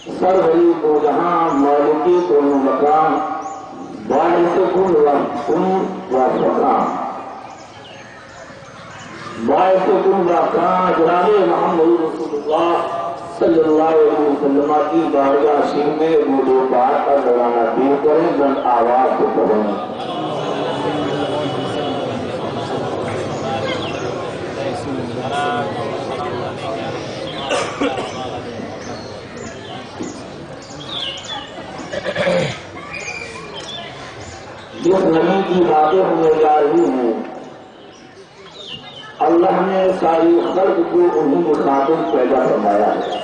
سروری دو جہاں مالکی دونوں مکان باعث کل وقتم و سکان باعث کل وقتان جناب محمد رسول اللہ صلی اللہ علیہ وسلم کی بارگاہ شریف میں وہ دو بات کا دورانہ دیر کریں بلند آواز سے پڑھیں. جس نبی کی باتیں ہمیں جا رہی ہیں اللہ نے ساری خلق کو انہیں مخاطب پیدا فرمایا ہے.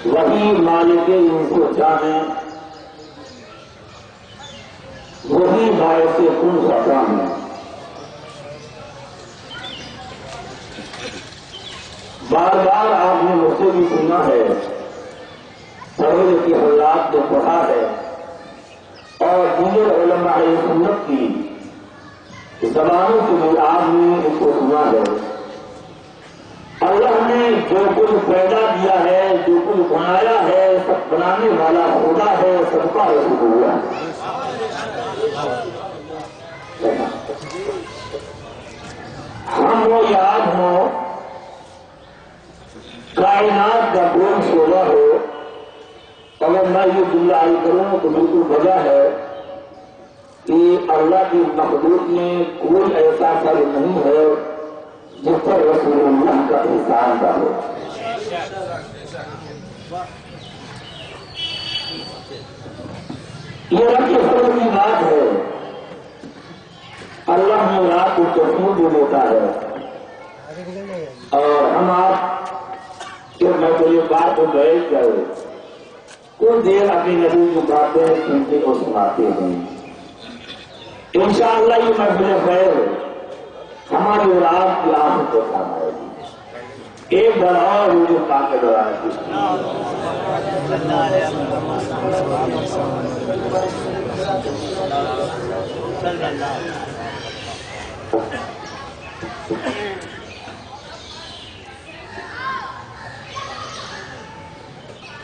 وہی مالک ان کو جانے وہی باعث کن خطا ہے. بار بار آپ نے مجھ سے بھی سنا ہے پڑھے کی حالات کو پڑھا ہے اور دیگر علماء سنت کی زبانوں سے بھی آپ نے اس کو سنا ہے. اللہ نے جو کچھ پیدا کیا ہے جو کچھ بنایا ہے سب بنانے والا خدا ہے سب کا رسول ہوا ہے. ہم وہ یاد ہوں کائنات کا کوئی شعبہ ہو اگر میں یہ جملہ کروں تو بالکل وجہ ہے کہ اللہ کی مخلوق میں کوئی ایسا سر نہیں ہے جس پر رسول اللہ کا احسان کا ہو. یہ رب کے فضل کی بات ہے. اللہ نے رات کو تسلیم بھی دیتا ہے اور ہم آپ جب میں تو یہ بات کو بیٹھ گئے کچھ دیر اپنی نبی کی باتیں سنتے اور سناتے ہیں. انشاءاللہ یہ محفل خیر ہماری اور آپ کی آنکھ کو تھامائے گی. ایک بار اور جو پاک دوران کی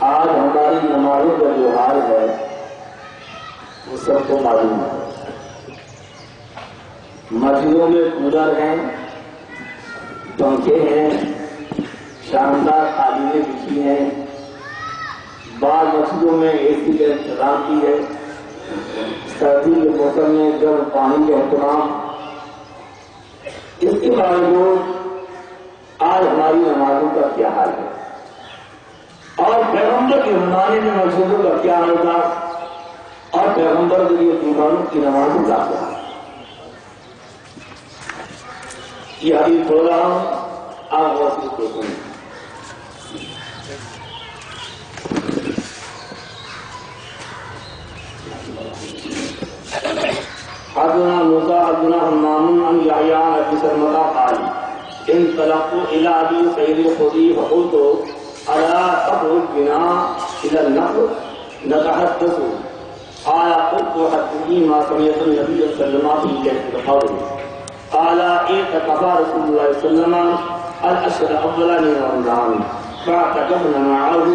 آج ہماری نمازوں کا جو حال ہے وہ سب کو معلوم ہے. مسجدوں میں کولر ہیں پنکھے ہیں شاندار قالینیں بچھی ہیں بعض مسجدوں میں اے سی کا انتظام بھی ہے. سردی کے موسم میں گرم پانی کا اہتمام. اس کے باوجود آج ہماری نمازوں کا کیا حال ہے اور پیغمبر کے زمانے میں مسجدوں کا کیا حال تھا اور پیغمبر کے لیے دیوانوں کی نمازوں کا کیا حال. یہ حدیث بول رہا ہوں آپ وسیع کو سنیں. حدثنا موسى حدثنا همام عن يحيى عن ابي سلمة قال انطلقت الى ابي سعيد الخدري فقلت الا تخرج بنا الى النخل نتحدث قال قلت حدثني ما سمعت النبي صلى الله عليه وسلم في كيف القول قال اعتكف رسول الله صلى الله عليه وسلم الاشهر افضل من رمضان فاعتكفنا معه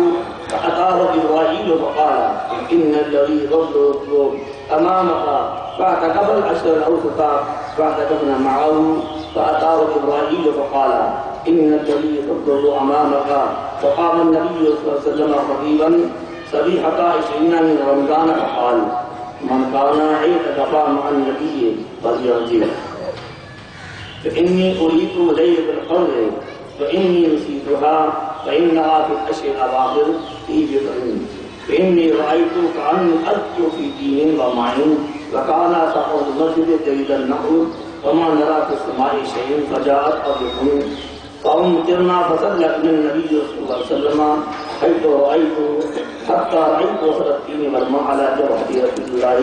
فاتاه جبرائيل فقال ان الذي ظل امامك فاعتكف الاشهر الاوسط فاعتكفنا معه فاتاه جبرائيل فقال ان الذي ظل امامك فقام النبي صلى الله عليه وسلم خطيبا صبيحة 20 من رمضان فقال من كان اعتكف مع النبي فليرجع فإني أريد ليلة القدر فإني نسيتها فإنها في الأشهر الأواخر في بضع فإني رأيت كأني أذكر في دين ومعين وكان سقف المسجد جيد النحو وما نرى في السماء شيء فجاءت أرض فأمطرنا فصلت من النبي صلى الله عليه وسلم حيث رأيت حتى رأيت وسط الدين والماء على جبهة رسول الله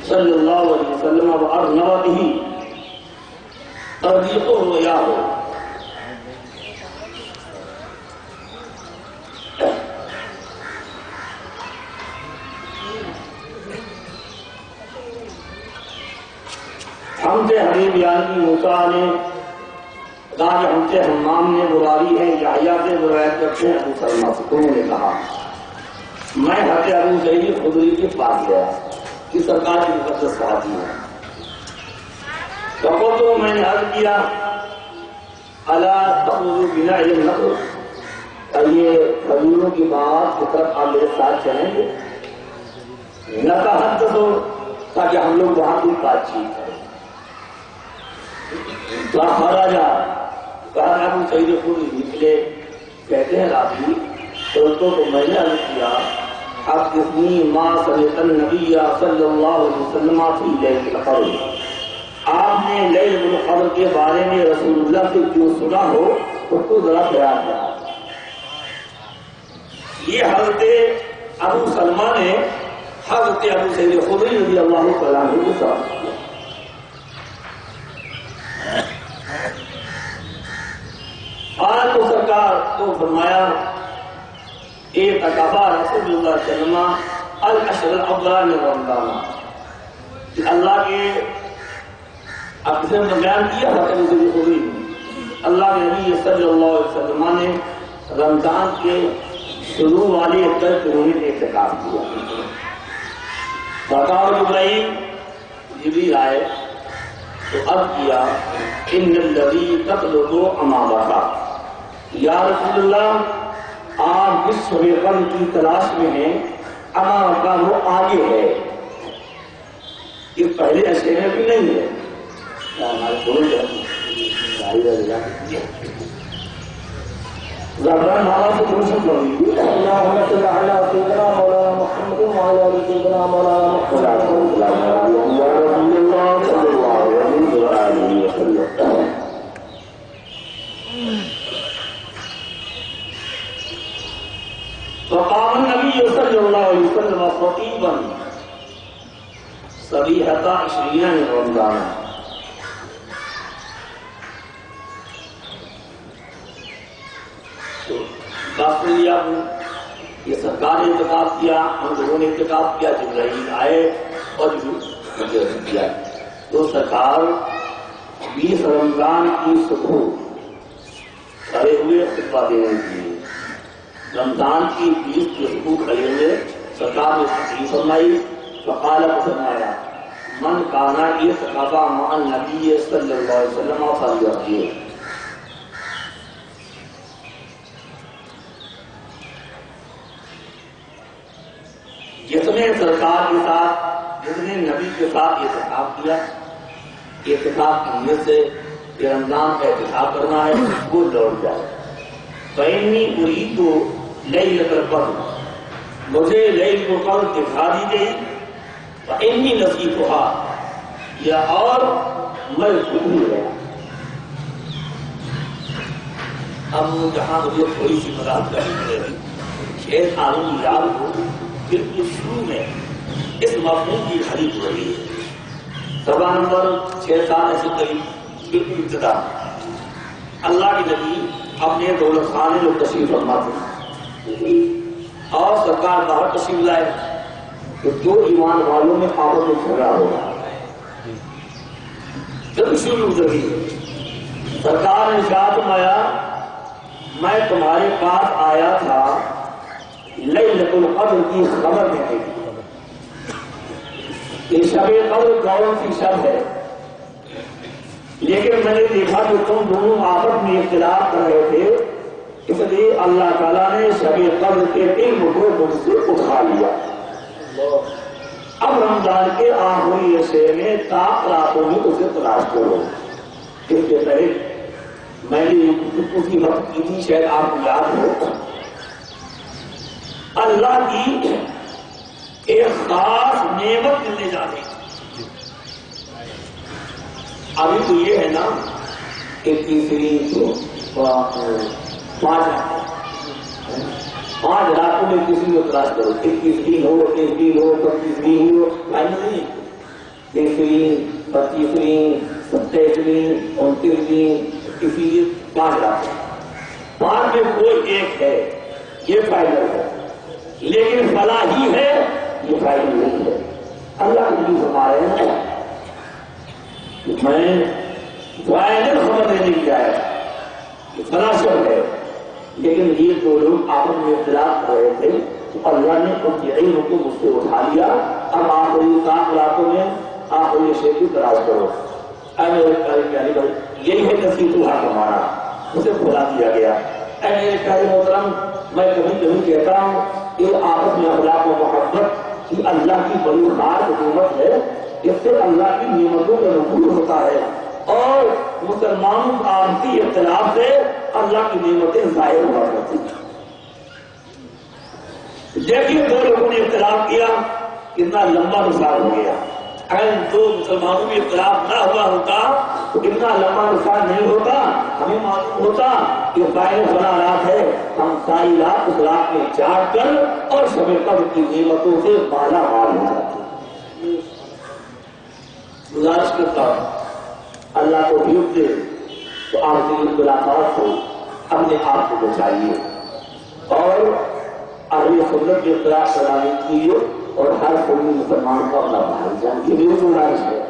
صلى الله عليه وسلم وأرنب به تربيته إياه. ہم سے حبیب یعنی موسیٰ نے راج ہم سے حمام نے برائی ہے یحییٰ سے روایت کرتے ہیں ابو سلمہ سے، انہوں نے کہا میں حضرت ابو سعید خدری کے پاس گیا کہ سرکار کی مقدس صحابی ہے، تو میں نے عرض کیا الا تخرجوا بنا الى النخل، یہ کھجوروں کی بات کی طرف آپ میرے ساتھ چلیں گے؟ نتحدث، تاکہ ہم لوگ وہاں کی بات چیت کریں۔ خرجا، کہا ابو سعید خدری نکلے، کہتے ہیں راوی تو میں نے عرض کیا حدثنی ما سمعت النبی صلی اللہ علیہ وسلم فی لیلۃ القدر، آپ نے لیلۃ القدر کے بارے میں رسول اللہ سے جو سنا ہو اس کو ذرا بیان کرا۔ یہ حضرت ابو سلمہ نے حضرت ابو سعید خدری رضی اللہ تعالیٰ عنہ کو سوال کیا۔ آج تو سرکار کو فرمایا ایک اکابہ رسول اللہ صلی اللہ علیہ وسلم العشر الاوائل من رمضان، کہ اللہ کے اقسام بیان کیا حضرت ابو سعید خدری نے، اللہ کے نبی صلی اللہ علیہ وسلم نے رمضان کے شروع والے 10 دنوں میں اعتکاف کیا۔ سرکار ابراہیم جبریل آئے تو عرض کیا ان الذی تطلب امامک، یا رسول اللہ آپ جس شب قدر کی تلاش میں ہیں امامک وہ آگے ہے، یہ پہلے اشرے میں بھی نہیں ہے۔ زبان ہمارا سے دوسری کریں گے اللہم صلی علی سیدنا مولانا محمد وعلی آل سیدنا مولانا محمد یا رسول اللہ صلی اللہ علیہ وسلم۔ فقام النبی صلی اللہ علیہ وسلم خطیبا صبیحۃ 20 من رمضان، باقیہ یہ سرکار نے انتخاب کیا، ہم لوگوں نے انتخاب کیا، جبرائیل آئے اور کیا تو سرکار 20 رمضان کی صبح کھڑے ہوئے خطبہ دینے کے لیے، رمضان کی 20 کی صبح کھڑے ہوئے سرکار نے تقریر فرمائی، فقال فرمایا من کانا یہ صحابہ مع النبی صلی اللہ علیہ وسلم فلیحج، جس نے سرکار کے ساتھ، جس نے نبی کے ساتھ اعتکاف کیا، اعتکاف کرنے سے یہ رمضان کا اعتکاف کرنا ہے، وہ لوٹ جائے۔ فإنی أريد لیلۃ القدر، مجھے لیلۃ القدر دکھا دی گئی، فإنی نسیتھا، یا اور میں بھول گیا۔ اب جہاں مجھے تھوڑی سی مدد کرنی پڑے 6 سالوں کی یاد ہو، بالکل شروع میں اس مفہوم کی خرید ہو رہی ہے، سبا نمبر 6 سال ایسے قریب بالکل ابتدا اللہ کے نبی اپنے دولت خانے لوگ تشریف فرما تھے اور سرکار باہر تشریف لائے تو 2 ایمان والوں میں آپس میں جھگڑا ہو رہا ہے۔ جب شروع ہوئی سرکار نے ارشاد فرمایا میں تمہارے پاس آیا تھا لیلۃ القدر کی خبر دینے کی، یہ شب قدر کون سی شب ہے، لیکن میں نے دیکھا کہ تم دونوں آپس میں اختلاف کر رہے تھے، اس لیے اللہ تعالیٰ نے شب قدر کے علم کو مجھ سے اٹھا لیا۔ اب رمضان کے آخری عشرے میں تاک راتوں میں اسے تلاش کرو۔ اس کے تحت میں نے اسی وقت کی تھی، شاید آپ کو یاد ہو، اللہ کی ایک خاص نعمت ملنے جا رہی ہے۔ ابھی تو یہ ہے نا کہ تیسری 5 راتوں میں کسی کو تلاش کرو، 21 دن ہو، 23 دن ہو، 25 دن ہو، نہیں 23، 25، 27، 29 دن، کسی 5 رات، 5 میں کوئی ایک ہے، یہ فائدہ ہے، لیکن فلاح ہی ہے یہ فائدہ نہیں ہے۔ اللہ کے لیے ہمارے میں فائنل خبر دینے کی آیا فلاں شب ہے، لیکن یہ دو لوگ آپس میں اختلاف کر رہے تھے تو اللہ نے ان کے علم کو مجھ سے اٹھا لیا، اب آپ یہ 7 راتوں میں آپ یہ شے کی تلاش کرو۔ اے میرے پیارے بھائی، یہی ہے نصیب الحق ہمارا، اسے کھلا دیا گیا۔ اے میرے پیارے محترم، میں کبھی کبھی کہتا ہوں کہ آپس میں اخلاق و محبت کی اللہ کی بڑی خاص حکومت ہے، جس سے اللہ کی نعمتوں کا نفوذ ہوتا ہے اور مسلمانوں کا آپسی اختلاف سے اللہ کی نعمتیں ظاہر ہوا کرتی ہیں۔ دیکھیے دو لوگوں نے اختلاف کیا، کتنا لمبا نصاب ہو گیا۔ اگر دو مسلمانوں میں اختلاف نہ ہوا ہوتا تو اتنا لمبا نصاب نہیں ہوتا، ہمیں معلوم ہوتا کہ باہر بنا رات ہے، ہم ساری رات اس رات میں جاگ کر اور شب قدر کی نعمتوں سے مالا مال ہو جاتے۔ گزارش کرتا ہوں اللہ کو بھی دے تو آپ کی اختلافات کو اپنے آپ کو بچائیے اور اگلی سنت کے اختلاف کرانے کے لیے اور ہر کوئی مسلمان کو اپنا بھائی جان کی بھی گزارش ہے۔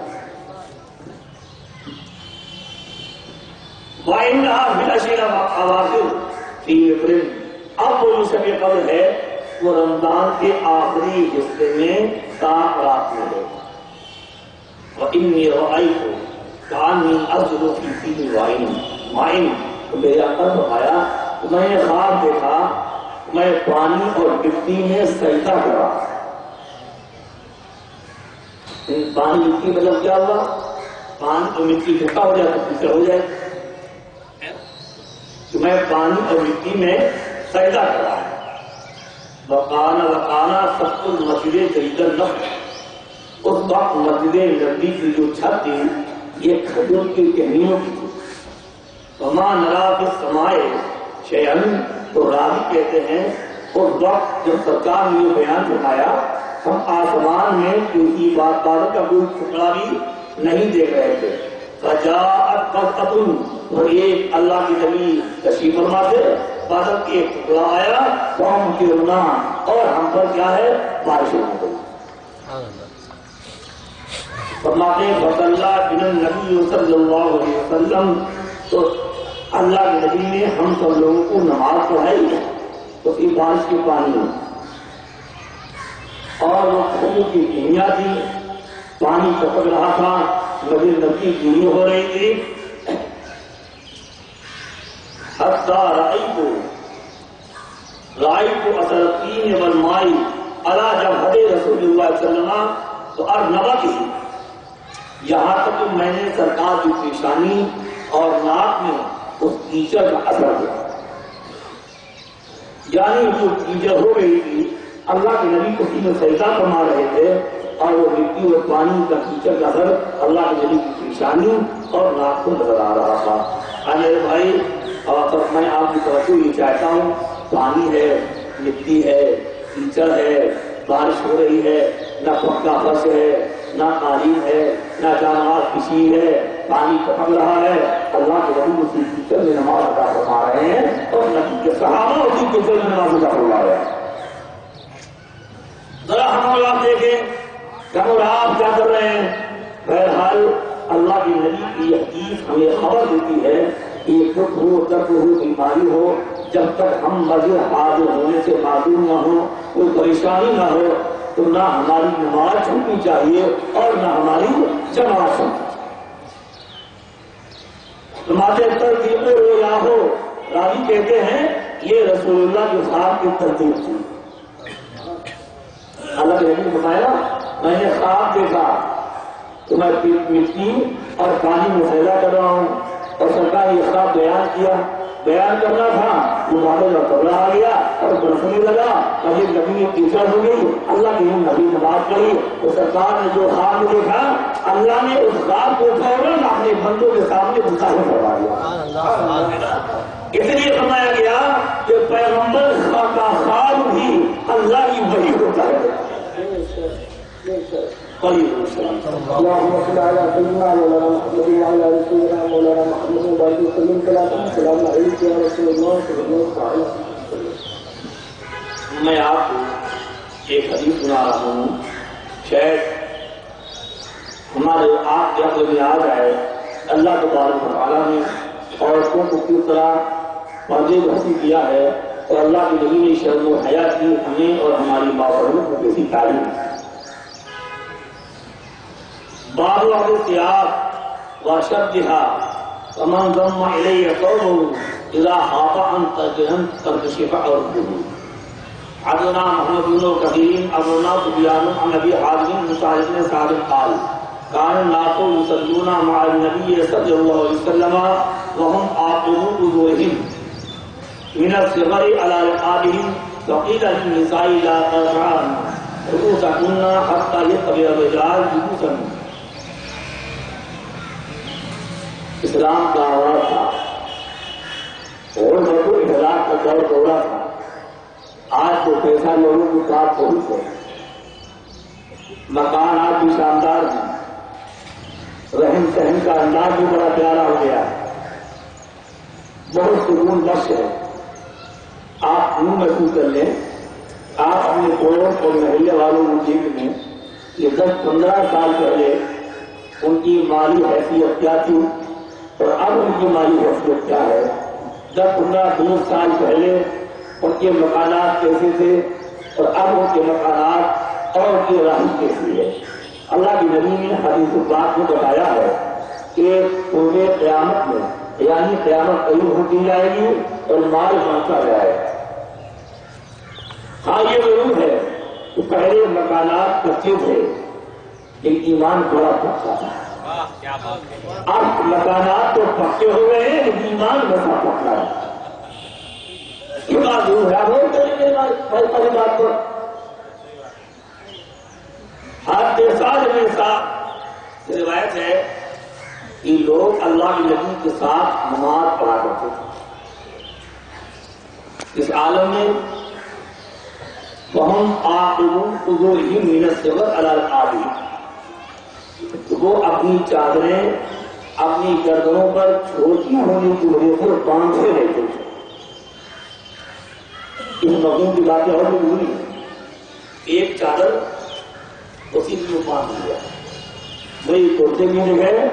اب وہ شب قدر ہے، وہ رمضان کے آخری حصے میں 7 رات میں ہے۔ وَإِنِّي رَأَيْتُ كَأَنِّي أَنظُرُ فِي فِيهِ مَاءٍ، تو میرا قلب آیا، میں نے خواب دیکھا میں پانی اور مٹی میں سجدہ کرا۔ پانی مٹی مطلب کیا ہوا؟ پانی اور مٹی اکٹھا ہو جائے تو پیچھے ہو جائے، تو میں پانی اور مٹی میں سجدہ کرا۔ وقانا سب مسجد جدید النفس، اس وقت مسجد نبی کی جو چھت تھی یہ کھجور کی ٹہنیوں کی تھی۔ وما نرا فی السماء شیئا، تو راوی کہتے ہیں اس وقت جب سرکار نے یہ بیان فرمایا ہم آسمان میں کسی بات کا کوئی ٹکڑا بھی نہیں دیکھ رہے تھے۔ فجاءت قطعۃ، اور ایک اللہ کی نبی تشریف فرما تھے، بادل کی ایک ٹکڑا آیا، قوم کی رنا، اور ہم پر کیا ہے بارش ہو گئی۔ فرماتے ہیں فصلی بنا النبی صلی اللہ علیہ وسلم، تو اللہ کے نبی نے ہم سب لوگوں کو نماز پڑھائی تو اس بارش کے پانی اور وہ کھجور کی ٹہنیاں تھی، پانی ٹپک رہا تھا، نبی گیلی ہو رہی تھی۔ حتی رأیت اثر الطین والماء علی جبہۃ رسول اللہ صلی اللہ علیہ وسلم تو ارنبت، یہاں تک کہ میں نے سرکار کی پیشانی اور ناک میں اس کیچڑ کا اثر ہوا، یعنی جو کیچڑ ہو گئی تھی اللہ کے نبی اسی میں سجدہ فرما رہے تھے اور وہ مٹی اور پانی کا کیچڑ کا اثر اللہ کے نبی کی پیشانی اور ناک کو نظر آ رہا تھا۔ میرے بھائی اور میں آپ کی توجہ یہ چاہتا ہوں، پانی ہے، مٹی ہے، کیچڑ ہے، بارش ہو رہی ہے، نہ پکا فرش ہے، نہ قالین ہے، نہ جانور کسی ہے، پانی ٹپک رہا ہے، اللہ کے نبی اسی کیچڑ میں نماز ادا فرما رہے ہیں اور نبی کے صحابہ اسی کیچڑ میں نماز ادا فرما رہے ہیں۔ ذرا ہم اور آپ دیکھیں کہ ہم اور آپ کیا کر رہے ہیں۔ بہرحال اللہ کے نبی کی حدیث ہمیں خبر دیتی ہے کہ دکھ ہو، درد ہو، بیماری ہو، جب تک ہم مسجد حاضر ہونے سے معذور نہ ہو، کوئی پریشانی نہ ہو، تو نہ ہماری نماز چھوٹنی چاہیے اور نہ ہماری جماعت چھوٹنی چاہیے۔ تمہارے ترتیب ہو یا ہو، راوی کہتے ہیں یہ رسول اللہ کے خواب کی ترتیب تھی۔ اللہ کے نبی نے بتایا میں نے خواب دیکھا تو میں مٹی اور پانی میں سجدہ کر رہا ہوں، اور سرکار یہ خواب بیان کرنا تھا، وہ بادل کا ٹکڑا آ گیا اور برسنے لگا اور یہ نبی میں کیچڑ ہو گئی، اللہ کی نبی نماز پڑھی، تو سرکار نے جو خواب میں دیکھا اللہ نے اس خواب کو فوراً اپنے بندوں کے سامنے مظاہر کروا دیا۔ اس لیے فرمایا گیا کہ پیغمبر کا خواب بھی اللہ کی وحی ہوتا ہے۔ اللهم صل على سيدنا مولانا محمد وعلى ال سيدنا مولانا محمد وبارك وسلم السلام عليك يا رسول الله صلى الله عليه وسلم۔ میں آپ کو ایک حدیث سنا رہا ہوں، شاید ہمارے آپ کے عقل میں آ جائے۔ اللہ تبارک و تعالیٰ نے عورتوں کو کس طرح پردے کو حاصل کیا ہے اور اللہ کے نبی نے شرم و حیا کی ہمیں اور ہماری ماحول کو کیسی تعلیم. باب الاحتیاط وشدها ومن ضم اليه قومه اذا خاف ان تنكشف عورته. حدثنا محمد بن كثير أخبرنا سفيان عن أبي حازم بن سعد بن سعد قال كان الناس يصلون مع النبي صلى الله عليه وسلم وهم عاقبو وجوههم من الصغر على رقابهم وقيل للنساء لا ترفعن رؤوسكن حتى يطلع الرجال جلوسهم. اسلام کا آغاز تھا اور لوگوں اخلاق کا دور دورہ تھا. آج تو پیسہ لوگوں کے پاس بہت ہے, مکانات بھی شاندار ہیں, رہن سہن کا انداز بھی بڑا پیارا ہو گیا ہے, بہت سکون بخش ہے. آپ یوں محسوس کر لیں, آپ اپنے پڑوس اور محلے والوں کو دیکھ لیں کہ 10-15 سال پہلے ان کی مالی حیثیت کیا تھی اور اب ان کی مالی حیثیت کیا ہے. 10-15 سال پہلے ان کے مکانات کیسے تھے اور اب ان کے مکانات اور ان کی راہ کیسی ہے. اللہ کی نبی نے حدیث پاک میں بتایا ہے کہ پورے قیامت میں یعنی قیامت قریب ہوتی جائے گی اور مال بڑھتا جائے گا. ہاں یہ ضرور ہے کہ پہلے مکانات کچے تھے لیکن ایمان بڑا پکا تھا. اب مکانات تو پکے ہو گئے ہیں لیکن ایمان بڑا پکا ہے. یہ بات ضرور ہے. پہلی بات تو ہاتھ ساتھ میں ساتھ روایت ہے کہ لوگ اللہ کے نبی کے ساتھ نماز پڑھا کرتے تھے. اس عالم میں وہم عاقبون وجوہہم من الصغر علی رقابہم, وہ اپنی چادریں اپنی گردنوں پر چھوٹی ہونے کی وجہ سے باندھے رہتے تھے. اس مضمون کی باتیں اور بھی ضروری ہے. ایک چادر اسی کو باندھ دیا, وہی کرتے بھی لے گئے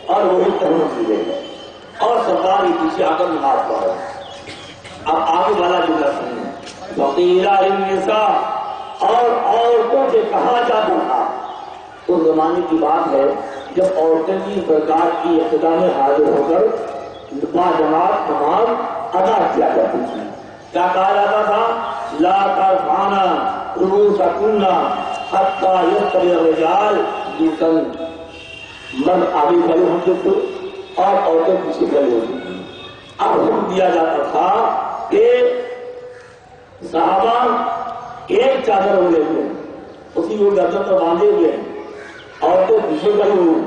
اور وہی تہمت بھی لے گئے اور سرکار ہی پیچھے آ کر نماز پڑھ رہے. اب آگے والا جملہ سنیے, وقیل للنساء, اور عورتوں سے کہا جاتا تھا. اس زمانے کی بات ہے جب عورتیں بھی سرکار کی اقتدا میں حاضر ہو کر باجماعت نماز ادا کیا کرتی تھی. کیا کہا جاتا تھا؟ لا ترفعن رؤوسکن حتی یطلع الرجال جلوسہم. مرد آگے کھڑے ہوتے تھے اور عورتیں پیچھے کھڑی ہوتی تھی. اب حکم دیا جاتا تھا کہ صحابہ ایک چادر ہو گئے تھے, اسی کو گردن پر باندھے ہوئے, عورتیں پیچھے کھڑی ہوئی.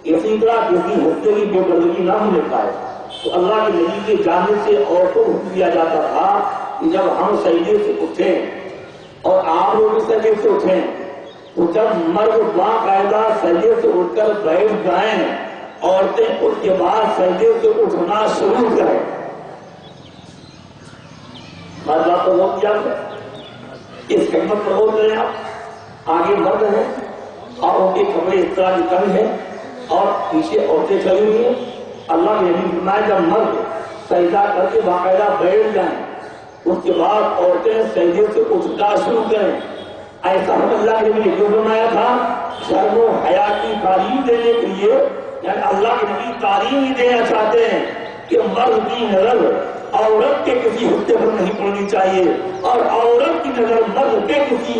اسی طرح کسی حصے کی بے پردگی نہ ہونے پائے. تو اللہ کے نبی کی جانب سے عورتوں کو حکم دیا جاتا تھا کہ جب ہم سجدے سے اٹھیں اور آپ لوگ بھی سجدے سے اٹھیں تو جب مرد باقاعدہ سجدے سے اٹھ کر بیٹھ جائیں, عورتیں اس کے بعد سجدے سے اٹھنا شروع کریں. مرد آپ کو وہ کیا ہے, اس خدمت پر غور کریں. آپ آگے مرد ہیں اور ان کے کپڑے اس طرح کی کمی ہے اور پیچھے عورتیں چلی ہوئی ہیں. اللہ نے بھی فرمایا جب مرد سجدہ کر کے باقاعدہ بیٹھ جائیں اس کے بعد عورتیں سجدے سے اٹھنا شروع کریں. ایسا ہم اللہ کے نبی نے کیوں فرمایا تھا؟ شرم و حیا کی تعلیم دینے کے لیے. یعنی اللہ کے نبی تعلیم ہی دینا چاہتے ہیں کہ مرد کی نظر عورت کے کسی حصے پر نہیں پڑنی چاہیے اور عورت کی نظر مرد کے کسی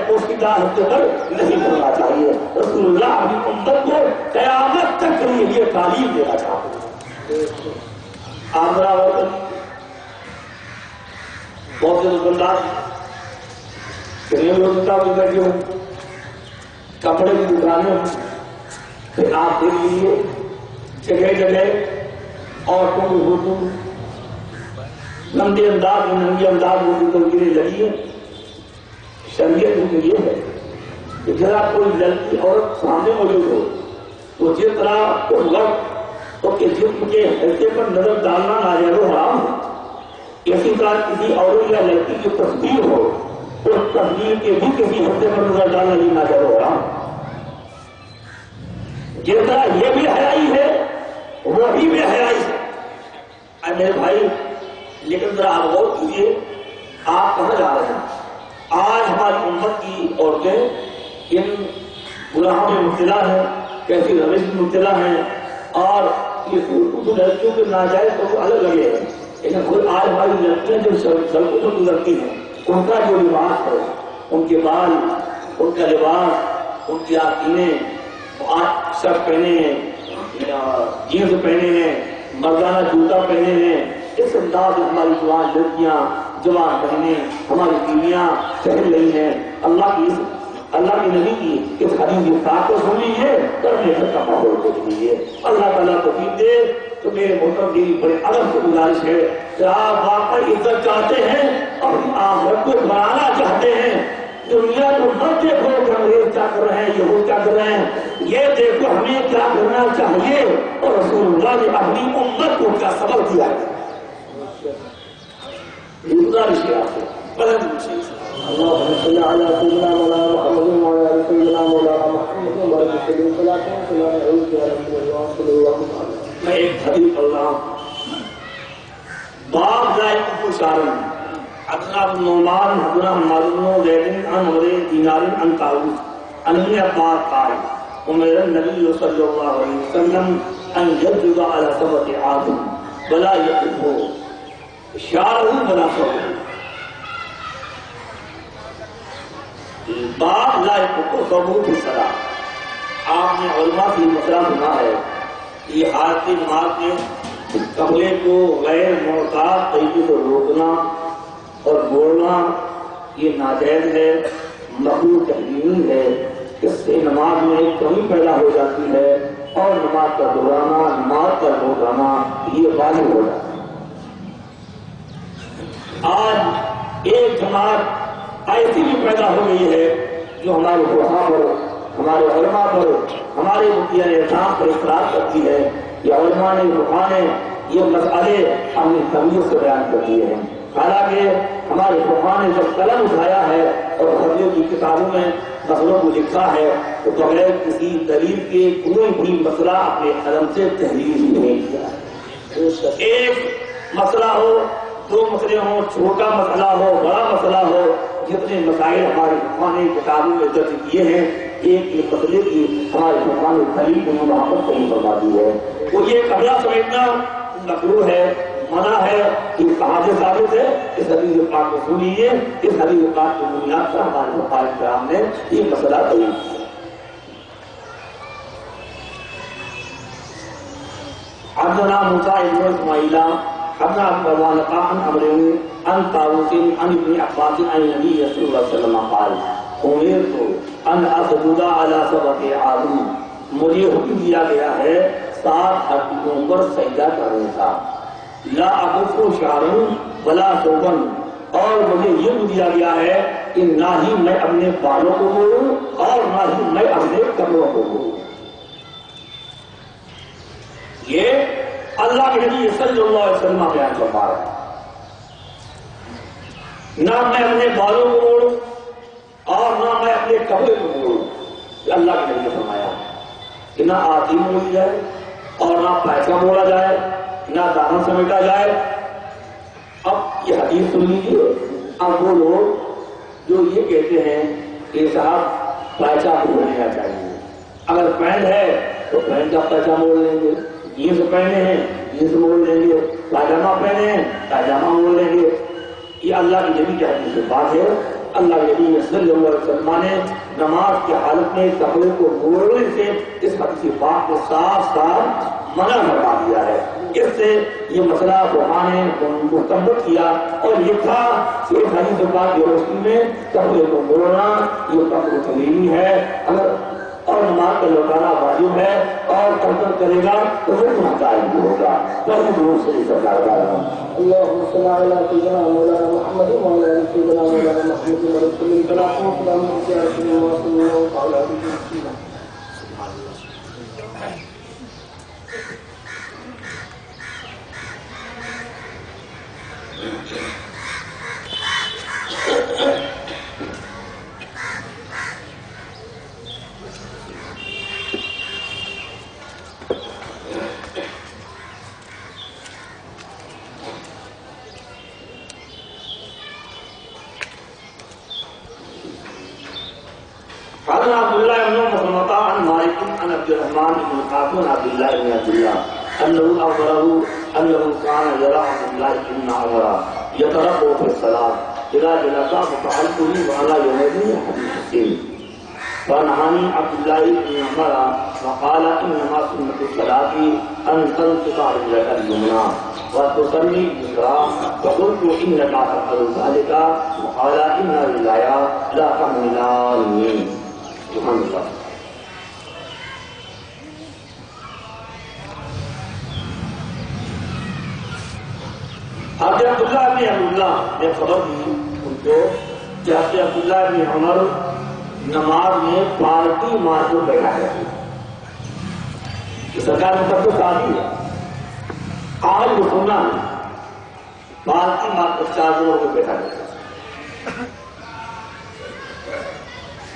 پوشیدہ حصے پر نہیں پڑنا چاہیے. رسول اللہ اپنی امت کو قیامت تک کے لیے یہ تعلیم دینا چاہتے ہیں. آگرہ بہت سے دکاندار بیٹھے ہوں, کپڑے کی دکانیں ہوں, پھر آپ دیکھ لیجیے جگہ جگہ عورتوں کی فوٹو ننگے انداز میں تصویریں لگی ہیں. شریعت میں یہ ہے کہ ذرا کوئی لڑکی عورت سامنے موجود ہو تو جس طرح اس وقت کے جسم کے حصے پر نظر ڈالنا ناجائز و حرام ہے, اسی طرح کسی عورت یا لڑکی کی تصویر ہو تو اس تصویر کے بھی کسی حصے پر نظر ڈالنا ہی ناجائز و حرام. جس طرح یہ بھی حیائی ہے وہی بھی حیائی ہے. میرے بھائی لیکن ذرا آپ غور کیجیے آپ کہاں جا رہے ہیں؟ آج ہماری امت کی عورتیں ان گناہوں میں مبتلا ہیں، کیسی روش میں مبتلا ہیں، اور یہ کچھ لڑکیوں کے ناجائز تو الگ لگے ہیں، لیکن خود آج ہماری لڑکیاں جو سڑکوں پر گزرتی ہیں ان کا جو لباس ہے، ان کے بال، ان کا لباس، ان کی آستینیں، شرٹ پہنے ہیں، جینس پہنے ہیں، مردانہ جوتا پہنے ہیں، اس انداز میں ہماری جوان لڑکیاں، جوان بہنیں، ہماری بیویاں چہل رہی ہیں۔ اللہ کے نبی کی اس حدیث پاک کو سن لیجیے، کرنے کا ماحول دیکھ لیجیے۔ اللہ تعالیٰ توفیق دے تو میرے محترم دین بڑے ادب سے گزارش ہے کہ آپ واقعی عزت چاہتے ہیں، اپنی آخرت کو بنانا چاہتے ہیں، دنیا کو مت دیکھو کہ انگریز کیا کر رہے ہیں، یہود کیا کر رہے ہیں، یہ دیکھو ہمیں کیا کرنا چاہیے اور رسول اللہ نے اپنی امت کو کیا سبق دیا ہے۔ گزارش ہے آپ کو اللهم صل على سيدنا مولانا محمد وعلى ال سيدنا مولانا محمد وبارك وسلم صلى الله عليه۔ میں ایک حدیث پڑھ رہا ہوں، باب لا يكف شارا حدثنا ابن نعمان حدثنا حماد بن زيد عن عمرو دينار عن طاووس عن ابن عباس قال امر النبي صلى الله عليه وسلم ان يسجد على سبعة اعظم ولا يكف شارا ولا صوت۔ باب لا يكف ثبوت الصلاة، آپ نے علماء سے مسئلہ سنا ہے کہ حالت نماز میں کپڑے کو غیر محتاط طریقے سے روکنا اور بولنا یہ ناجائز ہے، مکروہ تحریمی ہے، اس سے نماز میں ایک کمی پیدا ہو جاتی ہے اور نماز کا دہرانا، نماز کا لوٹانا یہ واجب ہو جاتا ہے۔ آج ایک جماعت ایسی بھی پیدا ہو گئی ہے جو ہمارے فقہا پر، ہمارے علماء پر، ہمارے مفتیان اعظام پر اصرار کرتی ہے کہ علماء نے، فقہا نے یہ مسئلے اپنی طبیعت سے بیان کر دیے ہیں، حالانکہ ہمارے فقہا نے جب قلم اٹھایا ہے اور حدیث کی کتابوں میں مسئلوں کو لکھا ہے تو بغیر کسی دلیل کے کوئی بھی مسئلہ اپنے قلم سے تحریر نہیں کیا ہے۔ ایک مسئلہ ہو، دو مسئلے ہوں، چھوٹا مسئلہ ہو، بڑا مسئلہ ہو، جتنے مسائل ہمارے فقہا نے کتابوں میں درج کیے ہیں، ایک مسئلے کی ہمارے فقہا نے دلیل کو وہاں پر صحیح فرما دی ہے۔ وہ یہ قبلہ سمجھنا مکروہ ہے، منع ہے، یہ کہاں سے ثابت ہے؟ اس حدیث پاک کو سن لیجیے، اس حدیث پاک کی بنیاد پر ہمارے فقہا کرام نے یہ مسئلہ بیان کیا۔ حدثنا موسیٰ بن اسماعیل حدثنا ابو عوانة عن عمرو عن طاووس عن ابن عباس عن النبي صلى الله عليه وسلم قال امرت ان اسجد على سبع اعظم، مجھے حکم دیا گیا ہے 7 ہڈیوں پر سجدہ کرنے کا، لا اغف شعرا ولا ثوبا، اور مجھے یہ دیا گیا ہے کہ نہ ہی میں اپنے بالوں کو موڑوں اور نہ ہی میں اپنے کپڑوں کو موڑوں۔ یہ اللہ کے نبی صلی اللہ علیہ وسلم بیان فرما رہے ہیں، نہ میں اپنے بالوں کو موڑوں اور نہ میں اپنے کپڑے کو موڑوں۔ اللہ کے نبی نے فرمایا کہ نہ آتی موڑی جائے اور نہ پیسہ موڑا جائے، نہ دامن سمیٹا جائے۔ اب یہ حدیث سن لیجیے، اب وہ لوگ جو یہ کہتے ہیں کہ صاحب پیسہ موڑنا چاہیے، اگر پینٹ ہے تو پینٹ کا پیسہ موڑ لیں گے، جینس پہنے ہیں جینس موڑ لیں گے، پاجامہ پہنے ہیں پاجامہ موڑ لیں گے۔ یہ اللہ کی نبی کی حدیث سے بات ہے۔ اللہ کے نبی صلی اللہ علیہ وسلم نے نماز کی حالت میں کپڑے کو موڑنے سے اس حدیث پاک کو صاف صاف منع کروا دیا ہے۔ اس سے یہ مسئلہ فقہا نے مستمد کیا اور لکھا کہ اس حدیث پاک کی روشنی میں کپڑے کو موڑنا یہ کپڑے تحریمی ہے، اگر اور نماز کا لوٹانا واجب ہے، اور ترک کرے گا تو وہ گناہگار بھی ہوگا۔ اللهم صل على سيدنا مولانا محمد وعلى ال سيدنا مولانا محمد ورسول الله صلى الله عليه وسلم۔ عن عبد الله بن مسلمة عن مالك عن عبد الرحمن بن القاسم عبد الله بن عبد الله أنه أخبره أنه كان يرى عبد الله بن عمر يترقب في الصلاة إذا جلس ففعلته وأنا يومئذ حديث فنهاني عبد الله بن عمر وقال إنما سنة الصلاة أن تنصت رجلك اليمنى وتصلي اليسرى فقلت إنك تفعل ذلك وقال إن الرجال لا تحملاني. سبحان الله. حضرت عبداللہ بن عبداللہ نے خبر دی ان کو کہ حضرت عبداللہ بن عمر نماز میں پالٹی مار کر بیٹھا ہے کہ سرکار میں سب کو شادی ہے آج کو سننا پالٹی مار کر چادروں کو بیٹھا ہے.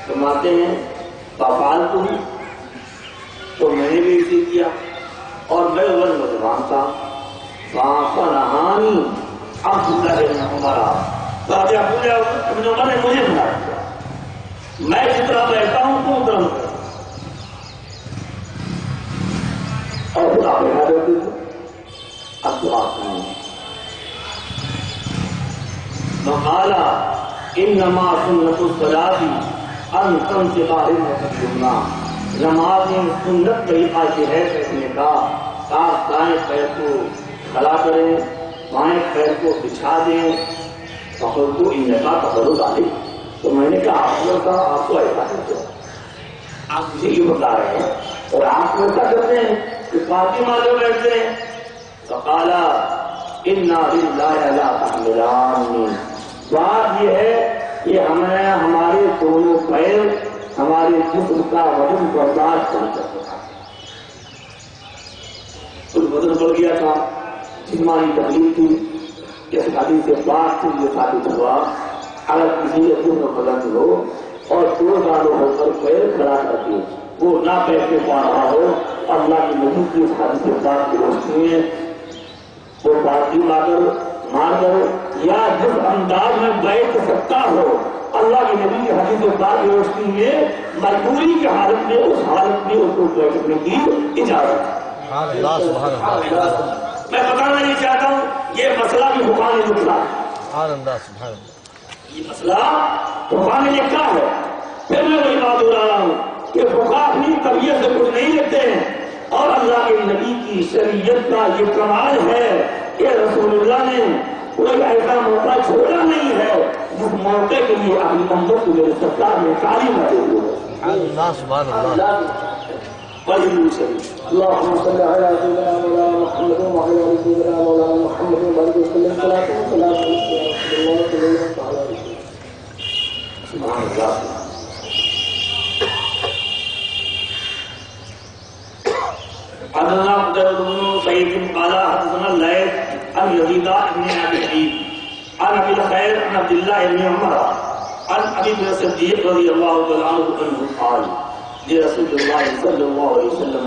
فرماتے ہیں پالتو ہی تو میں نے بھی اسی کیا اور میں اول نوجوان تھا نہانی عبداللہ بن عمر نے مجھے بنا دیا میں جس طرح بیٹھتا ہوں تو اترا اور خدا بیٹھا دیتے تھے. اب تو آپ مقالا انما سنت الصلاۃ ان تنصت رجلک اليمنى. نماز میں سنت طریقہ یہ ہے بیٹھنے کا آپ دائیں پیر کو کھڑا کریں بائیں پیر کو بچھا دیں فخر کو ان کا تفرد آئے. تو میں نے کہا آپ کو ایسا کرتے ہیں آپ مجھے یہ بتا رہے ہیں اور آپ کو ایسا کرتے ہیں کہ فاطمہ جو بیٹھتے ہیں فقالا انا للہ لا تحملان. بات یہ ہے کہ ہمیں ہمارے دونوں پیر ہمارے جسم کا وزن برداشت نہیں کر سکتا. کچھ وزن بڑھ گیا تھا جسمانی تکلیف تھی اس حدیث سے بات سے یہ ثابت ہوا اگر کسی جسم بدن ہو اور دو دانوں ہو کر پیر کھڑا کر کے وہ نہ بیٹھ پا رہا ہو اللہ کی نبی کی اس حدیث سے بات کی روشنی میں وہ باقی مار کر یا جس انداز میں بیٹھ سکتا ہو اللہ کی نبی کی حدیث سے بات کی روشنی میں مجبوری کی حالت میں اس حالت میں اس کو بیٹھنے کی اجازت ہے. میں بتانا نہیں چاہتا ہوں یہ مسئلہ بھی بخاری نے لکھا ہے. یہ مسئلہ بخاری نے لکھا ہے. پھر میں وہی بات ہو رہا ہوں کہ فقہا اپنی طبیعت سے کچھ نہیں لکھتے ہیں اور اللہ کے نبی کی شریعت کا یہ کمال ہے کہ رسول اللہ نے کوئی ایسا موقع چھوڑا نہیں ہے جس موقع کے لیے اپنی بندوں کو میرے سرکار نے تعلیم دے دی ہے. اللهم صل على سيدنا مولانا محمد وعلى ال سيدنا مولانا محمد وبارك وسلم صلاه وسلام على رسول الله صلى الله عليه وسلم. سبحان الله. حدثنا قتيبة بن سعيد قال حدثنا الليث عن يزيد بن ابي حبيب عن ابي الخير عن عبد الله بن عمر عن ابي بكر الصديق رضي الله تعالى عنه قال لرسول الله صلى الله عليه وسلم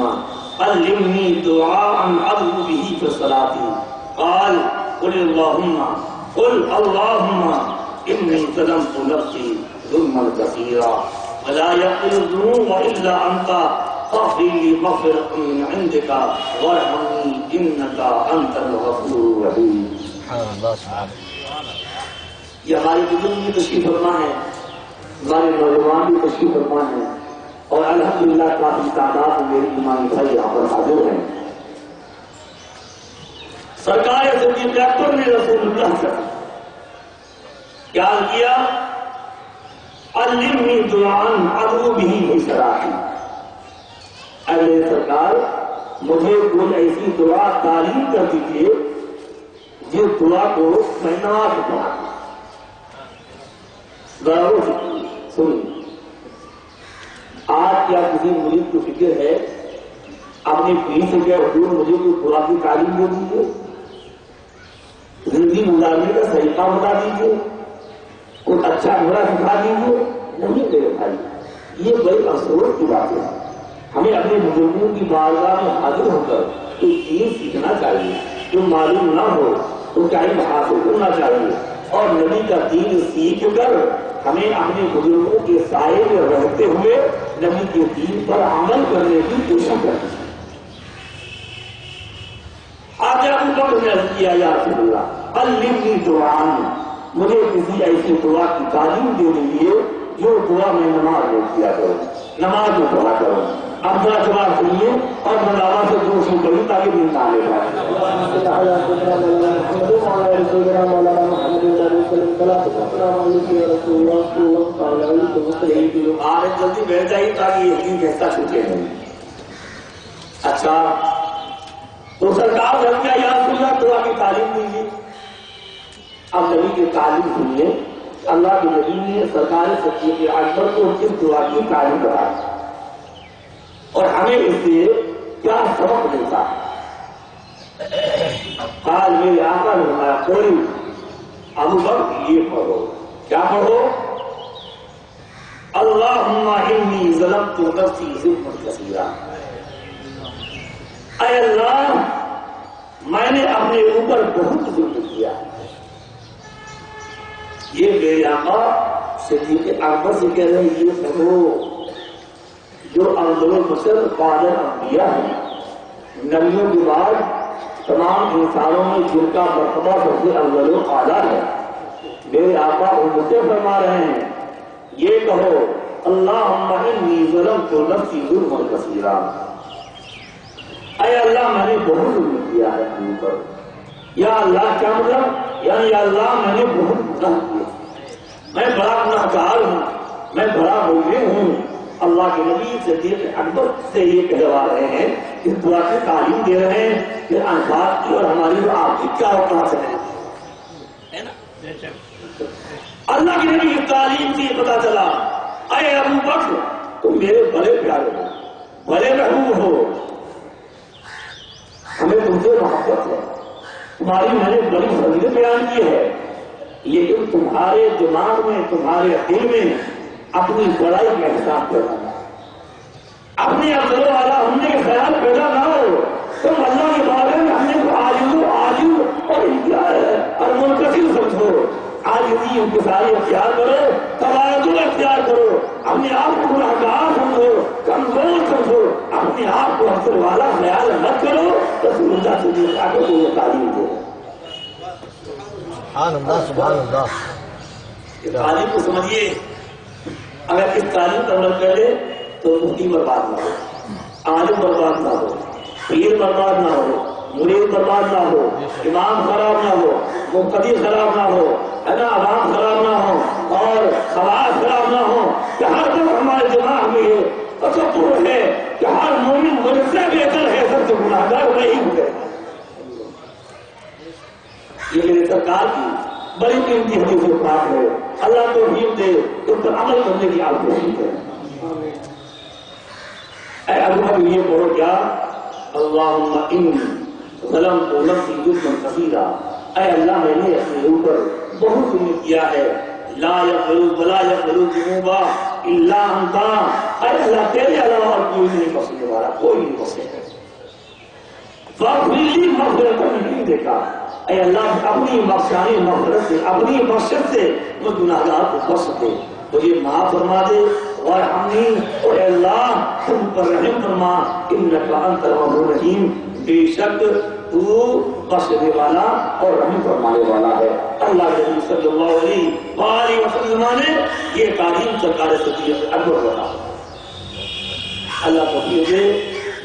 علمني دعاء ادعو به في الصلاه قال قل اللهم اني ظلمت نفسي ظلما كثيرا ولا يغفر الذنوب الا انت فاغفر لي مغفرة من عندك وارحمني انك انت الغفور الرحيم. یہ ہماری بزرگ بھی تشریف فرما ہے ہمارے نوجوان بھی تشریف فرما ہے اور الحمدللہ کافی تعداد میں میری ایمانی بھائی یہاں پر حاضر ہیں. سرکار صدیق اکبر نے رسول اللہ سے کیا کیا علمنی دعاء ادعو به فی صلاتی. اے سرکار مجھے کوئی ایسی دعا تعلیم کر دیجیے جس دعا کو میں نماز پڑھا. ضرور سنیے آج کیا کسی مرید کو فکر ہے اپنے پیر سے کیا حضور مجھے کوئی دعا کی تعلیم دے دیجیے زندگی گزارنے کا طریقہ بتا دیجیے کوئی اچھا برا سکھا دیجیے. نہیں میرے بھائی یہ بڑی افسوس کی بات ہے. ہمیں اپنے بزرگوں کی بارگاہ میں حاضر ہو کر کوئی چیز سیکھنا چاہیے جو معلوم نہ ہو تو ٹائم حاصل کرنا چاہیے اور نبی کا دین سیکھ کر ہمیں اپنے بزرگوں کے سائے میں رہتے ہوئے نبی کے دین پر عمل کرنے کی کوشش کرنی چاہیے۔ آج ابو بکر نے عرض کیا یا رسول اللہ علمنی دعاء، مجھے کسی ایسی دعا کی تعلیم دے دیجیے جو دعا میں نماز میں کیا کروں، نماز میں پڑھا کروں۔ اب ذرا جواب سنیے اور ملاوا سے دوسری کروں تاکہ دن نہ لے پائے۔ آج جلدی بیٹھ جائیے تاکہ یقین کہتا چھوٹے نہیں۔ اچھا تو سرکار نے کیا یا رسول اللہ دعا کی تعلیم دیجیے۔ اب نبی کی تعلیم سنیے، اللہ کے نبی نے سرکار صدیق اکبر کو کس دعا کی تعلیم کرائی اور ہمیں اس سے کیا سبق ملتا ہے۔ آج میرے آقا نے فرمایا کوئی ابو بکر یہ پڑھو، کیا پڑھو؟ اللہم انی ظلمت نفسی ظلما کثیرا، اے اللہ میں نے اپنے اوپر بہت ظلم کیا۔ یہ میرے آقا صدیق اکبر سے کہہ رہے ہیں یہ پڑھو جو افضل البشر فاضل انبیاء ہیں، نبیوں کے بعد تمام انسانوں میں جن کا مرتبہ سب سے افضل و اعلیٰ ہے، میرے آقا ان سے فرما رہے ہیں یہ کہو اللہم انی ظلمت نفسی ظلما کثیرا، اے اللہ میں نے بہت ظلم کیا ہے اپنے اوپر۔ یا اللہ کیا مطلب؟ یعنی یا اللہ میں نے بہت گناہ کیا، میں بڑا گناہگار ہوں، میں بڑا مجرم ہوں۔ اللہ کے نبی صدیق اکبر سے یہ کہلوا رہے ہیں کہ دعا کی تعلیم دے رہے ہیں کہ انفاق کی اور ہماری آپ کی کیا اوقات ہے نا۔ اللہ کے نبی کی تعلیم سے پتا چلا اے ابو بکر تم میرے بڑے پیارے ہو، بڑے محبوب ہو، ہمیں تم سے محبت ہے، تمہاری میں نے بڑی فضیلت بیان کی ہے، لیکن تمہارے دماغ میں تمہارے دل میں اپنی بڑائی کا احساس کرنا، اپنے افضل والا ہونے کا خیال پیدا نہ ہو۔ تم اللہ کے بارے میں ہم نے کو عاجز اور منقطع سمجھو، عاجزی انکساری اختیار کرو، تواضع اختیار کرو، اپنے آپ کو گنہگار سمجھو، کمزور سمجھو، اپنے آپ کو افضل والا خیال مت کرو۔ رسول اللہ صلی اللہ علیہ وسلم کو یہ تعلیم دو۔ سبحان اللہ سبحان اللہ۔ تعلیم کو سمجھیے، اگر اس تعلیم پر عمل کر لے تو مفتی برباد نہ ہو، عالم برباد نہ ہو، پیر برباد نہ ہو، مرید برباد نہ ہو، امام خراب نہ ہو، مقتدی خراب نہ ہو، ہے نا، عوام خراب نہ ہو اور خواص خراب نہ ہو، کہ ہر وقت ہمارے دماغ میں یہ تصور ہے کہ ہر مومن مجھ سے بہتر ہے، سب سے گناہگار میں ہی ہوں۔ یہ میری سرکار کی بڑی قیمتی حدیث پاک ہے، اللہ توفیق دے اس پر عمل کرنے کی آپ کوشش ہے۔ اے ابو بکر یہ پڑھو کیا اللہم انی ظلمت نفسی ظلما کثیرا، اے اللہ میں نے اپنے اوپر بہت ظلم کیا ہے، لا یغفر ولا یغفر الذنوب الا انت، اے اللہ تیرے علاوہ اور کوئی نہیں بخشنے والا، کوئی نہیں بخشے۔ فاغفر لی مغفرۃ من عندک، اے اللہ اپنی بخشانی مغفرت سے، اپنی بخشت سے مجھ گناہگار کو بخش دے، مجھے معاف فرما دے، وارحمنی، اور اے اللہ تم پر رحم فرما، انک انت الغفور الرحیم، بے شک تو بخشنے والا اور رحم فرمانے والا ہے۔ اللہ کے نبی صلی اللہ علیہ وآلہ وسلم نے یہ تعلیم سرکار صدیق اکبر کو عطا فرمائی۔ اللہ توفیق دے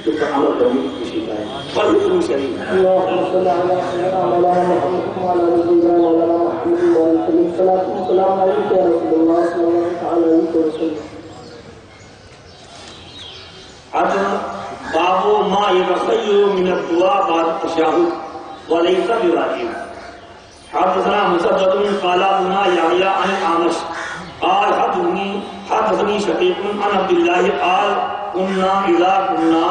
جو پر عمل کرنے کی کوشش کریں۔ فضل شریف اللهم صل على سيدنا مولانا محمد وعلى آل سيدنا مولانا محمد وعلى آله الصلاة والسلام عليك يا رسول الله صلى الله تعالى عليه وسلم۔ باب ما يتخير من الدعاء بعد التشهد وليس بواجب۔ حدثنا مسدد قال ابن يحيى عن الأعمش قال حدثني شقيق عن عبد الله قال كنا إذا كنا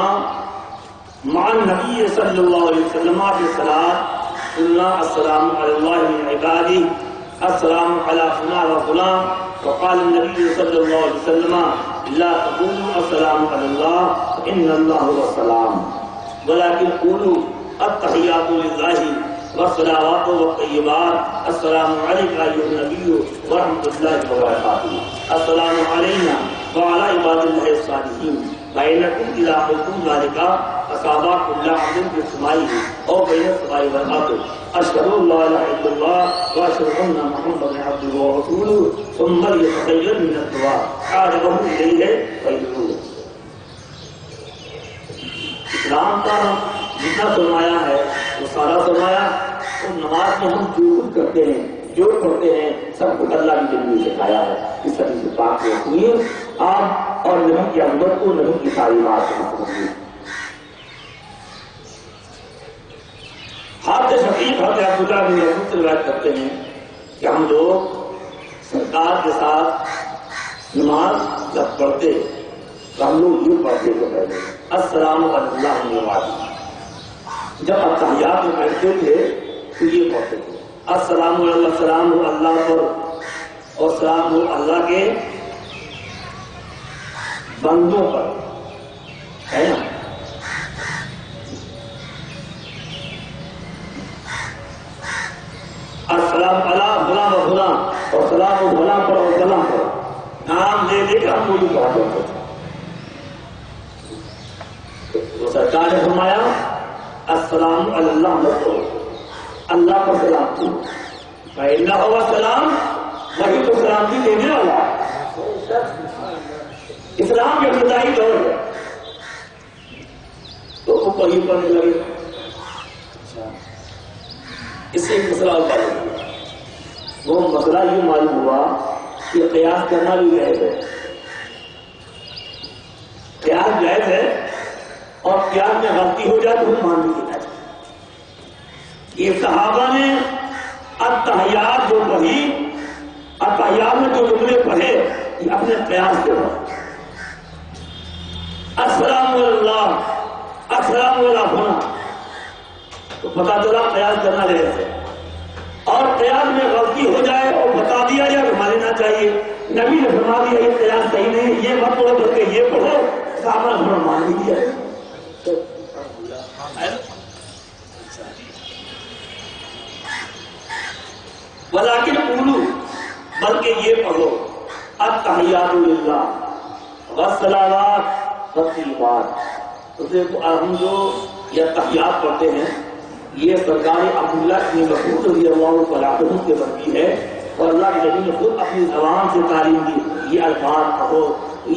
مع النبي صلى الله عليه وسلم في الصلاة قلنا السلام على الله من عباده السلام على فلان وفلان، وقال النبي صلى الله عليه وسلم لا تقولوا السلام على الله إن الله هو السلام ولكن قولوا التحيات لله والصلوات والطيبات السلام عليك أيها النبي ورحمة الله وبركاته السلام علينا وعلى عباد الله الصالحين فإنكم إذا قلتم ذلك أصاب كل عبد بسمائه أو بين السماء والأرض أشهد أن لا إله إلا الله وأشهد أن محمدا عبده ورسوله ثم ليتخير من الدعاء عاجبه إليه فيدعوه. اسلام کا جتنا فرمایا ہے وہ سارا فرمایا. اور نماز میں ہم جو کچھ کرتے ہیں جو پڑھتے ہیں سب کچھ اللہ کی ذریعے سکھایا ہے. اس طرح سے پاک ہوئی آپ اور نبی کی احمد کو نبی کی تعلیمات کو حضرت شفیق حضرت عبداللہ بن مسعود سے روایت کرتے ہیں کہ ہم لوگ سرکار کے ساتھ نماز جب پڑھتے تو ہم لوگ یوں پڑھتے تھے پہلے السلام علیکم. جب اتحیات میں بیٹھتے تھے تو یہ پڑھتے تھے السلام علیکم. السلام ہو اللہ پر اور سلام ہو اللہ کے بندوں پر ہے نا. السلام علیہ فلاں و فلاں اور سلام و فلاں پر اور فلاں پر نام لے دے کر ہم وہی پڑھا کرتے تھے. تو سرکار نے فرمایا السلام علی اللہ مت اللہ پر سلام کی فإنہ ہوا سلام وہی تو سلامتی دینے والا ہے. اسلام کے ابتدائی دور ہے تو وہ وہی پڑھنے لگے. اس سے ایک مسئلہ ہوتا ہے. وہ مسئلہ یہ معلوم ہوا کہ قیاس کرنا بھی جائز ہے. قیاس جائز ہے اور قیاس میں غلطی ہو جائے تو وہ مان بھی دینا چاہیے. یہ صحابہ نے التحیات جو پڑھی التحیات میں جو جملے پڑھے یہ اپنے قیاس کے پڑھے. السلام علیہ السلام علیہ تو پتا چلا قیاس کرنا رہے تھے. اور قیاس میں غلطی ہو جائے اور بتا دیا جائے مان لینا چاہیے. نبی نے فرما دیا یہ قیاس صحیح نہیں یہ مت پڑھو بلکہ یہ پڑھو. صحابہ نے تھوڑا مان بھی دیا. ولیکن قولوا بلکہ یہ پڑھو التحیات للہ والصلوات والطیبات. تو دیکھو ہم جو یہ تحیات پڑھتے ہیں یہ سرکار عبداللہ بن مسعود رضی اللہ عنہ کے مرضی ہے اور اللہ کے نبی نے خود اپنی زبان سے تعلیم دی. یہ الفاظ پڑھو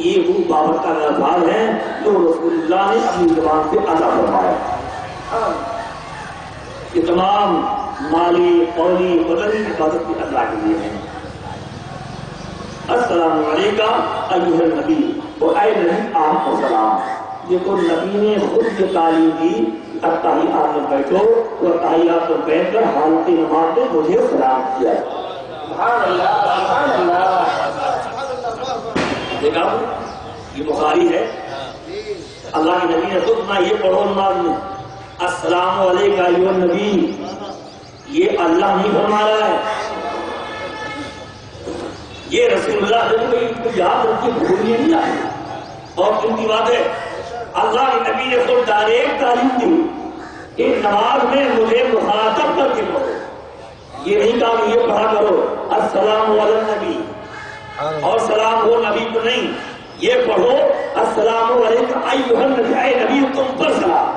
یہ وہ بابرکہ الفاظ ہیں جو رسول اللہ نے اپنی زبان سے ادا فرمایا. یہ تمام مالی قولی بدنی حفاظت کی اللہ کے لیے ہیں. السلام علیکم ایھا النبی اور اے نبی آپ کو سلام. دیکھو نبی نے خود یہ تعلیم دی اتحیات میں بیٹھو تو اتحیات میں بیٹھ کر حالت نماز میں مجھے سلام کیا. سبحان اللہ سبحان اللہ. دیکھا یہ بخاری ہے. اللہ کے نبی نے خود نہ یہ پڑھو نماز میں السلام علیکم ایھا النبی. یہ اللہ نہیں فرما رہا ہے یہ رسول اللہ نے کو یاد رکھ کے بھولنے نہیں آئی. اور ان کی بات ہے اللہ کے نبی نے خود ڈائریکٹ تعلیم دی کہ نماز میں مجھے مخاطب کر کے پڑھو. یہ نہیں کہا کہ یہ پڑھا کرو السلام علی النبی اور سلام ہو نبی کو نہیں. یہ پڑھو السلام علیکم ایھا النبی اے نبی تم پر سلام.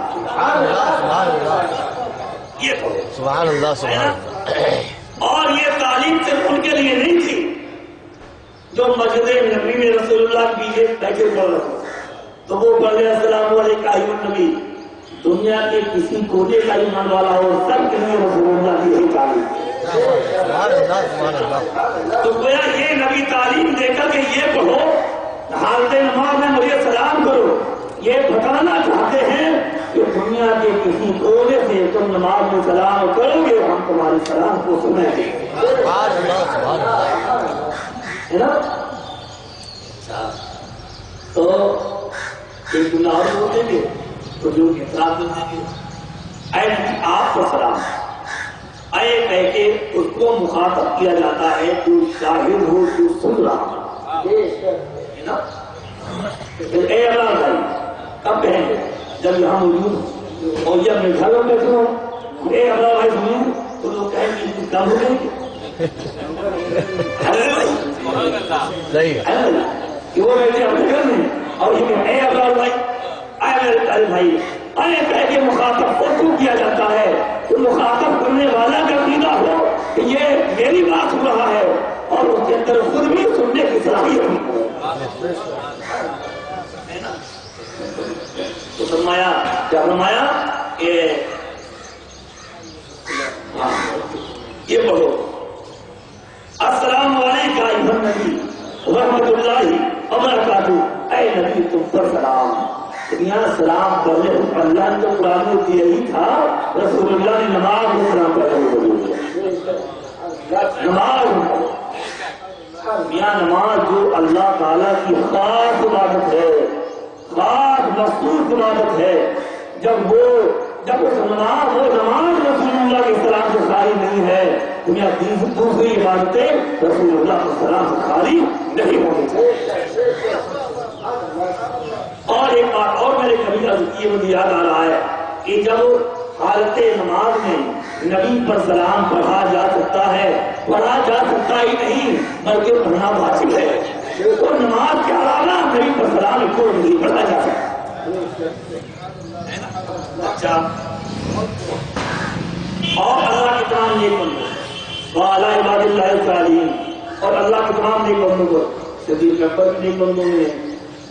یہ پڑھو سبحان اللہ سبحان اللہ. اور یہ تعلیم صرف ان کے لیے نہیں تھی جو مسجد نبی میں رسول اللہ کی بیچ بیٹھے پڑھ رہے تھے تو وہ پڑھ لے السلام علیکم ایھا النبی. دنیا کے کسی کونے کا ایمان والا ہو سب کے لیے رسول اللہ کی یہی تعلیم. تو گویا یہ نبی تعلیم دے کر کے یہ پڑھو حالت نماز میں مجھے سلام کرو. یہ بتانا چاہتے ہیں کہ دنیا کے کسی کونے سے تم نماز میں سلام کرو گے ہم تمہارے سلام کو سنیں گے. ہے نا. تو ایک جملہ اور بولیں گے تو جو اعتراض کر دیں گے اے نبی آپ کو سلام. اے کہہ کے اس کو مخاطب کیا جاتا ہے جو شاہد ہو جو سن رہا ہے نا. اے اللہ بھائی کب کہیں گے جب یہاں موجود ہو اور جب میں گھر میں بیٹھوں اگر بھائی سنیں تو لوگ کہیں کہ کام ہو گئے صحیح ہے کہ وہ بیٹھے اپنے گھر میں اور یہ کہ اے ابرار بھائی اے میرے پیارے بھائی اے کہہ کے مخاطب کو کیوں کیا جاتا ہے کہ مخاطب کرنے والا کا عقیدہ ہو کہ یہ میری بات ہو رہا ہے اور اس کے اندر خود بھی سننے کی صلاحیت نہیں ہو. تو فرمایا کیا فرمایا کہ یہ پڑھو السلام علیکم ایھا النبی رحمت اللہ وبرکاتہ. اے نبی تم پر سلام. یہاں سلام پڑھنے اللہ نے تو قرآن میں دیا ہی تھا. رسول اللہ نے نماز میں سلام پڑھنے کو بولا. نماز یہاں نماز جو اللہ تعالیٰ کی خاص عبادت ہے, خاص مخصوص عبادت ہے. جب وہ نماز رسول اللہ کے سلام سے خالی نہیں ہے, دنیا دوسری عبادتیں رسول اللہ کے سلام سے خالی نہیں ہونی چاہیے. اور ایک بات اور میرے کبھی یہ مجھے یاد آ رہا ہے کہ جب حالت نماز میں نبی پر سلام پڑھا جا سکتا ہے, پڑھا جا سکتا ہی نہیں بلکہ پڑھنا واجب ہے. تو نماز کے علاوہ نبی پر سلام کو نہیں پڑھا جا سکتا. اچھا, اور اللہ کے تمام نیک بندوں وعلی عباد اللہ الصالحین, اور اللہ کے تمام نیک بندوں کو صدیق اکبر کے نیک بندوں میں,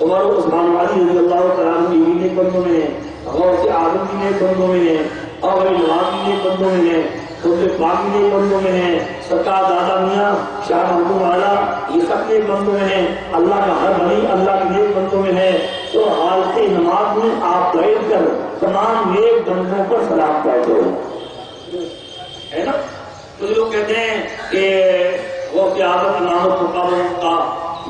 عمر عثمان علی رضی اللہ تعالیٰ عنہ کی نیک بندوں میں, غوث اعظم کی نیک بندوں میں ہیں, اور نواز کی نیک بندوں میں ہیں, خود پاک کی نیک بندوں میں ہیں, سرکار دادا میاں شاہ محمود والا یہ سب نیک بندوں میں ہیں, اللہ کا ہر بھائی اللہ کے نیک بندوں میں ہے. تو حالت نماز میں آپ بیٹھ کر تمام نیک بندوں پر سلام کہتے ہو, ہے نا. تو لوگ کہتے ہیں کہ وہ قیامت امامت مقابل کا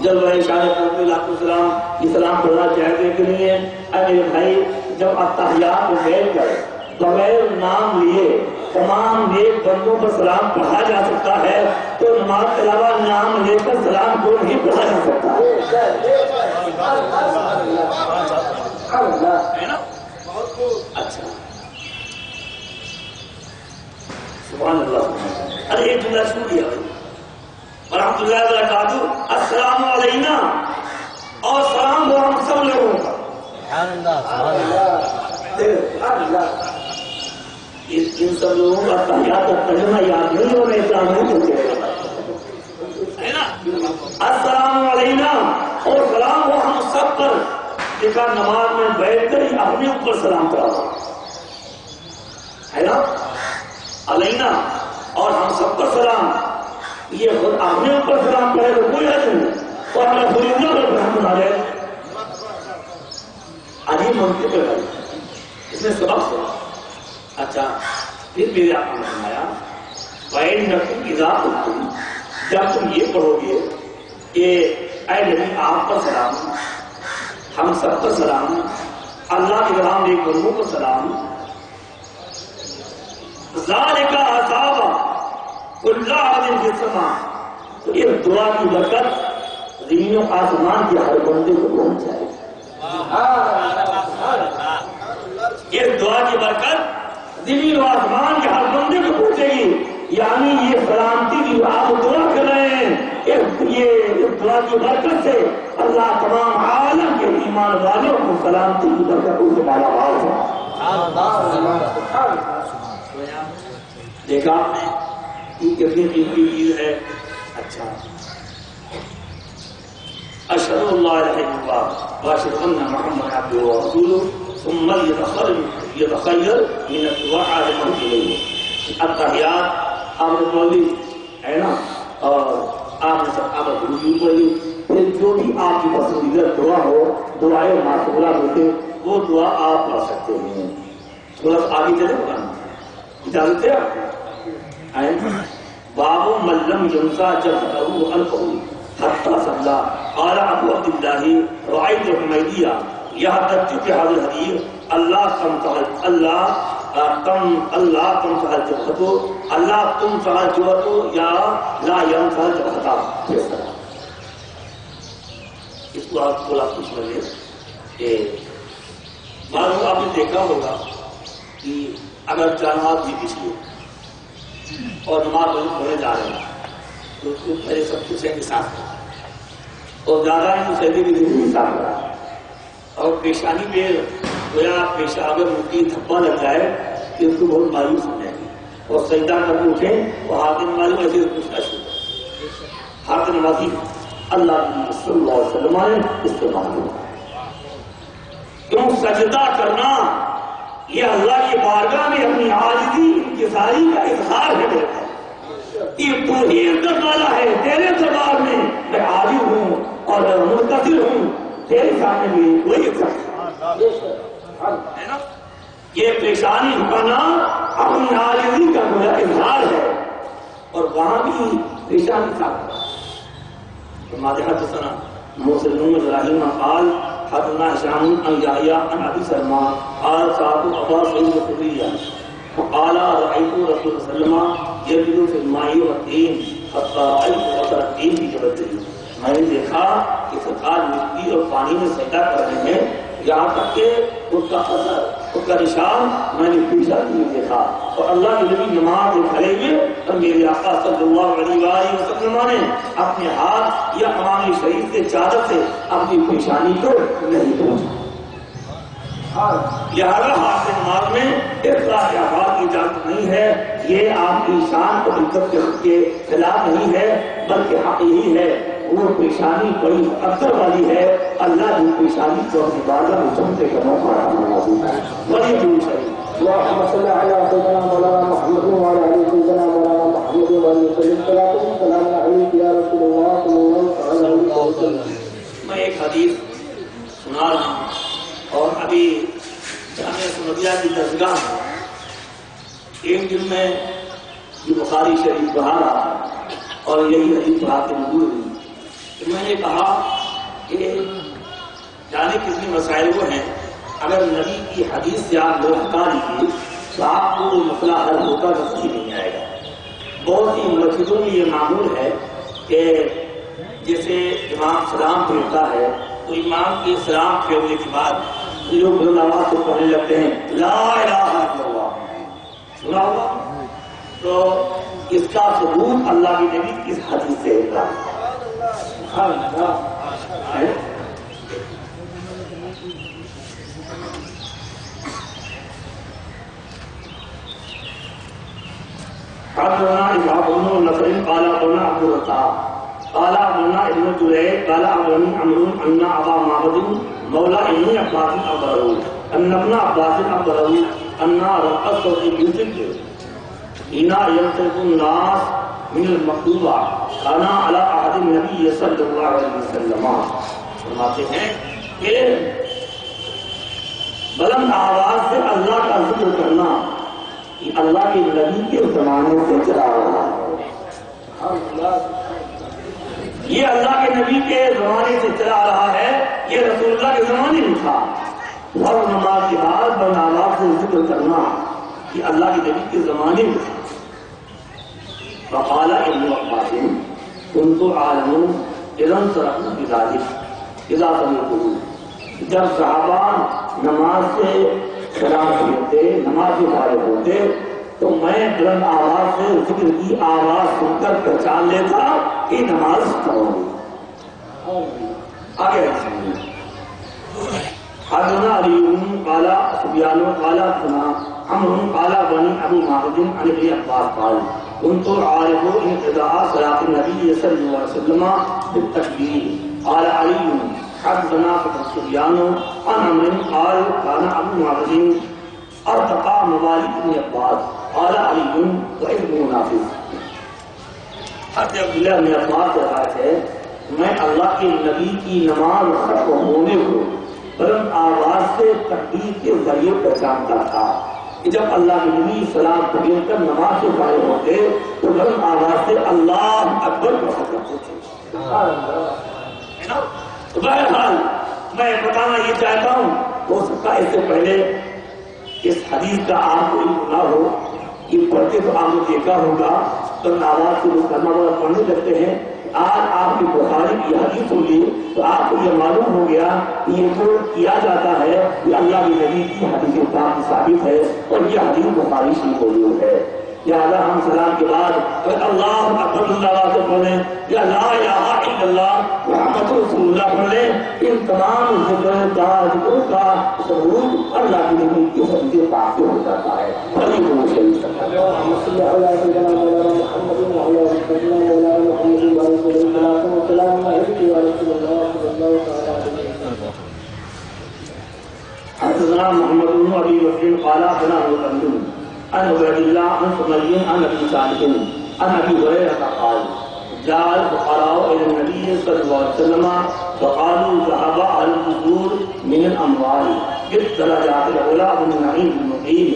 جلوہ شان قرب لاکھ السلام یہ سلام پڑھنا چاہتے کہ نہیں ہے. اے میرے بھائی, جب اتحیات میں بیٹھ کر بغیر نام لیے تمام نیک بندوں پر سلام پڑھا جا سکتا ہے تو نماز کے علاوہ نام لے کر سلام کو نہیں پڑھا جا سکتا ہے نا. اچھا, سبحان اللہ. ارے ایک جملہ سن دیا بھائی, ورحمۃ اللہ وبرکاتہ. السلام علینا, اور سلام ہو ہم سب لوگوں کا. ان سب لوگوں کا تحیات اور ترجمہ یاد نہیں ہونے کا نہیں ہوتے ہے نا. السلام علینا, اور سلام ہو ہم سب پر. دیکھا نماز میں بیٹھ کر ہی اپنے اوپر سلام کرا ہے نا. علینا اور ہم سب پر سلام, یہ خود اپنے اوپر سلام کرے تو کوئی حد نہیں, اور ہمیں پوری پر برہم بنا رہے. عجیب منطق ہے بھائی, اس میں سبق سے. اچھا, پھر میرے آپ نے فرمایا بین نقم اضاف حکم, جب تم یہ پڑھو گے کہ اے نبی آپ پر سلام, ہم سب پر سلام, اللہ کے کلام ایک بندوں کو سلام, ذالک عذاب کل عبد فی السماء, تو اس دعا کی برکت زمین و آسمان کے ہر بندے کو پہنچ جائے. اس دعا کی برکت زمین و آسمان کے ہر بندے کو پہنچے گی. یعنی یہ سلامتی کی آپ دعا کر رہے ہیں, اس دعا کی برکت سے اللہ تمام عالم کے ایمان والوں کو سلامتی کی برکت سے مالا مال ہے. دیکھا کتنی قیمتی چیز ہے. اچھا, اشہد اللہ الہ الا اللہ واشہد ان محمد عبدہ ورسولہ ثم يتخير من الدعاء لمن إليه. التحیات آپ نے پڑھی ہے نا, اور آپ نے سب آپ نے پڑھی. پھر جو بھی آپ کی پسندیدہ دعا ہو, دعائیں معصورہ ہوتے, وہ دعا آپ پڑھ سکتے ہیں. تھوڑا سا آگے چلے گا, اجازت ہے آپ کو. باب من لم ينسى جبهه القول حتى صلى. قال ابو عبد الله رأيت حميدية يحتج بهذا الحديث اللہ تم سہل جبہتو, اللہ تم سہل جبہتو یا لا یم سہل جبہتا. اس کو آپ کو کچھ لگے کہ معلوم آپ نے دیکھا ہوگا کہ اگر جانات بھی پچھلے اور نماز پڑھنے جا رہے ہیں تو اس کو پہلے سب کچھ ہے صاف کرا اور زیادہ ہی مسئلے بھی ضروری صاف کرا اور پیشانی پہ گویا اگر مٹی دھبا لگ جائے کہ اس کو بہت مایوس ہو جائے گی اور سجدہ کر کے اٹھیں اور ہاتھ نمازی ایسے پوچھنا شروع ہاتھ نمازی اللہ صلی اللہ علیہ وسلم نے استعمال ہوا کیوں سجدہ کرنا یہ اللہ کی بارگاہ میں اپنی عاجزی انکساری کا اظہار ہے یہ توحید کا والا ہے تیرے دربار میں عاجز ہوں اور منتصر ہوں تیرے سامنے بھی کوئی ہے نا یہ پیشانی جھکانا اپنی عاجزی کا بڑا اظہار ہے اور وہاں بھی پیشانی صاف حدثنا موسى بن ابراهيم قال حدثنا هشام عن يحيى عن ابي سلمى قال سألت ابا سعيد الخدري فقال رايت رسول الله صلى الله عليه وسلم يجد في الماء والطين حتى رايت اثر الطين في جبهته میں نے دیکھا کہ سرکار مٹی اور پانی میں سجدہ کر رہے ہیں یہاں تک کہ اس کا اثر اس کا نشان میں نے پیچھا نہیں دیکھا اور اللہ کے نبی نماز میں کھڑے ہوئے اور میرے آقا صلی اللہ علیہ وسلم نے اپنے ہاتھ یا امام شریف کے چادر سے اپنی پیشانی کو نہیں پہنچا لہذا ہاتھ نماز میں اطلاع کے آواز کی اجازت نہیں ہے یہ آپ کی شان اور عزت کے خلاف نہیں ہے بلکہ حق یہی ہے وہ پیشانی بڑی اثر والی ہے اللہ کی پیشانی کو اپنی بارگاہ میں سنتے کا موقع بڑی دور ہے اللهم صل على سيدنا مولانا محمد وعلى ال سيدنا مولانا محمد وعلى السلام عليك يا رسول الله صلى الله عليه وسلم میں ایک حدیث سنا رہا ہوں اور ابھی جامعہ سمدیہ کی درسگاہ میں ایک دن میں یہ بخاری شریف پڑھا رہا اور یہی حدیث پڑھا کے مقبول ہوئی تو میں نے کہا کہ جانے کتنے مسائل وہ ہیں اگر نبی کی حدیث سے آپ لوگ ہٹا دیجیے تو آپ کو وہ مسئلہ حل ہوتا نظر نہیں آئے گا بہت سی مسجدوں میں یہ معمول ہے کہ جیسے امام سلام پھیرتا ہے تو امام کے سلام پھیرنے کے بعد لوگ بلند آواز سے پڑھنے لگتے ہیں لا الہ الا اللہ سنا ہوگا تو اس کا ثبوت اللہ کے نبی کس حدیث سے ہوتا ہے حدثنا إسحاق بن نصر قال أخبرنا عبد الرزاق قال أخبرنا ابن جريج قال أخبرني عمرو أن أبا معبد مولى ابن عباس أخبره أن ابن عباس أخبره أن رقص في يوسف حين ينصرف الناس من المكتوبة كان على عهد النبي صلى الله عليه وسلم فرماتے ہیں کہ بلند آواز سے اللہ کا ذکر کرنا یہ اللہ کے نبی کے زمانے سے چلا رہا ہے یہ اللہ کے نبی کے زمانے سے چلا رہا ہے یہ رسول اللہ کے زمانے میں تھا اور نماز کے بعد بلند آواز سے ذکر کرنا یہ اللہ کے نبی کے زمانے میں تھا فقال ابن عباس كنت عالم اذا انصرفوا بذلك اذا سمعته جب صحابہ نماز سے سلام پھیرتے نماز سے فارغ ہوتے تو میں بلند آواز سے ذکر کی آواز سن کر پہچان لیتا کہ نماز پڑھو آگے حدثنا علی قال سفیان قال سنا عمرو قال بني ابو معبد عن ابن عباس قال كنت عارف انقضاء صلاة النبي صلى الله عليه وسلم بالتكبير قال علي حدثنا سفيان عن عمرو قال كان ابو معبد ارتقى موالي ابن عباس قال علي وابن نافع حضرت عبداللہ بن عباس سے روایت ہے میں اللہ کے نبی کی نماز ختم ہونے کو بلند آواز سے تکبیر کے ذریعے پہچانتا تھا کہ جب اللہ کے نبی سلام پھیر کر نماز سے فارغ ہوتے تو بلند آواز سے اللہ اکبر پڑھا کرتے تھے بہرحال میں بتانا یہ چاہتا ہوں ہو سکتا ہے اس سے پہلے اس حدیث کا آپ کو علم نہ ہو کہ پڑھتے تو آپ نے دیکھا ہوگا تو آواز سے وہ کرنا والا پڑھنے لگتے ہیں آج آپ کی بخاری یہ حدیث سنی تو آپ کو یہ معلوم ہو گیا کہ یہ جو کیا جاتا ہے یہ اللہ کے نبی کی حدیث پاک ثابت ہے اور یہ حدیث بخاری شریف موجود ہے. لہٰذا ہم سلام کے بعد اللہ اکبر اللہ پڑھیں یا لا الہ الا اللہ محمد رسول اللہ پڑھیں. ان تمام ذکروں کا ثبوت اللہ کے نبی کی حدیث پاک سے ہو جاتا ہے. حدثنا محمد بن ابي بكر قال حدثنا مسلم عن عبيد الله عن سمي عن ابي صالح عن ابي هريره قال جاء الفقراء الى النبي صلى الله عليه وسلم فقالوا ذهب على القصور من الاموال بالدرجات العلى من النعيم المقيم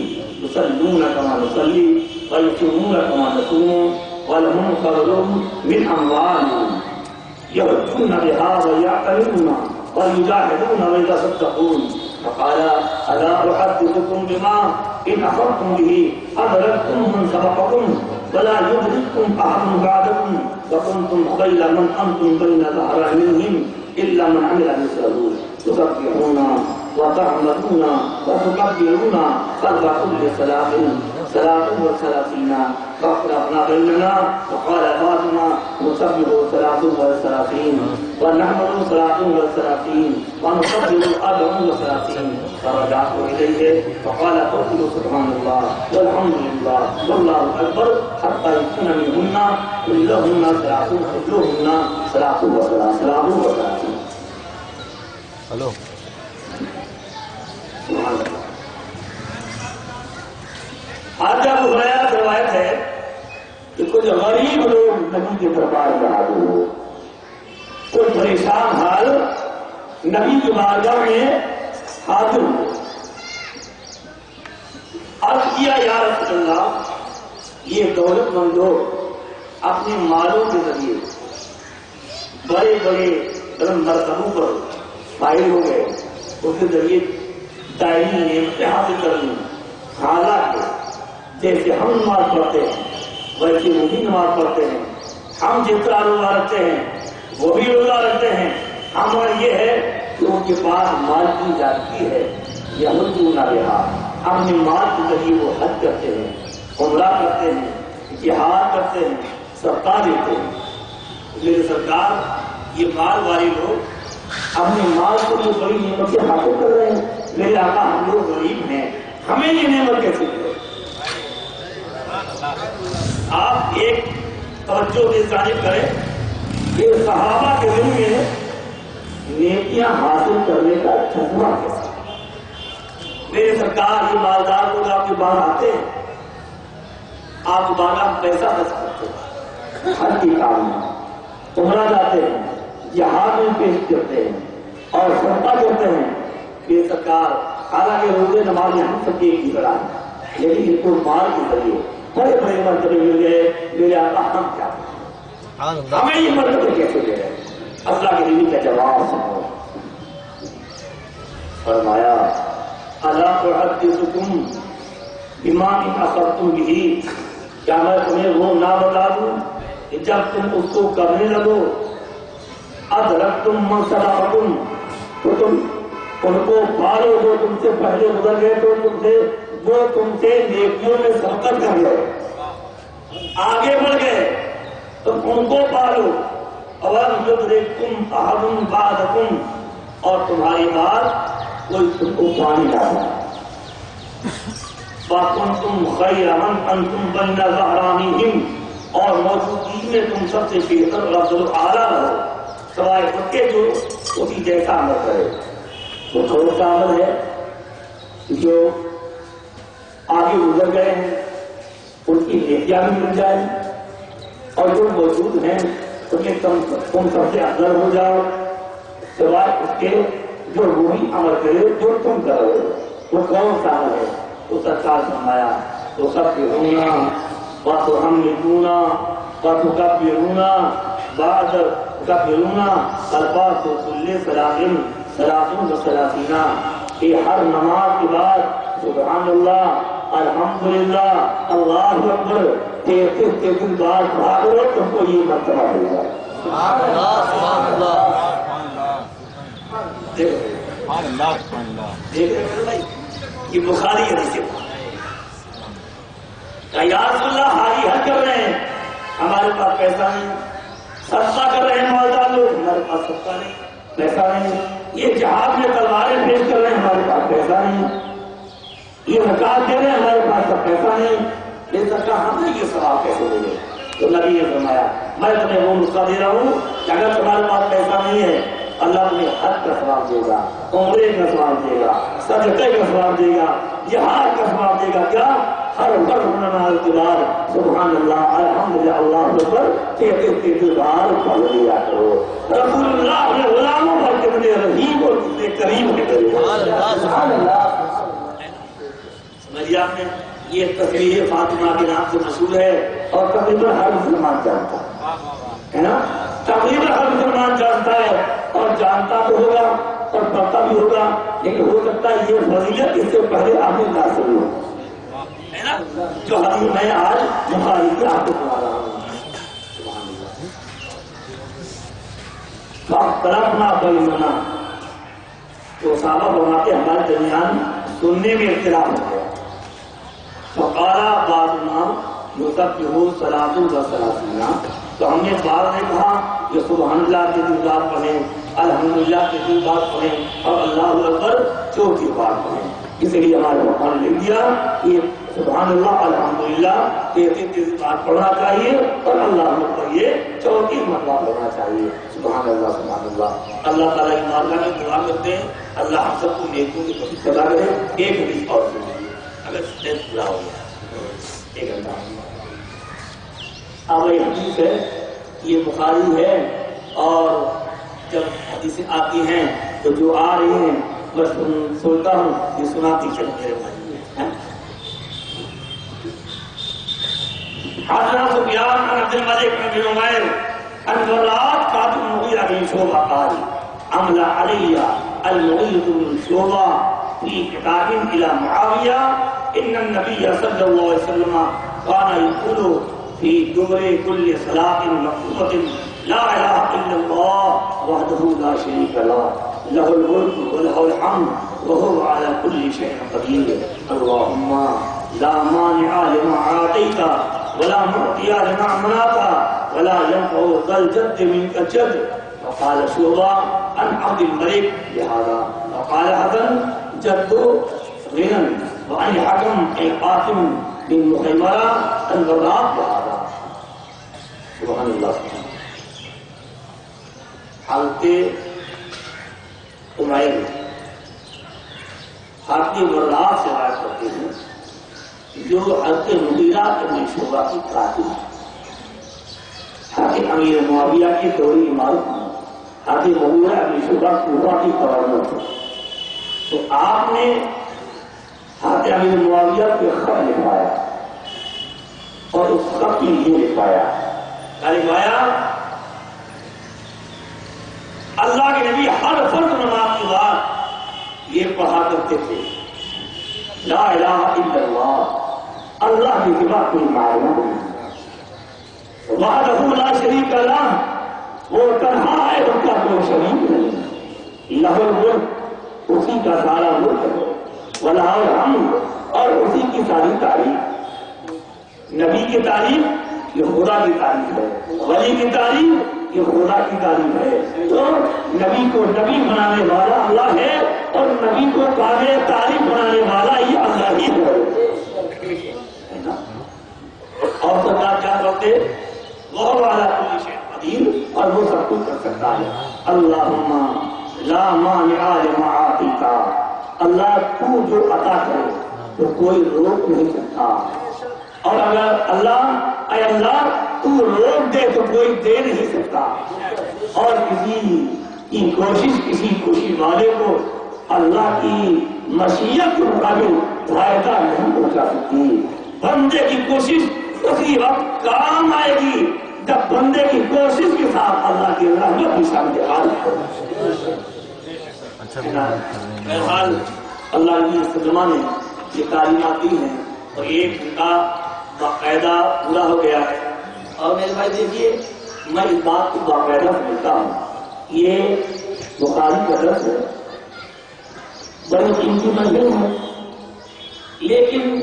يصلون كما نصلي ويصومون كما نصوم ولهم خير من اموالهم يحجون بها ويعتمرون ويجاهدون ويتصدقون. فقال الا احدثكم بما ان اخذتم به ادركتم من سبقكم ولا يدرككم احد بعدكم وكنتم خير من انتم بين ظهرانيهم الا من عمل مثله تسبحون وتحمدون وتكبرون قلب كل صلاة وثلاثين فاقرأنا بيننا. وقال فاطمة نسبح 33 ونحمد 33 ونكبر 34. فرجعت إليه فقال قلت سبحان الله والحمد لله والله أكبر حتى يكون منهن كلهن 33. ہلو آج ابو ہریرہ سے روایت ہے کہ کچھ غریب لوگ نبی کے دربار میں حاضر ہو، کوئی پریشان حال نبی کی بارگاہ میں حاضر ہو. عرض کیا یا رسول اللہ یہ دولت مند لوگ اپنے مالوں کے ذریعے بڑے بڑے مرتبوں پر فائل ہو گئے، اس کے ذریعے دائمی نعمتیں حاصل کر لی. حالانکہ جیسے ہم نماز پڑھتے ہیں ویسے وہ بھی نماز پڑھتے ہیں، ہم جس طرح روزہ رکھتے ہیں وہ بھی روزہ رکھتے ہیں. ہمارا یہ ہے کہ ان کے پاس مال کی جاتی ہے یا حضور نہ رہا، اپنے مال کے ذریعے وہ حج کرتے ہیں، عمرہ کرتے ہیں، جہاد کرتے ہیں، صدقہ دیتے ہیں. میرے سرکار یہ مال والے لوگ اپنے مال کو جو بڑی نعمتیں حاصل کر رہے ہیں. میرے آقا ہم لوگ غریب ہیں، ہمیں یہ نعمت کیسے ملے؟ آپ ایک توجہ کی جانب کریں کہ صحابہ کے دل میں نیکیاں حاصل کرنے کا جذبہ کیسا. میرے سرکار یہ مالدار لوگ آپ کے باہر آتے ہیں، آپ باہر پیسہ بچ کرتے ہیں، ہر کی کام میں عمرہ جاتے ہیں، جہاد میں پیش کرتے ہیں اور صدقہ کرتے ہیں. میرے سرکار حالانکہ روزے نمازیں ہم سب ایک ہی طرح ہیں، لیکن ان کو مال کے ذریعے بڑے بڑے مرتبے مل گئے. میرے آقا ہم کیا ہمیں یہ مرتبے کیسے دے رہے؟ اللہ کے نبی کا جواب سنو. فرمایا الا احدثکم بما ان اخذتم به، کیا میں تمہیں وہ نہ بتا دوں کہ جب تم اس کو کرنے لگو ادرکتم من سبقکم، تو تم ان کو پالو جو تم سے پہلے گزر گئے، تو تم سے نیکیوں میں سبقت کر لو، آگے بڑھ گئے، تم ان کو پالو. اور یدرککم احد بعدکم، اور تمہاری بات کوئی تم کو پانی ڈالا. فَكُنْتُمْ خَيْرَ مَنْ أَنْتُمْ بَيْنَ ظَهْرَانِهِمْ، اور موجودگی میں تم سب سے بہتر اور افضل اعلیٰ رہو، سوائے اس کے جو اسی جیسا عمل کرے. وہ تھوڑا سا عمل ہے جو آگے گزر گئے ہیں ان کی نیکیاں بھی مل جائیں، اور جو موجود ہیں تم سب سے افضل ہو جاؤ، سوائے اس کے جو وہی عمل کرے جو تم کرو. وہ کون سا عمل ہے؟ تو سرکار فرمایا تو سب کے ہونا بات ہم لکھونا بات کا پیرونا بعد کا پیرونا الفاظ و کل سلاطن سلاطن و سلاطینہ. کہ ہر نماز کے بعد سبحان اللہ الحمدللہ اللہ اکبر 33 بار پڑھا کرو، تم کو یہ مرتبہ ملے گا. دیکھ رہے ہیں بھائی، یہ بخاری حدیث ہے کہ یا رسول اللہ حاجی حج کر رہے ہیں، ہمارے پاس پیسہ نہیں، صدقہ کر رہے ہیں مالدار لوگ، ہمارے پاس صدقہ نہیں، پیسہ نہیں، یہ جہاد میں تلواریں پیش کر رہے ہیں، ہمارے پاس پیسہ نہیں، یہ زکات دے رہے ہیں، ہمارے پاس سب پیسہ نہیں، یہ زکات ہمیں یہ ثواب کیسے دے گے؟ تو نبی نے فرمایا میں تمہیں وہ نسخہ دے رہا ہوں کہ اگر تمہارے پاس پیسہ نہیں ہے، اللہ تمہیں حج کا ثواب دے گا، عمرے کا ثواب دے گا، صدقے کا ثواب دے گا، جہاد کا ثواب دے گا، کیا ہر وقت اعتبار سبحان اللہ الحمدللہ اللہ اکبر کہتے بار پڑھ لیا کرو۔ رسول اللہ اپنے غلاموں پر کتنے رحیم اور کتنے کریم ہے، سبحان اللہ۔ سمجھیے آپ نے، یہ تصویر فاطمہ کے نام سے مشہور ہے اور تقریباً ہر مسلمان جانتا ہے نا، تقریباً ہر مسلمان جانتا ہے اور جانتا تو ہوگا اور پڑھتا بھی ہوگا، لیکن ہو سکتا ہے یہ فضیلت اس سے پہلے آپ نے نہ سنی ہو، ہے نا، جو حدیث میں آج بخاری سے آپ کو سنا رہا ہوں۔ طرفنا بیننا، تو صحابہ فرماتے ہمارے درمیان سننے میں اختلاف ہو گیا، فقالا بعضنا یسبح صلاۃ و ثلاثین، تو ہم نے بعض نے کہا کہ سبحان اللہ کی 3 بار پڑھیں، الحمدللہ کی 3 بار پڑھیں اور اللہ اکبر 4 بار پڑھیں، اس لیے ہمارے وہاں لکھ دیا کہ سبحان اللہ الحمدللہ 33 بار پڑھنا چاہیے اور اللہ اکبر یہ 34 مرتبہ پڑھنا چاہیے۔ سبحان اللہ سبحان اللہ۔ اللہ تعالیٰ کی بارگاہ میں دعا کرتے ہیں اللہ ہم سب کو نیکیوں کی توفیق عطا کرے۔ ایک حدیث اور سنیے اگر ٹائم پورا ہو گیا 1 گھنٹہ۔ اب یہ حدیث ہے، یہ بخاری ہے، اور جب حدیثیں آتی ہیں تو جو آ رہی ہیں بس سنتا ہوں، یہ سناتی چلو میرے بھائی۔ حضرت سفیان بن عبد الملک بن عمیر الورات قاتل المغیرہ بن شعبہ قال عمل علی المغیرہ بن شعبہ في كتاب إلى معاوية إن النبي صلى الله عليه وسلم كان يقول في دبر كل صلاة مكتوبة لا إله إلا الله وحده لا شريك له له الملك وله الحمد وهو على كل شيء قدير اللهم لا مانع لما أعطيت ولا معطي لما منعت ولا ينفع ذا الجد منك الجد وقال شعبة عن عبد الملك بهذا وقال حسن جد غنى وعن حكم القاسم بن مخيمرة البراء بهذا سبحان اللہ۔ حضرت عمیر حضرت براء سے روایت کرتے ہیں جو حضرت مغیرہ بن شعبہ کی قاتل ہے، حضرت امیر معاویہ کی دوری عمارت میں حضرت مغیرہ بن شعبہ کوفہ کی گورنر تھے، تو آپ نے حضرت امیر معاویہ کے خط لکھوایا اور اس خط میں یہ لکھوایا، کیا لکھوایا؟ اللہ کے نبی ہر فرض نماز کے بعد یہ پڑھا کرتے تھے لا الہ الا اللہ، اللہ کے سوا کوئی معبود نہیں، وحدہ لا شریک لہ، وہ تنہا ہے، اس کا کوئی شریک نہیں، لہ الملک، اسی کا سارا ملک ہے، وَلَهُ الْحَمْدُ، اور اسی کی ساری تعریف، نبی کی تعریف یہ خدا کی تعریف ہے، ولی کی تعریف یہ خدا کی تعریف ہے، تو نبی کو نبی بنانے والا اللہ ہے اور نبی کو قابل تعریف بنانے والا یہ اللہ ہی ہے۔ اور سرکار کیا کرتے؟ وہ والا کل شیء قدیر، اور وہ سب کچھ کر سکتا ہے۔ اللہم لا مانع لما اعطیت، اللہ تو جو عطا کرے تو کوئی روک نہیں سکتا، اور اگر اللہ اے اللہ تو روک دے تو کوئی دے نہیں سکتا، اور کسی کی کوشش کسی خوشی والے کو اللہ کی مشیت کے مطابق فائدہ نہیں پہنچا سکتی۔ بندے کی کوشش اسی وقت کام آئے گی جب بندے کی کوشش کے ساتھ اللہ کی رحمت کی شامل حال ہو۔ بہرحال اللہ کی استجماع نے یہ تعلیمات دی ہیں اور 1 گھنٹہ باقاعدہ پورا ہو گیا ہے، اور میرے بھائی دیکھیے میں اس بات کو باقاعدہ سمجھتا ہوں، یہ بخاری کا درس ہے، بڑی قیمتی منزل ہے، لیکن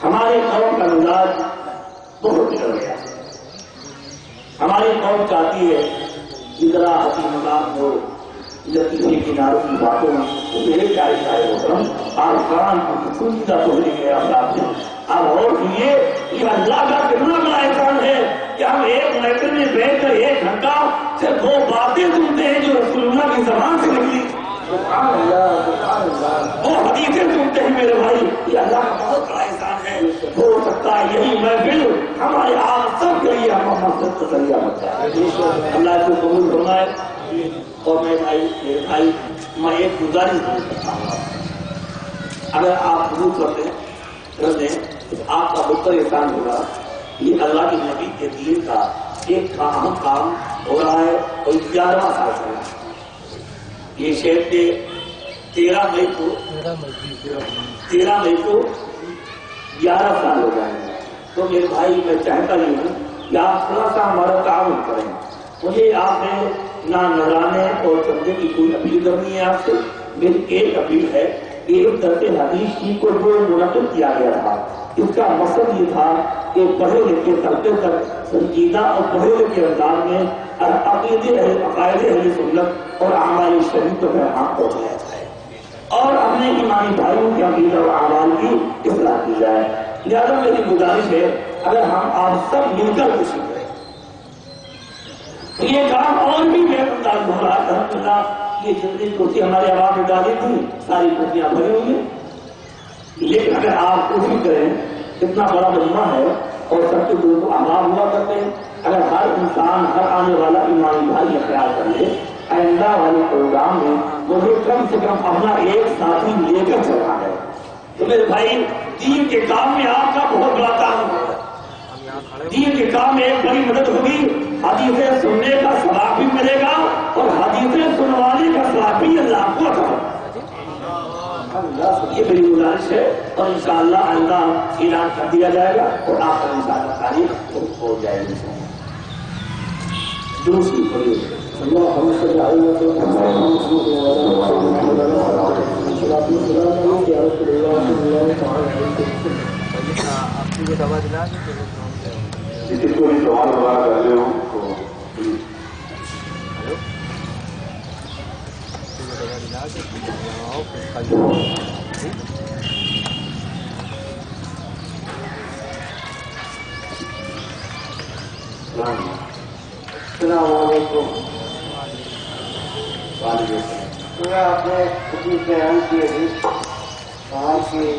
ہمارے قوم کا مزاج بہت بگڑ گیا۔ ہماری قوم چاہتی ہے کہ ذرا ہنسی مذاق ہو، لطیفے کناروں کی باتوں میں تو میرے پیارے پیارے محترم آپ قرآن کی سنجیدہ تو نہیں گیا آپ سے آپ اور سنیے کہ اللہ کا کتنا بڑا احسان ہے کہ ہم ایک محفل میں بیٹھ کر 1 گھنٹہ صرف وہ باتیں سنتے ہیں جو رسول اللہ کی زبان سے نکلی، وہ حدیثیں سنتے ہیں میرے بھائی، یہ اللہ کا بہت بڑا احسان ہے۔ ہو سکتا ہے یہی محفل ہمارے آپ سب کے لیے ہم کا ذریعہ بنتا ہے، اللہ کو قبول فرمائے۔ اور میں بھائی میرے بھائی میں ایک گزارش کرتا ہوں، اگر آپ قبول کرتے ہیں تو آپ کا بہتر احسان ہوگا یہ اللہ کے نبی کے دین کا ایک اہم کام ہو رہا ہے اور 11واں سال چل رہا ہے۔ یہ شہر کے 13 مئی کو 11 سال ہو جائیں گے، تو میرے بھائی میں چاہتا ہی ہوں کہ آپ تھوڑا سا ہمارا تعاون کریں۔ مجھے آپ نے نہ نظرانے اور سمجھے کی کوئی اپیل کرنی ہے آپ سے، میری ایک اپیل ہے کہ ایک درس حدیث کی کو جو منعقد کیا گیا تھا اس کا مقصد یہ تھا کہ پڑھے لکھے طبقے تک سنجیدہ اور پڑھے لکھے انداز میں عقائد اہل سنت اور اعمال شریف کو پیغام پہنچایا جائے اور اپنے ایمانی بھائیوں کے عقیدہ اور اعمال کی اصلاح کی جائے۔ لہٰذا میری گزارش ہے اگر ہم آپ سب مل کر کوشش کریں یہ کام اور بھی بے انداز ہو رہا ہے۔ الحمدللہ یہ جتنی کرسی ہمارے عوام میں ڈالی تھی ساری کرسیاں بھری ہوئی ہیں، لیکن اگر آپ کوشش کریں اتنا بڑا مجمع ہے اور سب کے دور کو آباد ہوا کرتے ہیں، اگر ہر انسان ہر آنے والا ایمانی بھائی یہ خیال کر لے آئندہ والے پروگرام میں مجھے کم سے کم اپنا ایک ساتھی لے کر چلنا ہے، تو میرے بھائی دین کے کام میں آپ کا بہت بڑا کام ہوگا، دین کے کام میں ایک بڑی مدد ہوگی، حدیثیں سننے کا ثواب بھی ملے گا اور حدیثیں سنوانے کا ثواب بھی اللہ کو عطا ہوگا۔ یہ میری گزارش ہے اور انشاءاللہ آئندہ اعلان کر دیا جائے گا اور آپ کا انشاءاللہ تاریخ ہو جائے گی۔ دوسری جس کو بھی سوال وغیرہ کر رہے ہوں تو السلام علیکم۔ آپ نے کسی بیان کیے کہا کہ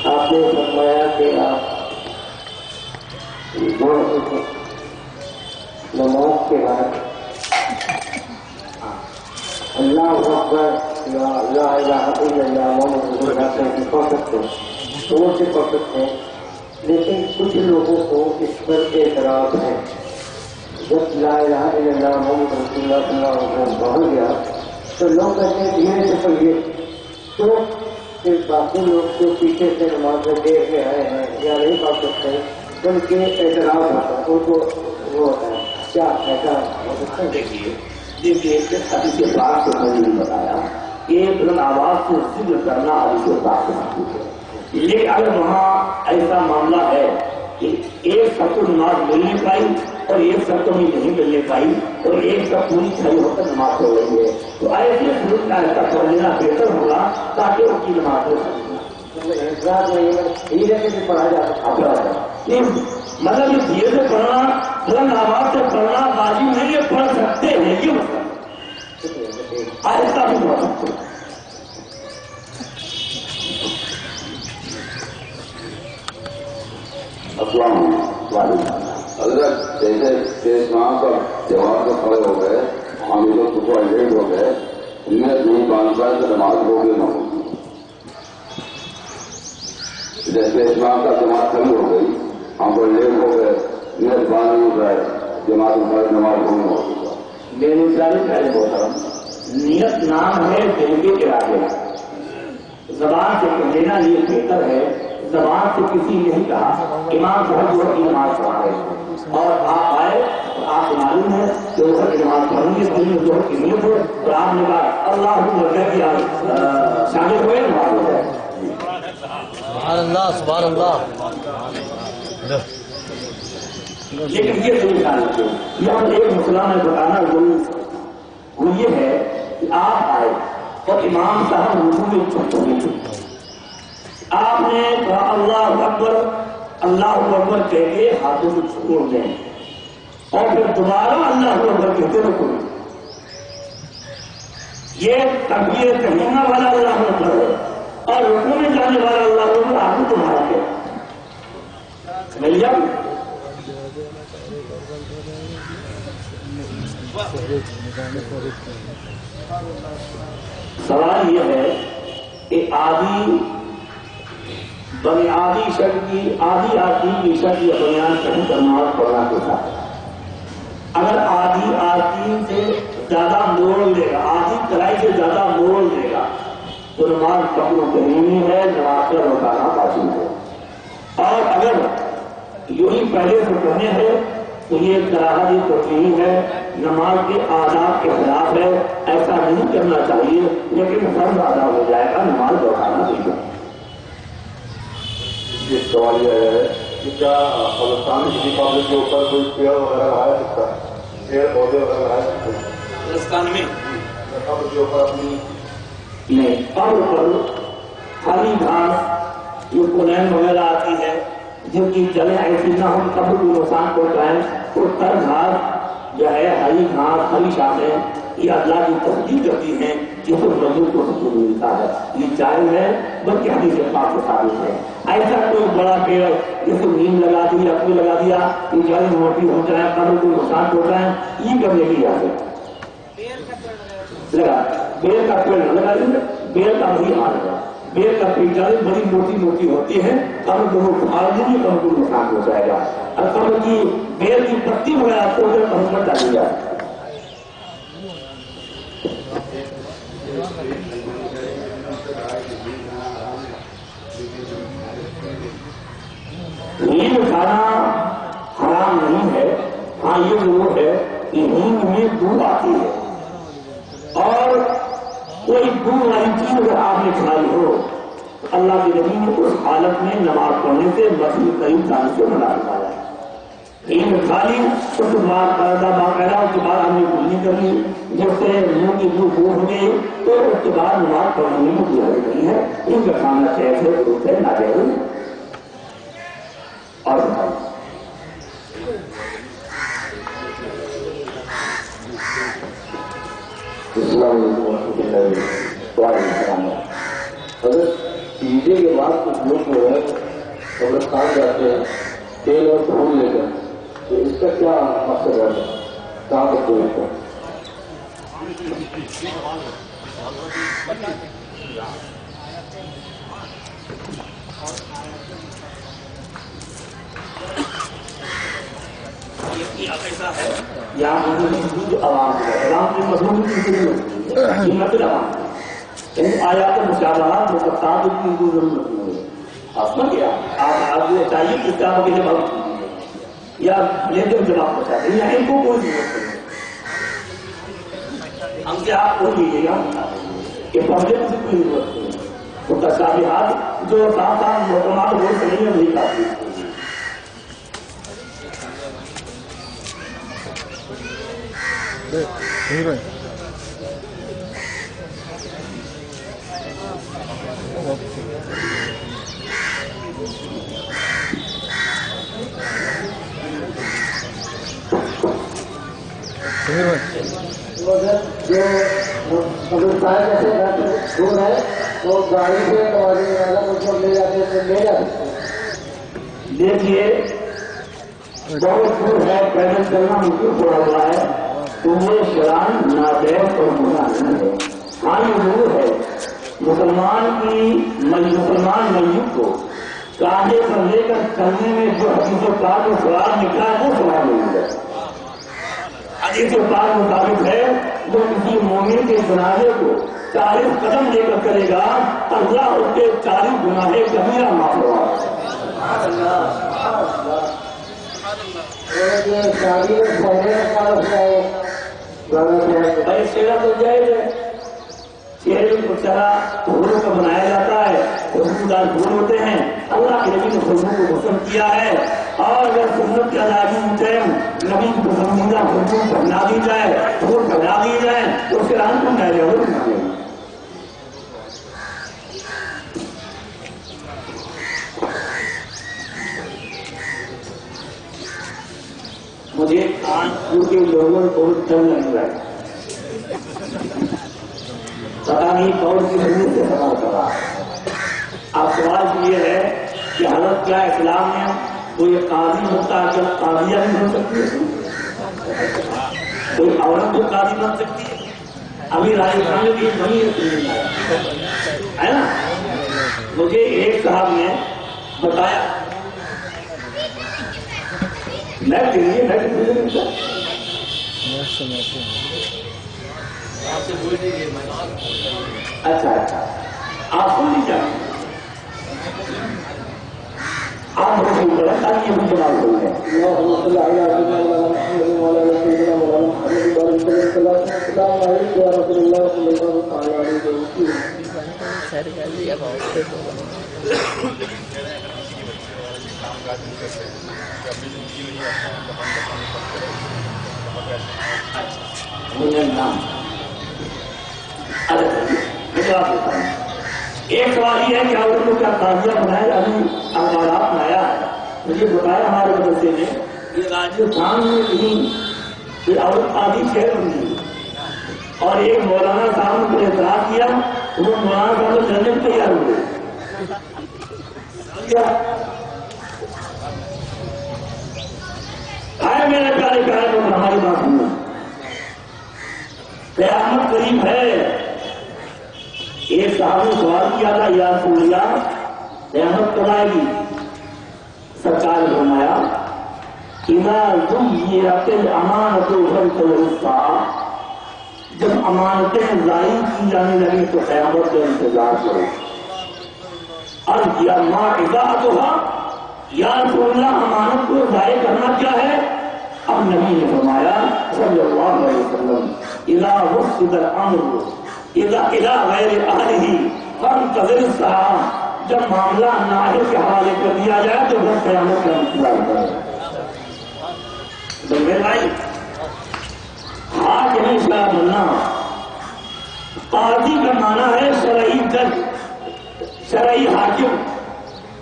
آپ نے فرمایا کہ آپ نماز کے بعد اللہ اکبر لا الہ الا اللہ محمد رسول اللہ پڑھ سکتے ہیں، زور سے پڑھ سکتے ہیں، لیکن کچھ لوگوں کو اس پر اعتراض ہے۔ جب لا الہ الا اللہ محمد رسول اللہ صلی اللہ علیہ وسلم پڑھ گیا تو لوگ کہتے ہیں دھیرے سے پڑھیے، تو پھر باقی لوگ جو پیچھے سے نماز میں دیکھ کے آئے ہیں یا نہیں پڑھ سکتے ان کے اعتراض ہوتا ہے، ان کو وہ ہوتا ہے کیا ایسا ہو سکتا ہے؟ دیکھیے حدیث پاک سے میں نے بتایا ایک بلند آواز سے ذکر کرنا حدیث پاک سے محفوظ ہے، لیکن اگر وہاں ایسا معاملہ ہے کہ ایک سب کو نماز مل نہیں پائی اور ایک سب کو بھی نہیں ملنے پائی اور ایک سب پوری کھڑی ہو کر نماز پڑھ رہی ہے تو ایسے صورت کا ایسا پڑھ لینا بہتر ہوگا تاکہ ان کی نماز ہو سکے۔ دھیرے سے بھی پڑھا جا سکتا ہے، مطلب یہ دھیرے سے پڑھنا بلند آواز سے پڑھنا واجب نہیں ہے، پڑھ سکتے ہیں یہ مطلب آہستہ بھی پڑھ سکتے ہیں۔ حضرت جیسے اسلام کا جواب سے کھڑے ہو گئے ہم لوگ تو لیٹ ہو گئے، انہیں نہیں باندھا تو نماز ہوگی نہ ہوگی۔ جیسے اسلام کا جماعت کھڑی ہو گئی ہم کو لیٹ ہو گئے، نیت باندھ نہیں ہو رہا ہے، جماعت ہماری نماز ہوگی ہوگا۔ میرے پیارے پیارے محترم، نیت نام ہے دل کے ارادے، زبان سے کہہ لینا یہ بہتر ہے، زبان سے کسی نے نہیں کہا امام صاحب جو کی نماز پڑھا ہے اور آپ آئے آپ کو معلوم ہے کہ وہ کی نماز پڑھیں گے دن میں ظہر کی نیت ہو اور آپ نے کہا اللہ اکبر کیا شامل ہوئے نماز ہو جائے. سبحان اللہ سبحان اللہ. لیکن یہ ضرور خیال رکھیں یہاں ایک مسئلہ میں بتانا ضرور وہ یہ ہے کہ آپ آئے اور امام صاحب وضو میں چھپ چکے تھے. آپ نے کہا اللہ اکبر کہہ کے ہاتھوں کو چھوڑ دیں اور پھر دوبارہ اللہ اکبر کہتے رکو. یہ تکبیر کہنے والا اللہ اکبر ہے اور رکوع میں جانے والا اللہ اکبر آپ کو تمہارا ہے. سمجھ سوال یہ ہے کہ بنیادی شرط کی آدھی آدمی کی شرط یا بنیاد کہیں پر نماز پڑھنا کے ساتھ اگر آدھی آدمی سے زیادہ موڑ لے گا آدھی کڑائی سے زیادہ موڑ لے گا تو نماز پڑھنا ضروری ہے نماز کا روزانہ واجب ہے. اور اگر یوں ہی پہلے سے پڑھنے ہے تو یہ کراہت تفریح ہے نماز کے آداب کے خلاف ہے. ایسا نہیں کرنا چاہیے لیکن فرض ادا ہو جائے گا نماز دوڑانا چاہیے. یہ سوال یہ ہے کہ کیا پاکستان کی پبلک کے اوپر کوئی پیڑ وغیرہ لگایا سکتا ہے پیڑ پودے وغیرہ لگایا سکتے ہیں ہندوستان میں قبر کے اوپر اپنی نہیں قبر پر خالی گھاس جو کلین وغیرہ آتی ہے جن کی جلیں ایسی نہ ہو قبر کو نقصان پہنچائیں تو تر گھاس جو ہے ہری گھاس ہری شاخیں یہ اللہ کی تصدیق کرتی ہیں جس کو مزدور کو سکون ملتا ہے. یہ جائز ہے بلکہ حدیث پاک سے ثابت ہے. ایسا کوئی بڑا پیڑ جس کو نیم لگا دیا کوئی لگا دیا کہ جڑیں موٹی ہو جائیں قبر کو نقصان پہنچائیں یہ کرنے کی اجازت لگا. بیل کا پیڑ نہ لگائیے بیل کا وہی حال ہے. بیل کا پیڑ بڑی موٹی ہوتی ہے قبر کو اکھاڑ دیں گے قبر کو نقصان ہو جائے گا. اور قبر کی بیل کی پتی وغیرہ کو قبر پر ڈالی جائے. نیند کھانا حرام نہیں ہے. ہاں یہ ضرور ہے کہ نیند میں دودھ آتی ہے اور کوئی دودھ والی چیز اگر آپ نے کھائی ہو اللہ کے نبی نے اس حالت میں نماز پڑھنے سے مسجد قریب جانے سے منع فرمایا. نیند کھا لی اس کے بعد باقاعدہ اس کے بعد ہم نے گلی کر لی جس سے منہ کی دودھ دور ہو گئی تو اس کے بعد نماز پڑھنے میں کوئی حرج نہیں ہے. ان کا کھانا چاہیے اس سے نہ جائے. اور السلام علیکم ورحمۃ اللہ وبرکاتہ. اگر پینے کے بعد کچھ لوگ جو ہے قبرستان جاتے ہیں تیل اور پھول لے کر تو اس کا کیا مقصد ہے کہاں پر کوئی ایسا ہے یہاں عوام ہے عوام کی مضمون کی عوام آیات مشابہات مقطعات کی ضرورت نہیں ہے. آپ سمجھ گیا آپ یہ چاہیے کہ کتابوں کے جواب یا لیکن جواب پہنچاتے ہیں ان کو کوئی ضرورت نہیں. ہم سے آپ کو لیجیے گا کہ پڑھنے سے کوئی ضرورت نہیں ہے. وہ تشابہات جو صاف صاف محکمات وہ صحیح ہے نہیں کافی. جو قبرستان جیسے دور ہے تو گاڑی سے لے جاتے ہیں لے جاتے ہیں. دیکھیے بہت دور ہے پیدل چلنا مشکل پڑا ہوا ہے تو وہ شران ناجائز اور گناہ نہیں ہے. ہاں یہ ضرور ہے مسلمان میت کو کاندھے پر لے کر چلنے میں جو حدیث و پاک میں سوال نکلا وہ سوال نہیں ہے. حدیث و پاک مطابق ہے جو کسی مومن کے گناہے کو 40 قدم لے کر کرے گا اللہ اس کے 40 گناہے کبیرہ معاف کروا. یہ شادی میں سہنے کا مسئلہ ہے بھائی چہرہ تو جائز ہے، چہرے کو چہرہ پھولوں کا بنایا جاتا ہے، خوشبودار پھول ہوتے ہیں، اللہ کے نبی نے خوشبو کو پسند کیا ہے، اور اگر سنت کے ادائیگی میں ٹائم نبی کی پسندیدہ خوشبو پہنا دی جائے، پھول پہنا دی جائے تو پھر ہم کو نہ ضرور مانگے گا۔ مجھے کانپور کے لوگوں کو ڈر لگ رہا ہے، پتا نہیں کون سی حدیث سے سوال کر رہا ہے۔ اب سوال یہ ہے کہ حضرت کیا اسلام میں کوئی قاضی ہوتا ہے، کیا قاضیہ نہیں ہو سکتی ہے؟ کوئی عورت جو قاضی بن سکتی ہے؟ ابھی راجستھان میں بھی بنی ہے نا۔ مجھے ایک صاحب نے بتایا، میں اچھا اچھا آپ سن لیجیے، آپ تاکہ ہم جواب ہو گئے۔ ایک سوال یہ ہے کہ عورت کو کیا قاضیہ بنایا، ابھی اخبارات میں آیا ہے، مجھے بتایا ہمارے مدرسے نے کہ راجستھان میں کہیں یہ عورت قاضی شہر بنی، اور ایک مولانا صاحب نے اعتراض کیا، وہ مولانا صاحب جانے کو تیار ہوئے۔ میرے پیارے پیارے تو ہماری بات سننا، قیامت قریب ہے۔ ایک صاحب نے سوال کیا تھا، یا رسول اللہ قیامت کب آئے گی؟ سرکار نے فرمایا اذا ضیعت الامانۃ فانتظروا، جب امانتیں ضائع کی جانے لگی تو قیامت کا انتظار کرو۔ یا ما اضاعتها، یا رسول اللہ امانت کو ضائع کرنا کیا ہے؟ اب نبی نے فرمایا صلی اللہ علیہ وسلم اذا وصل الامر اذا الى غیر اہلہ فانتظر الساعۃ، جب معاملہ نااہل کے حوالے کر دیا جائے تو بس قیامت کا انتظار کرو۔ تو میرے بھائی حاکم شرع بننا، قاضی کا معنی ہے شرعی جج، شرعی حاکم۔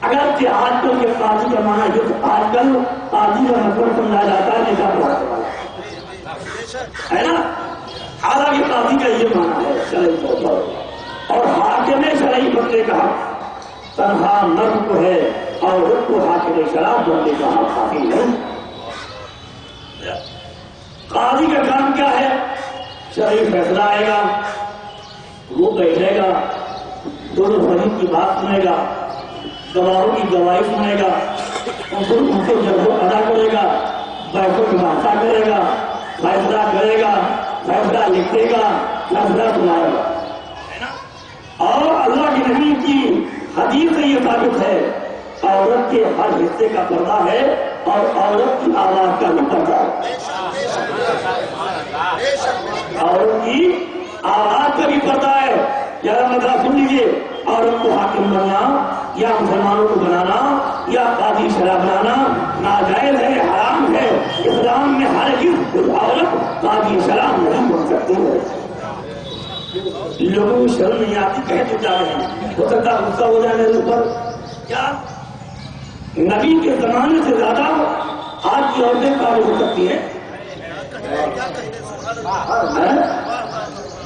اگر آج کل کے قاضی کا معنی ہے، آج کل قاضی کا مطلب سمجھا جاتا ہے نکاح پڑھانے والا، ہے نا؟ حالانکہ قاضی کا یہ معنی ہے شرعی طور پر، اور حاکم شرعی بننے کا حق تنہا مرد کو ہے، اور عورت کو حاکم شرع بننے کا حق حاصل ہے۔ قاضی کا کام کیا ہے؟ شرعی فیصلہ آئے گا، وہ بیٹھے گا، دونوں فریق کی بات سنے گا، گواہوں کی گواہی سنے گا، ان کو جب ادا کرے گا، بحث و مباحثہ کرے گا، فیصلہ کرے گا، فیصلہ لکھے گا، فیصلہ سنائے گا۔ اور اللہ کے نبی کی حدیث سے یہ ثابت ہے عورت کے ہر حصے کا پردہ ہے، اور عورت کی آواز کا بھی پردہ ہے۔ عورت کی آواز کا بھی پردہ ہے۔ ذرا مطلب سن لیجیے، عورت کو حاکم بننا یا مسلمانوں کو بنانا یا قاضی شرع بنانا ناجائز ہے، حرام ہے۔ اسلام میں ہر چیز عورت قاضی شرع نہیں بن سکتی ہے۔ لوگوں کو شرم نہیں آتی، کہہ تو جا رہے ہیں، ہو سکتا ہے غصہ ہو جائے میرے اوپر۔ کیا نبی کے زمانے سے زیادہ آج کی عورتیں قابل ہو سکتی ہیں؟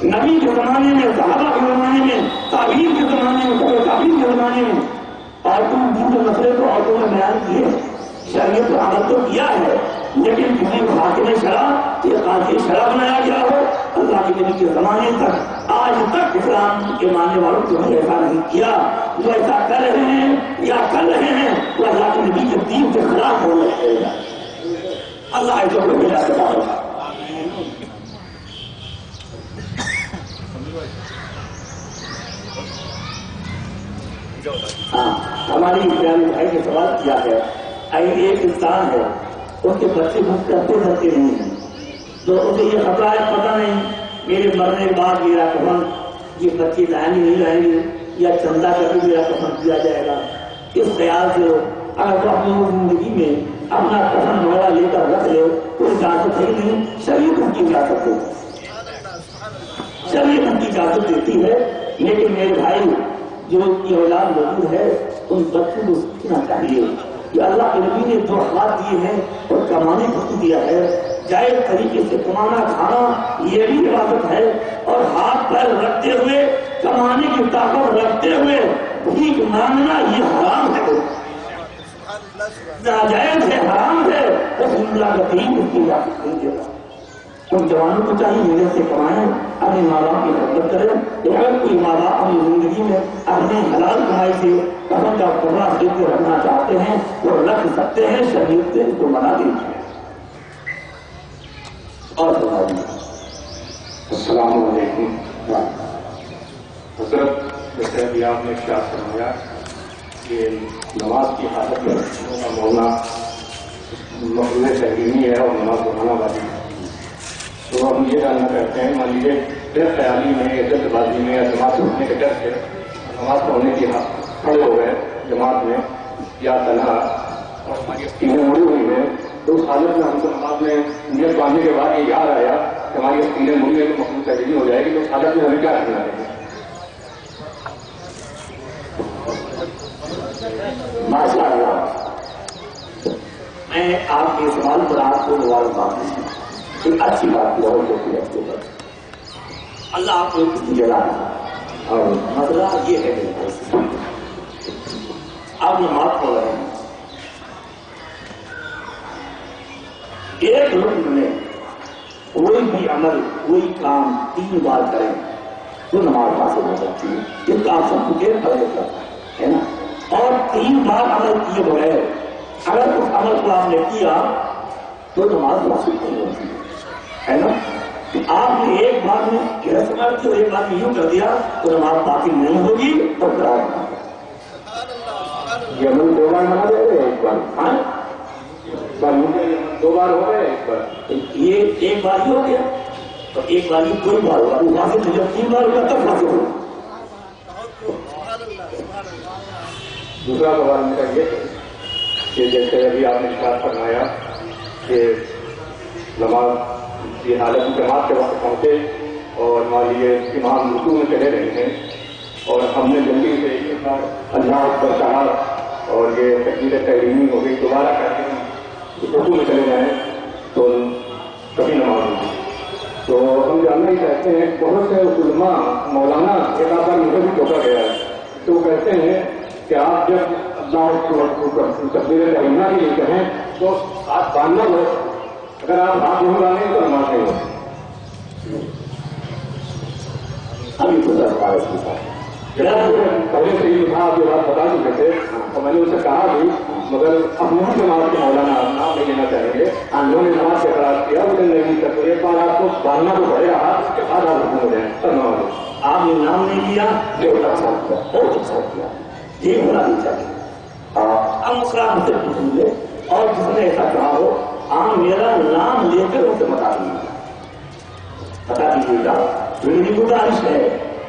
نبی کے زمانے میں، صحابہ کے زمانے میں، تابعین کے زمانے میں، تابعین کے زمانے میں عورتوں دین کے مسئلے کو عورتوں نے بیان کیے، شریعت عمل تو کیا ہے، لیکن کسی کو حاکم شرع یا قاضی شرع بنایا گیا ہو، اللہ کے نبی کے زمانے تک آج تک اسلام کے ماننے والوں کو ایسا نہیں کیا۔ جو ایسا کر رہے ہیں یا کر رہے ہیں وہ اللہ کے نبی کے دین کے خلاف ہو رہے ہیں۔ اللہ ایسا کو ہدایت عطا فرمائے۔ ہاں، ہماری پیاری بھائی نے سوال کیا ہے، ایک انسان ہے ان کے بچے بھوک کرتے نہیں ہیں، تو اسے یہ خطرہ ہے پتہ نہیں میرے مرنے کے بعد میرا کفن یہ بچے لائیں گے نہیں لائیں گے، یا چندہ کر کے میرا کفن کیا جائے گا. اس خیال سے اگر وہ اپنی زندگی میں اپنا کفن وغیرہ لے کر رکھ لے تو اجازت ہے نہیں، شریعت ان کی اجازت ہے، شریعت ان کی اجازت دیتی ہے. لیکن میرے بھائی جو کی اولاد موجود ہے ان بچوں کو سیکھنا چاہیے کہ اللہ کے نبی نے جو ہاتھ دیے ہیں اور کمانے کو دیا ہے، جائز طریقے سے کمانا کھانا یہ بھی عبادت ہے، اور ہاتھ پیر رکھتے ہوئے کمانے کی طاقت رکھتے ہوئے بھیک مانگنا یہ حرام ہے، ناجائز ہے، حرام ہے. تو اللہ کا دین اس کی اجازت نہیں دیتا. ان جوانوں کو چاہیے محنت سے کمائیں، اپنے ماں باپ کی خدمت کریں. اگر کوئی ماں باپ اپنی زندگی میں اپنے حلال کمائی سے کفن کا کپڑا خرید کے رکھنا چاہتے ہیں وہ رکھ سکتے ہیں، شریعت سے اس کو منع دیتی ہے. اور السلام علیکم. حضرت جیسے ابھی آپ نے ارشاد فرمایا کہ نماز کی حالت میں بچوں کا مونا مقبول تحریمی ہے اور نماز پڑھانا واجب ہے، تو ہم یہ جاننا چاہتے ہیں مان لیجیے بے خیالی میں یا جلد بازی میں یا جماعت پڑھنے کے ڈر سے نماز پڑھنے کی کھڑے ہو گئے جماعت میں یا تنہا اور ہماری اسکیمیں مڑی ہوئی ہیں، تو اس حالت میں ہم کو نماز میں نیت باندھنے کے بعد یہ یاد آیا کہ ہماری اسکیمیں مڑی ہیں تو مقبول تحریمی ہو جائے گی، تو اس حالت میں ہمیں کیا کرنا چاہیے؟ ماشاء اللہ، میں آپ کے سوال پر آپ کو جواب بات دوں، ایک اچھی بات بہت ہوتی ہے. اللہ آپ کو جلا اور مسئلہ یہ ہے آپ نماز پڑھ رہے ہیں، ایک رکن میں کوئی بھی عمل کوئی کام 3 بار کریں تو نماز حاصل ہو جاتی ہے. اس کا آپ سب کو دیر پڑے ہے نا. اور 3 بار عمل کیے بغیر اگر اس عمل کو آپ نے کیا تو نماز حاصل نہیں ہوتی ہے نا. آپ نے ایک بار میں سمجھ کے ایک بار میں یوں کر دیا تو نماز باقی نہیں ہوگی اور قرار یہ عمل 2 بار بنا دے گا، ایک بار 2 بار ہو گئے، ایک بار یہ ایک بار ہی ہو گیا تو ایک بار ہی کوئی بار ہوگا وہاں سے جب 3 بار ہوگا تب حاصل ہوگا. دوسرا سوال میرا یہ ہے کہ جیسے ابھی آپ نے ارشاد فرمایا کہ نماز کی حالت جماعت کے وقت پہنچے اور مان لیجیے امام رکوع میں چلے رہے ہیں اور ہم نے جلدی سے ایک بار اللہ اکبر کہا اور یہ تکبیر تحریمی ہو گئی، دوبارہ کر کے رکوع میں چلے جائیں تو کبھی نماز ہوگی. تو ہم جاننا ہی چاہتے ہیں بہت سے علماء مولانا ایک آدھا مجھے بھی ٹوکا گیا ہے تو کہتے ہیں کہ آپ جب اللہ تکبیر تحریمہ کے لیے کہیں تو ہاتھ باندھنا ہو، اگر آپ ہاتھ نہیں باندھیں تو نماز نہیں ہوگی. ابھی گزر پائے پہلے سے ہی آپ یہ بات بتا چکے تھے اور میں نے ان سے کہا بھی مگر اب نہیں نماز کے مولانا نام نہیں لینا چاہیں گے، انہوں نے نماز سے اعتراض کیا مجھے نہیں کرتے ایک بار آپ کو باندھنا تو پڑے گا ہاتھ، اس کے بعد آپ رکوع ہو جائیں تب نماز ہوگی. آپ نے نام نہیں لیا بہت اچھا کیا، بہت اچھا کیا، یہ ہونا نہیں چاہیے. اب مسئلہ ہم سے پوچھیں گے اور جس نے ایسا کہا ہو آپ میرا نام لے کر اسے بتا دیجیے گا. میری گزارش ہے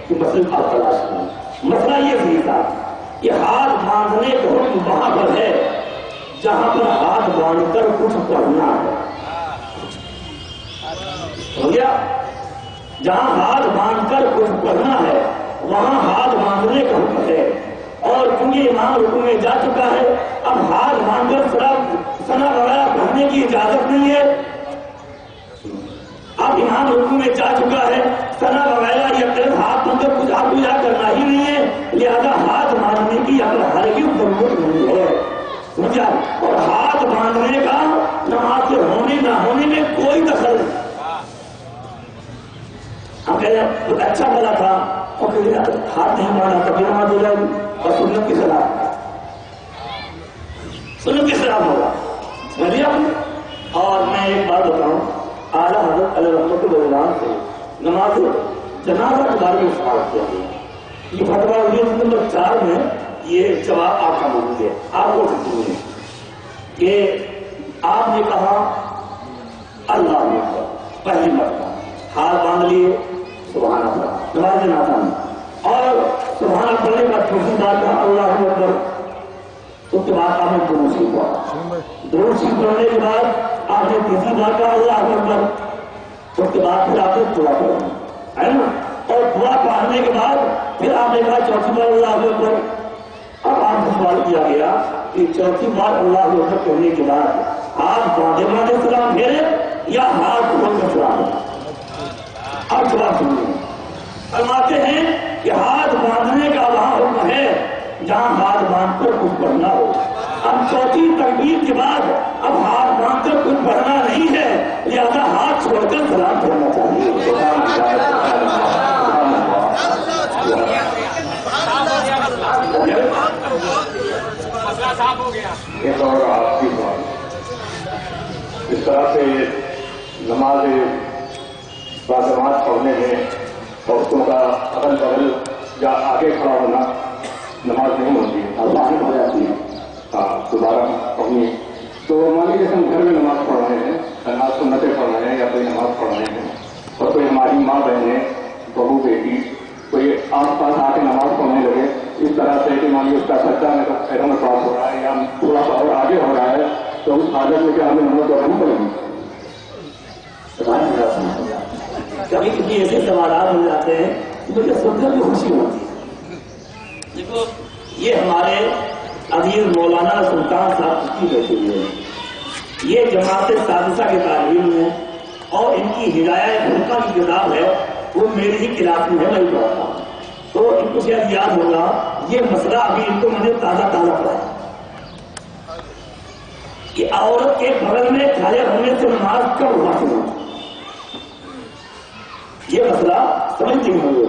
کہ مسئلہ آپ تلاش کریں. مسئلہ یہ بھی تھا کہ ہاتھ باندھنے کا حکم وہاں پر ہے جہاں پر ہاتھ باندھ کر کچھ پڑھنا ہے. ہو گیا؟ جہاں ہاتھ باندھ کر کچھ پڑھنا ہے وہاں ہاتھ باندھنے کا حکم ہے. اور کیونکہ امام رکوع میں جا چکا ہے اب ہاتھ باندھ کر ثنا وغیرہ پڑھنے کی اجازت نہیں ہے. اب امام رکوع میں جا چکا ہے ثنا وغیرہ یا ہاتھ باندھ کر کچھ آپ کرنا ہی نہیں ہے، لہذا ہاتھ باندھنے کی ہرگز ضرورت نہیں ہے. سمجھا؟ اور ہاتھ باندھنے کا نماز کے ہونے نہ ہونے میں کوئی دخل نہیں. ہم کہہ رہے کچھ اچھا بلا تھا اور ہاتھ نہیں باندھا تب نماز ہو جائے گی اور سنت کی خلاف ہوگا. سمجھیے آپ نے. اور میں ایک بات بتاؤں اعلیٰ حضرت علیہ رحمۃ اللہ سے نماز جنازہ کے بارے میں سوال کیا گیا. یہ فتویٰ نمبر 4 میں یہ جواب آپ کا موجود ہے. آپ کو سمجھیں کہ آپ نے کہا اللہ اکبر پہلی مرتبہ، ہاتھ باندھ لیے سبحان اللہ نماز ناتا اور سبحان اللہ پڑھنے کا دوسری بات کہا اللہ اکبر، اس کے بعد آپ نے درود شریف پڑھا، درود شریف پڑھنے کے بعد آپ نے تیسری بات کہا اللہ اکبر، اس کے بعد پھر آپ نے دعا پڑھا ہے نا، اور دعا پڑھنے کے بعد پھر آپ نے کہا چوتھی بار اللہ اکبر۔ اب آپ سے سوال کیا گیا کہ چوتھی بار اللہ اکبر کہنے کے بعد آپ باندھے باندھے سلام پھیرے یا ہاتھ کھول کر سلام؟ اب جواب سنیے، فرماتے ہیں کہ ہاتھ باندھنے کا وہاں حکم ہے جہاں ہاتھ باندھ کر کچھ پڑھنا ہو۔ اب چوتھی تکبیر کے بعد اب ہاتھ باندھ کر کچھ پڑھنا نہیں ہے، لہذا ہاتھ چھوڑ کر سلام پھیرنا چاہیے۔ ایک اور آپ کی بات، اس طرح سے نماز باجماعت پڑھنے میں عورتوں کا اگل بغل یا آگے کھڑا ہونا نماز نہیں ہوتی ہے، آسانی ہو جاتی ہے۔ ہاں دوبارہ پڑھنی تو مان لیجیے ہم گھر میں نماز پڑھ رہے ہیں، نماز سنتیں پڑھ رہے ہیں یا کوئی نماز پڑھ رہے ہیں اور کوئی ہماری ماں بہنیں بہو بیٹی کوئی آس پاس آ کے نماز پڑھنے لگے اس طرح سے کہ مان لیجیے اس کا سجدہ میں پیروں میں پاس ہو رہا ہے یا تھوڑا سا اور آگے ہو رہا ہے تو اس حالت میں کیا ہمیں نماز پڑھنی پڑے گی؟ کبھی کبھی ایسے سوالات ہو جاتے ہیں مجھے سن کر بھی خوشی ہوتی ہے۔ دیکھو یہ ہمارے عزیز مولانا سلطان صاحب کی بیٹھی ہوئی ہے، یہ جماعت سادسہ کے تعلیم میں اور ان کی ہدایت فرقہ کی کتاب ہے، وہ میری ہی کلاس میں ہے، میں پڑھتا ہوں تو ان کو شاید یاد ہوگا یہ مسئلہ ابھی ان کو میں نے تازہ پڑھا کہ عورت کے بغل میں کھڑے ہونے سے نماز کب حاصل ہوتی، یہ مسئلہ سمجھتے ہوئے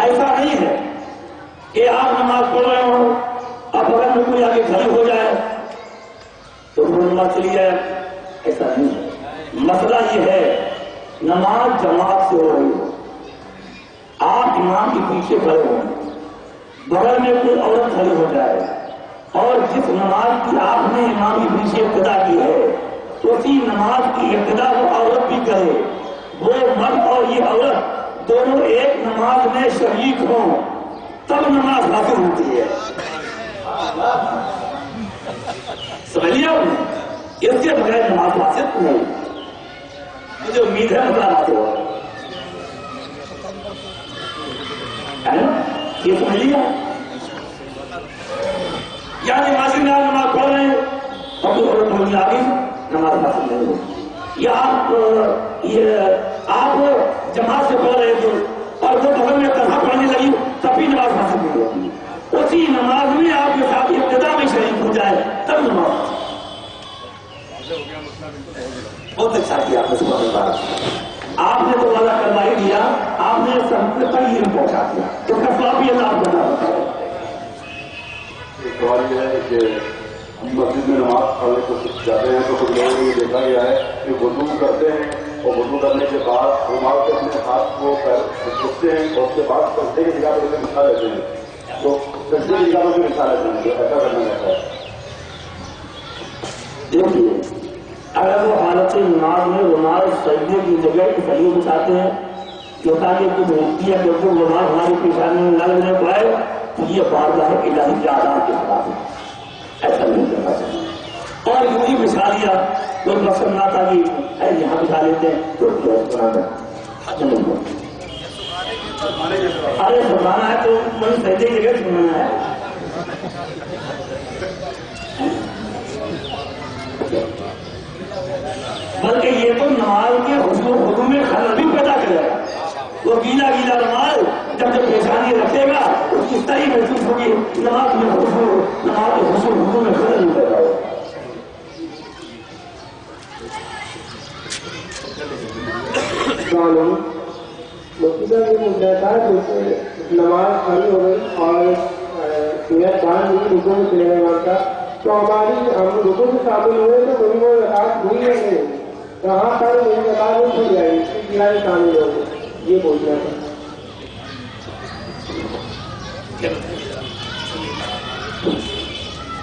ایسا نہیں ہے کہ آپ نماز پڑھ رہے ہو اب بغل میں کوئی آگے کھڑے ہو جائے تو نماز چلی جائے، ایسا نہیں ہے۔ مسئلہ یہ ہے نماز جماعت سے ہو رہی ہو، آپ امام کے پیچھے کھڑے ہو، بغل میں کوئی عورت کھڑی ہو جائے اور جس نماز کی آپ نے امام کے پیچھے ابتدا کی ہے اسی نماز کی ابتدا وہ عورت بھی کرے، وہ مرد اور یہ عورت دونوں ایک نماز میں شریک ہوں تب نماز حاصل ہوتی ہے۔ سمجھ لیا اس کے بغیر نماز حاصل نہیں، مجھے امید ہے مسئلہ حاصل ہوگا، یہ سمجھ لیا؟ یعنی نمازی میں آپ نماز پڑھ رہے ہیں اور کوئی عورت ہوگی آگے نماز حاصل نہیں ہوگی، یا آپ جماعت سے پڑھ رہے تھے اور وہ بغل میں تنہا پڑھنے لگی تب بھی نماز حاصل نہیں ہوتی، اسی نماز میں آپ کے ساتھ ابتدا میں شریک ہو جائے تب نماز۔ بہت اچھا کیا آپ نے سبحان اللہ، آپ نے تو وعدہ کروا ہی دیا، آپ نے سب تک یہ پہنچا دیا، تو کسوا بھی اللہ آپ بتا ہے۔ سوال یہ ہے کہ ہم مسجد میں نماز پڑھنے کو جاتے ہیں تو کچھ لوگوں نے یہ دیکھا گیا ہے کہ وضو کرتے ہیں اور وضو کرنے کے بعد رومال سے اپنے ہاتھ کو چھوٹتے ہیں اور اس کے بعد سجدے کی جگہ پر اسے بچھا لیتے ہیں، تو سجدے کی جگہ پر اسے بچھا لیتے ہیں تو ایسا کرنا چاہتا ہے۔ دیکھیے اگر وہ حالت نماز میں رومال سجدے کی جگہ اس لیے بچھاتے ہیں جو تاکہ کچھ ہوتی ہے کہ رومال ہماری پیشانی میں نہ لگنے پائے تو یہ بارگاہ الہی کے آداب کے خلاف ہے، ایسا نہیں کرنا چاہیے۔ اور یوں ہی بچھا دیا کوئی مقصد نہ تھا کہ یہاں بچھا لیتے ہیں تو ارے سبحانہ ہے تو کوئی سجدے کی جگہ سننا ہے۔ بلکہ یہ تو نماز کے حضور میں خلل بھی پیدا کرے گا، وہ گیلا گیلا نماز جب پیشانی رکھے گا اس کی صحیح محسوس ہوگی، نماز میں حضور میں خلل نہیں پیدا ہوگا۔ مسجدہ یہ مدعا تھا کہ نماز کھڑی ہو گئی اور نیت باندھ ہوئی رکوع میں چلے گئے کا، تو ہم رکوع سے شامل ہوئے تو کوئی وہ رکعت ہوئی ہے نہیں، کہاں پر میری رکعت نہیں چھوڑ جائے گی، اس کی شامل ہو گئی، یہ بولنا تھا۔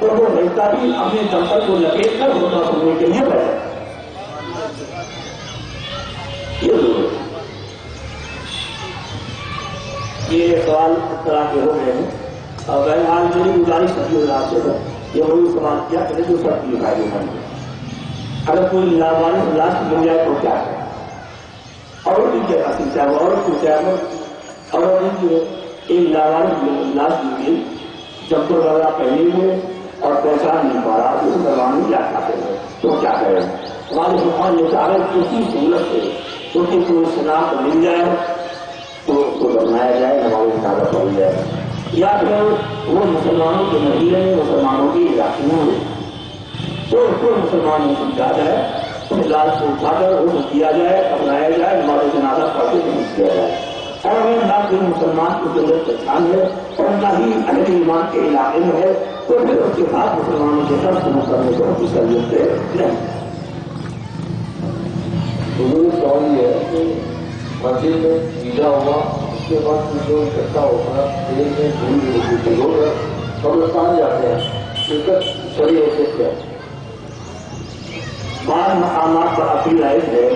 تو وہ رشتہ بھی اپنے دفتر کو لپیٹ کر خطبہ سننے کے لیے بیٹھے. یہ ضرور یہ سوال اس طرح کے ہو گئے ہیں. اور بہرحال میری گزارش کی آپ سے یہ وہی سوال کیا کرے جو سب کی بھائی بہن. اگر کوئی لاوارث لاش مل جائے تو کیا ہے؟ اور بھی کیا سکتا ہے اور کچھ ہے اور ایک لاوارث لاش ملی جب تو لگا پہلے ہوئے اور پہچان نہیں پا رہا تو مسلمان کیا کھاتے ہیں تو کیا کریں؟ ہمارے سلمان یہ چاہ رہے کسی سہولت سے کیونکہ کوئی شناخت مل جائے تو اس کو بنایا جائے ہماری حفاظت ہو جائے یا پھر وہ مسلمانوں کے مہینے میں مسلمانوں کی علاقے میں تو اس کو مسلمانوں کو سمجھا جائے اس لاش کو اٹھا کر اس کو کیا جائے اپنایا جائے ہمارے جنازہ پڑھ کے نہیں کیا جائے. اور اگر نہ کوئی مسلمان کی ضرورت پہچان ہے اور نہ ہی اہل ایمان کے علاقے میں ہے تو پھر اس کے ساتھ مسلمانوں کے ساتھ شروع کرنے کو اس ضرورت سے نہیں. سوال یہ ہے کہ مسجد میں عیدہ ہوا اس کے بعد جو اکٹھا ہوگا ایک میں دھول لوگ قبرستان جاتے ہیں اس کا شرعی حیثیت کیا ہے؟ بعض مقامات پر اپیل آئے ہے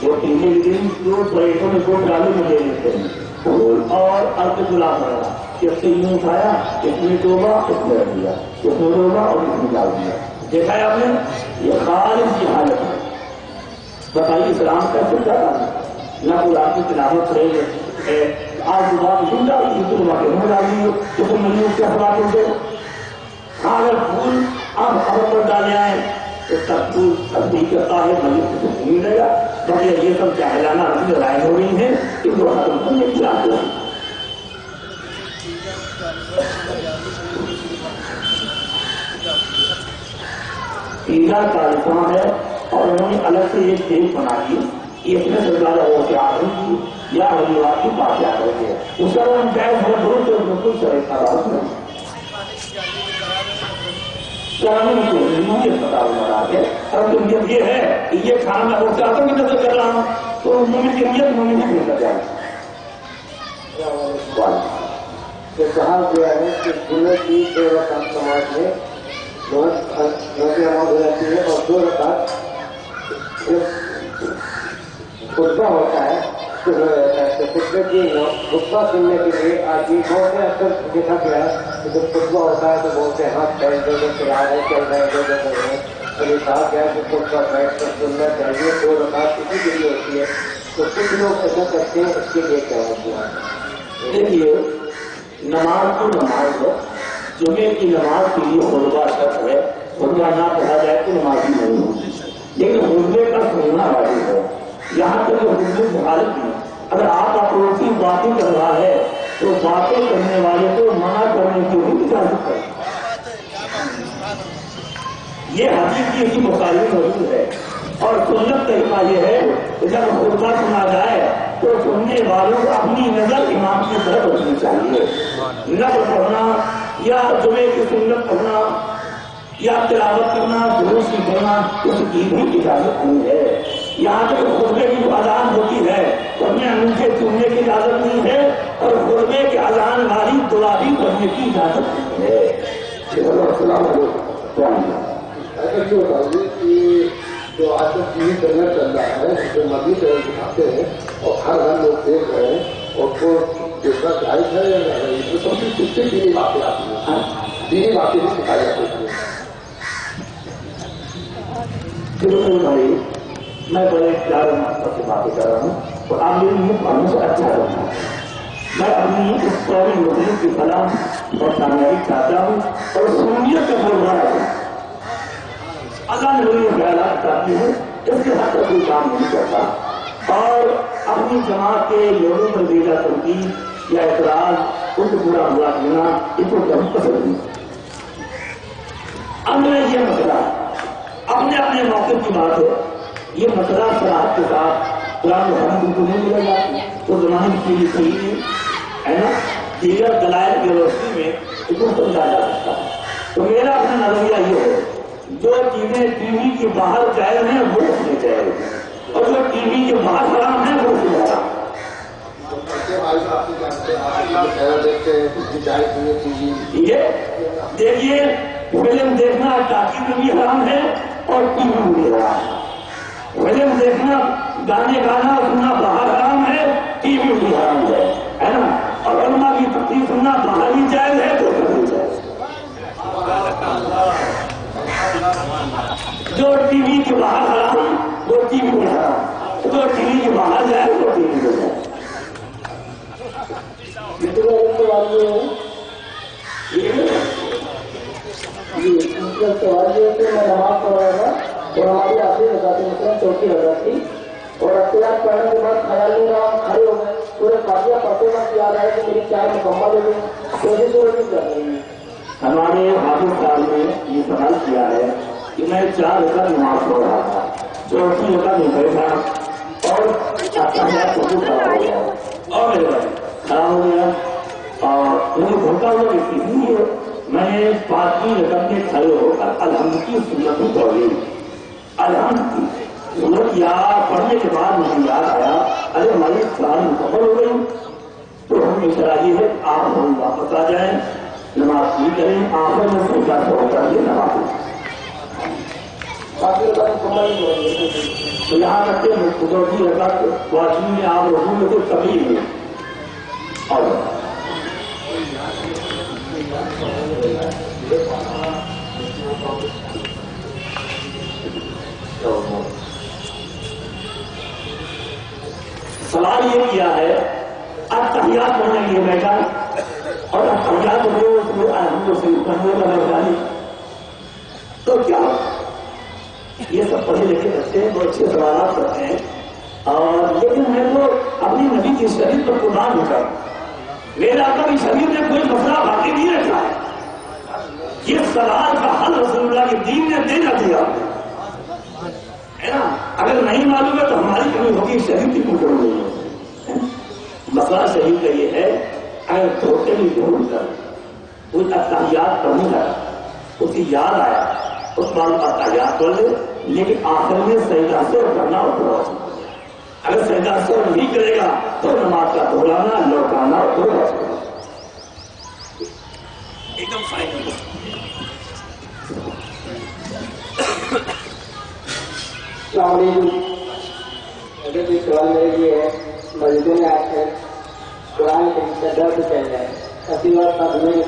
وہ تیسرے دن جو پریٹوں میں کو ڈالے میں دے دیتے ہیں پھول اور ارد گلاب وغیرہ اس سے یوں اٹھایا اس میں توبہ اس میں رکھ دیا اس میں توبہ اور اس میں ڈال دیا. دیکھا ہے آپ نے یہ خالص کی حالت ہے. بتائیے اسلام کیسے کیا کرنا نہ کوئی آپ کی تلاوت رہے آج صبح کی ڈال دی تو صبح کے منہ ڈال دیے تو تم نے اس کے اخبار ہوتے اگر پھول آپ خبر پر ڈالے آئے اس کا پھول تصدیق کرتا ہے مجھے کچھ نہیں ملے گا. بلکہ یہ سب جاہلانہ رسم رائے ہو رہی ہیں اس کو ختم کرنے کی بات ہے. عیدہ کا رسم ہے اور انہوں نے الگ سے ایک دیش بنا دی اس میں سے زیادہ ہو کے آخری کی یا ہریوار کی بات کیا کرتے ہیں اس کا ہم جائز ہے بہت سے بالکل شریف کا بات نہیں قانون کو نمونیت پتا ہوا ہے. اور نمونیت یہ ہے کہ یہ کھانا میں اور چاہتا ہوں کہ کر رہا ہوں تو مومن کی نیت مومن نہیں مل جائے. کہا گیا ہے کہ جمعے کی 2 رکعت نماز میں نماز ہو جاتی ہے اور 2 رکعت خطبہ ہوتا ہے تو خطبے کی خطبہ سننے کے لیے آج بھی بہت سے اکثر دیکھا گیا ہے کہ جب خطبہ ہوتا ہے تو بہت سے ہاتھ پیر ادھر چلا رہے چل رہے ادھر کر رہے ہیں. تو یہ کہا گیا کہ خطبہ بیٹھ کر سننا چاہیے 2 رکعت اسی کے لیے ہوتی ہے. تو کچھ لوگ ایسا کرتے ہیں اس کے لیے کیا ہوتا ہے؟ دیکھیے نماز تو نماز ہے جمعے کی نماز کے لیے خطبہ شرط ہے خطبہ نہ پڑھا جائے تو نماز ہی نہیں ہوتی لیکن خطبے کا سننا واجب ہے. یہاں تک کہ خطبے کی حالت میں اگر آپ اپنی باتیں کر رہا ہے تو باتیں کرنے والے کو منع کرنے کی بھی اجازت ہے. یہ حدیث کی ایسی مخالف موجود ہے اور سنت طریقہ یہ ہے کہ جب خطبہ سنا جائے تو سننے والوں کو اپنی نظر امام کی طرف رکھنی چاہیے. نقل پڑھنا یا جمعے کی سنت پڑھنا یا تلاوت کرنا دروس کی پڑھنا اس کی بھی اجازت نہیں ہے. یہاں تک خطبے کی جو اذان ہوتی ہے اس میں انگوٹھے چومنے کی اجازت نہیں ہے اور خطبے کے اذان والی دعا بھی پڑھنے کی اجازت نہیں ہے. السلام علیکم. ایسا کیوں بتائیے کہ جو آج کل ٹی وی چینل چل رہا ہے جو مزید چینل دکھاتے ہیں اور ہر لوگ دیکھ رہے ہیں اور کو دیکھنا جائز ہے یا نہیں سب سے کچھ سے دینی باتیں آتی ہیں دینی باتیں بھی سکھائی جاتی ہیں. بھائی میں بڑے پیار مقصد سے باتیں کر رہا ہوں اور آپ میری منہ پڑھنے سے اچھا رہتا ہوں. میں اپنی اس قومی مسلم کی فلاح اور کامیابی چاہتا ہوں اور سنیت کا بول رہا ہوں. اذان میری خیالات چاہتی ہوں اس کے حد تک کوئی کام نہیں کرتا اور اپنی جماعت کے لوگوں پر بھیجا تنقید یا اعتراض ان کو برا ہوا دینا اس کو کبھی پسند نہیں. اب میں یہ مسئلہ اپنے اپنے موقع کی بات ہے. یہ مسئلہ صراحت کے ساتھ قرآن محمد کو نہیں ملے گا تو زمانے کی صحیح ہے نا دیگر دلائل کی روشنی میں اس کو سمجھا جا سکتا ہے. تو میرا اپنا نظریہ یہ ہے جو چیزیں ٹی وی کے باہر جائز ہیں وہ اس میں جائز ہیں اور جو ٹی وی کے باہر حرام ہیں وہ اس میں حرام. ٹھیک ہے دیکھیے فلم دیکھنا ٹاکی میں بھی حرام ہے اور ٹی وی میں بھی حرام ہے. فلم دیکھنا گانے گانا سننا باہر حرام ہے, ٹی وی بھی حرام ہے نا. اور علماء کی تقریر سننا باہر بھی جائز ہے تو بھی جائز. جو ٹی وی کے باہر حرام وہ ٹی وی میں حرام, جو ٹی وی کے باہر جائے وہ ٹی وی میں جائے. سوال یہ ہے کہ میں نماز پڑھ رہا تھا اور ہماری آخری رکعت مثلاً چوتھی رکعت تھی اور اختیار پڑھنے کے بعد خیال نہیں رہا, کھڑے ہو گئے, پورے فاتحہ پڑھتے وقت یاد آیا کہ میری 4 مکمل ہو گئی, کیسے صورت نہیں کر رہی ہے. ہمارے حافظ صاحب نے یہ سوال کیا ہے کہ میں 4 رکعت نماز پڑھ رہا تھا, چوتھی رکعت میں بیٹھا اور اتحیات وضو کھڑا ہو گیا اور میرے بھائی کھڑا ہو گیا اور مجھے بھوکا ہوا اس لیے میں نے 5ویں رکعت میں کھڑے ہو کر الحمد کی سنت پڑھ لی. الحمد کی سنت یاد پڑھنے کے بعد مجھے یاد آیا ارے ہماری سال مکمل ہو گئی. تو ہم اشارہ یہ ہے آپ ہم واپس آ جائیں, نماز نہیں کریں, آخر میں سوچا چھوڑ کر کے نماز تو یہاں رکھتے ہیں خدوتی رکعت واجب میں آپ رسول میں کوئی تکلیف نہیں. اور سوال یہ کیا ہے اتحیات پڑھنے کے لیے بیٹھا اور اتحیات پڑھنے کا مہربانی تو کیا یہ سب پڑھے لکھے بچے ہیں, وہ اچھے سوالات کرتے ہیں اور لیکن میں تو اپنی نبی کی شریعت پر قربان ہو کر میرے آقا کی شریعت نے کوئی مسئلہ باقی نہیں رکھا ہے. یہ سوال کا حل رسول اللہ کے دین نے دینا دیا ہے نا. اگر نہیں معلوم ہے تو ہماری کمی ہوگی, شریعت کی کوئی ضرورت نہیں ہوگی. مسئلہ شریعت کا یہ ہے اگر دھوکے میں ضرور کر کوئی اتحیات پڑھنے لگا, اسے یاد آیا اس بات اتحیات پڑھ لے, لیکن آخر میں سجدہ سر کرنا اور پورا ہو. اگر سجدہ سر نہیں کرے گا تو نماز کا دہرانا لوٹانا اور پورا ہو ایک دم فائدہ. السلام علیکم. اگر کوئی سوال میرے لیے ہے, مسجدوں میں آج کل قرآن کا درد چل رہا ہے, تفصیلات ترجمے کے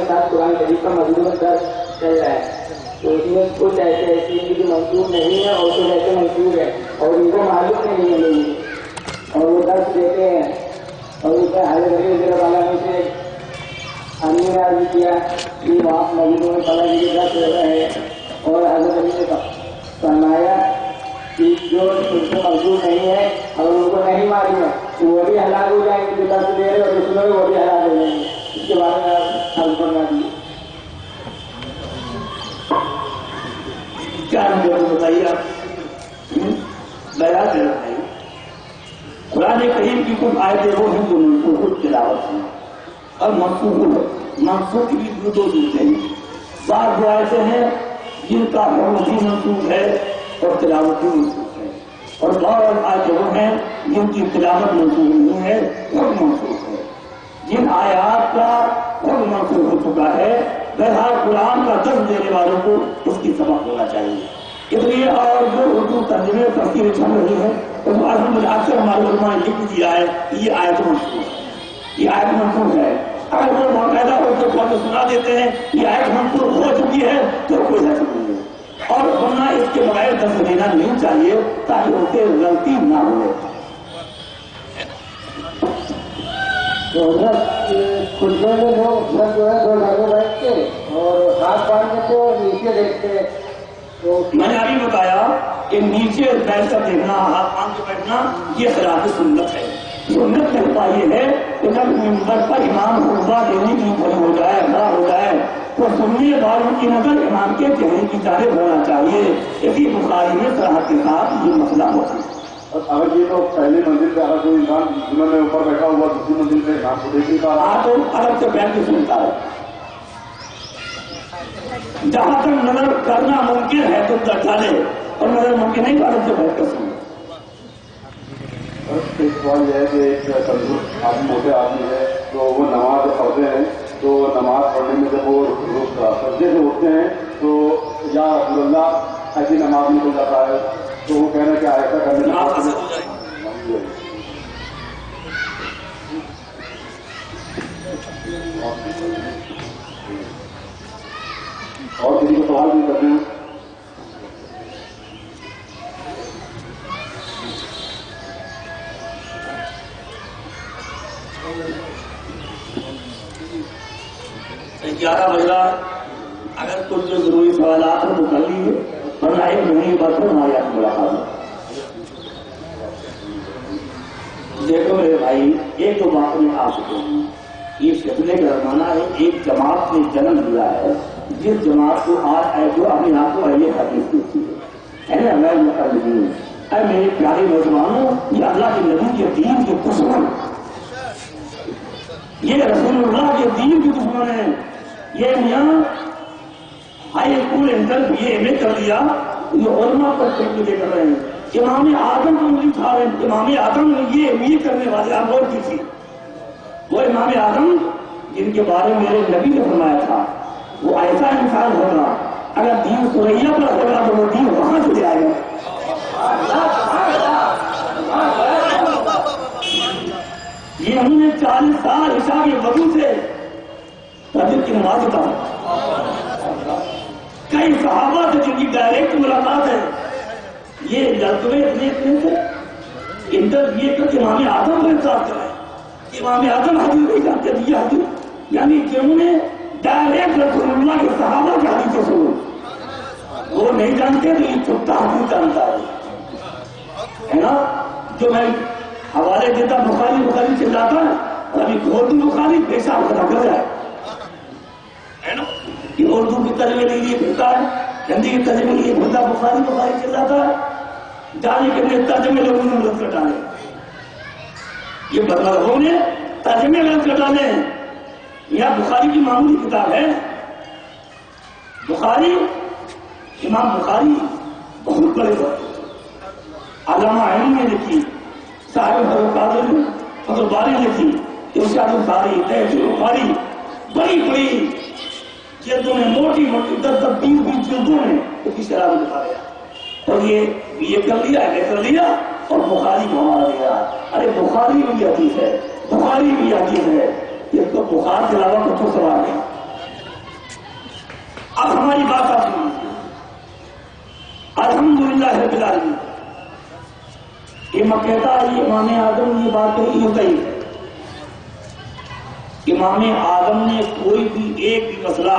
ساتھ قرآن شریف کا مسجدوں میں درد چل رہا ہے. تو اس میں کچھ ایسے ایسی جو منظور نہیں ہے اور کچھ ایسے منظور ہے اور ان کو معلوم نہیں ہے اور وہ درد دیتے ہیں اور اس میں حضرت وزیر والا میں سے ہم نے عرض کیا کہ وہاں مسجدوں میں پڑھا کے درد چل رہا ہے اور حضرت علی نے فرمایا کہ جو ان کو منظور نہیں ہے اور ان کو نہیں معلوم ہے تو وہ بھی ہلاک ہو جائیں گے, جو درد دے رہے اور اس میں وہ بھی ہلاک ہو جائیں گے. اس کے بارے میں آپ حل فرما دیجیے. کیا بتائیے آپ بیان دے رہے ہیں. قرآن کریم کی کچھ آیتیں وہ ہیں جو منسوخ تلاوت ہیں اور منسوخ کی بھی دو چیزیں ہیں. بعض جو آیتیں ہیں جن کا حکم بھی منسوخ ہے اور تلاوت بھی منسوخ ہے, اور بعض آیتیں وہ ہیں جن کی تلاوت منسوخ نہیں ہے حکم منسوخ ہے. جن آیات کا حکم منسوخ ہو چکا ہے بہرحال قرآن کا درس دینے والوں کو اس کی سبق ہونا چاہیے. اس لیے اور جو اردو ترجمے تفسیر چل رہی ہے تو الحمدللہ اکثر ہمارے علماء نے لکھ دیا ہے کہ یہ آیت منسوخ ہے, یہ آیت منسوخ ہے. اگر وہ باقاعدہ ہو تو پڑھ کے سنا دیتے ہیں یہ آیت منسوخ ہو چکی ہے تو کوئی حرج نہیں ہے, اور ورنہ اس کے بغیر درس دینا نہیں چاہیے تاکہ ان سے غلطی نہ ہو. خطبے میں لوگ جو ہے 2 گھر میں بیٹھ کے اور ہاتھ باندھنے سے اور نیچے دیکھتے. تو میں نے ابھی بتایا کہ نیچے بیٹھ کر دیکھنا, ہاتھ باندھ کے بیٹھنا یہ خلاف سنت ہے. سنت کہتا یہ ہے کہ جب ممبر پر امام خطبہ دینے کی کھڑی ہو جائے, کھڑا ہو جائے تو سننے والوں کی نظر امام کے چہرے کی جانب ہونا چاہیے. اسی بخاری میں صراحت کے ساتھ یہ مسئلہ ہوتا ہے. اگر یہ تو پہلی منزل پہ اگر کوئی انسان جنہوں نے اوپر بیٹھا ہوا دوسری منزل پہ امام کو دیکھنے کا تو الگ سے بیٹھ کے سنتا ہے. جہاں تک نظر کرنا ممکن ہے تو ڈالے, اور نظر ممکن نہیں تو الگ سے بیٹھ کر سنیں. ایک سوال یہ ہے کہ ایک تندرست آدمی موٹے آدمی ہے تو وہ نماز پڑھتے ہیں تو تو نماز پڑھنے میں جب وہ سجدے سے اٹھتے ہیں تو یا رسول اللہ ایسی نماز میں ہو جاتا ہے تو وہ کہنا کہ ایسا کرنے اور کسی کو سوال بھی کرتے ہیں. گیارہ بجا اگر کچھ جو ضروری سوالات ہیں تو کر لیجیے ورنہ ایک مہینے بعد پھر ہماری آپ ملاقات ہے. دیکھو میرے بھائی ایک تو بات میں آ چکے ہیں یہ فیصلے کا زمانہ ہے. ایک جماعت نے جنم لیا ہے جس جماعت کو آج جو اپنے آپ کو یہ حدیث دیتی ہے نا میں مقلدین اے میرے پیارے نوجوانوں یہ اللہ کے نبی کے دین کے دشمن یہ رسول اللہ کے دین کے دشمن ہیں. یہ میاں ہائی اسکول انٹر یہ ایم اے کر لیا یہ علماء پر فکر کر رہے ہیں. امام اعظم کو نہیں کھا رہے ہیں. امام اعظم یہ ایم اے کرنے والے آپ غور کیجیے وہ امام اعظم جن کے بارے میں میرے نبی نے فرمایا تھا وہ ایسا انسان ہوگا اگر دین سوریا پر ہوگا تو وہ دین وہاں سے آئے گا. یہ ہم نے 40 سال عشاء کے وضو سے فجر کی نماز کا کئی صحابہ سے جن کی ڈائریکٹ ملاقات ہے یہ لڑکے اتنے سے انٹرویو کر کے امام اعظم کو انصاف کرائے. امام اعظم حدیث نہیں جانتے یہ حدیث یعنی جنہوں نے ڈائریکٹ رسول اللہ کے صحابہ کے حدیث سے سنو وہ نہیں جانتے تو یہ چھوٹا حدیث جانتا ہے نا. جو میں حوالے دیتا بخاری چل جاتا ہے اور ابھی اردو بخاری پیشہ کر جائے یہ اردو کی ترجمے کے لیے پھرتا ہے ہندی کے ترجمے کے لیے پھرتا بخاری چل جاتا ہے جانے کے لیے ترجمے لوگوں نے مدد کر ڈالے یہ بدلوں نے ترجمے مدد کر ڈالے ہیں. یہاں بخاری کی معمولی کتاب ہے بخاری امام بخاری بہت بڑے علامہ عین نے لکھی صاحب القادر باری لکھی ارشاد الباری بخاری بڑی بڑی جلدوں میں موٹی 10-20 جلدوں میں اس کی شرح میں دکھا گیا اور یہ کر لیا کر لیا اور بخاری کو ہمارا دیا. ارے بخاری بھی حدیث ہے بخاری بھی حدیث ہے یہ تو بخار کے علاوہ کچھ سوال ہے. اب ہماری بات آپ سنیے الحمدللہ رب العالمین یہ میں کہتا ہے امام اعظم یہ بات کہی ہوتا ہی ہے. امام اعظم نے کوئی بھی ایک بھی مسئلہ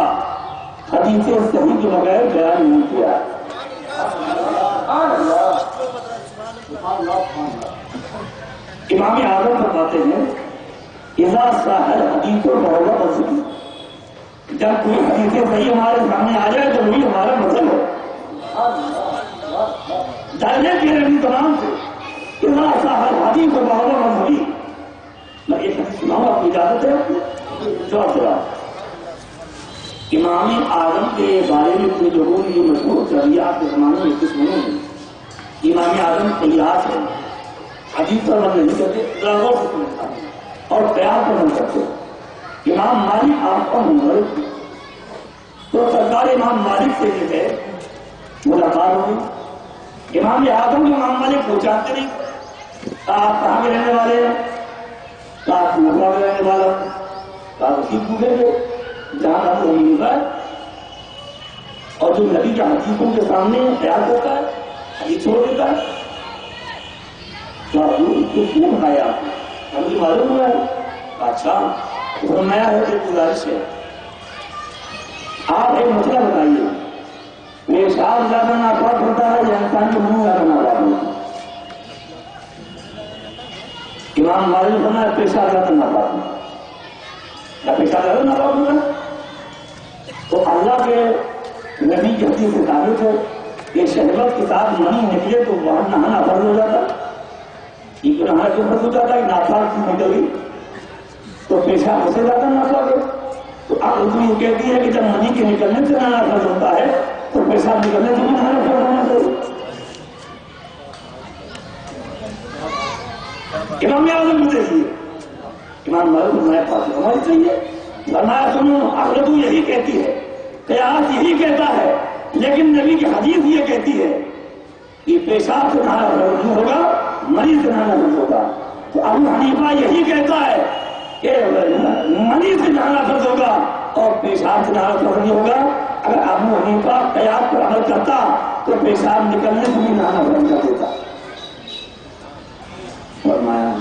حدیث صحیح کے بغیر بیان نہیں کیا. امام اعظم فرماتے ہیں اذا صح الحدیث فهو مذهب جب کوئی حدیث صحیح ہمارے سامنے آ جائے تو وہی ہمارا مذہب ہے. درجے کے رہی تمام سے اذا صح الحدیث فهو مذهبی. میں ایک حدیث سناؤں آپ کی اجازت ہے جواب امام اعظم کے بارے میں کچھ لوگوں نے یہ مشہور کر دیا آپ کے زمانے میں کچھ نہیں ہے. امام اعظم الیاس ہے حدیث پر من نہیں کرتے اور پیار پر من کرتے. امام مالک آپ کا منورد تو سرکار امام مالک سے جو ہے ملاقات ہوئی. امام اعظم امام مالک کو جانتے نہیں آپ کہاں کے رہنے والے ہیں آپ موقع میں رہنے والا آپ اسی پوچھیں گے جہاں آپ کو ملتا ہے اور جو نبی کے حدیثوں کے سامنے خیال ہوتا ہے حدیث چھوڑ دیتا ہے تو آپ اس کو کیوں بتایا ہمیں معلوم ہوا ہے. اچھا نیا ہے ایک گزارش ہے آپ ایک مسئلہ بتائیے پیشاب زیادہ ناپاک ہوتا ہے یا انسان کے منہ زیادہ ناپاک ہوتا ہے. امام مالک نے فرمایا پیشاب زیادہ ناپاک ہوتا ہے. کیا پیشاب زیادہ ناپاک ہوتا ہے؟ تو اللہ کے نبی کی حدیث سے ثابت ہے کہ شہوت کے ساتھ منی نکلے تو وہاں نہانا فرض ہو جاتا. یہ نہانا کیوں فرض ہو جاتا ہے ناپاک کی نکل گئی تو پیشاب سے زیادہ ناپاک ہے. تو آپ اردو یہ کہتی ہے کہ جب منی کے نکلنے سے نہانا فرض ہوتا ہے تو پیشاب نکلنے سے بھی نہانا فرض ہونا چاہیے. امام اعظم کو دیکھیے امام مالک کو نیا پاس ہماری چاہیے فرمایا سنو عقل یہی کہتی ہے، قیاس یہی کہتا ہے، لیکن نبی کی حدیث یہ کہتی ہے کہ پیشاب سے نہانا فرض نہیں ہوگا، منی سے نہانا فرض ہوگا۔ تو ابو حنیفہ یہی کہتا ہے کہ منی سے نہانا فرض ہوگا اور پیشاب سے نہانا فرض نہیں ہوگا۔ اگر ابو حنیفہ قیاس پر عمل کرتا تو پیشاب نکلنے سے بھی نہانا فرض کر دیتا۔ فرمایا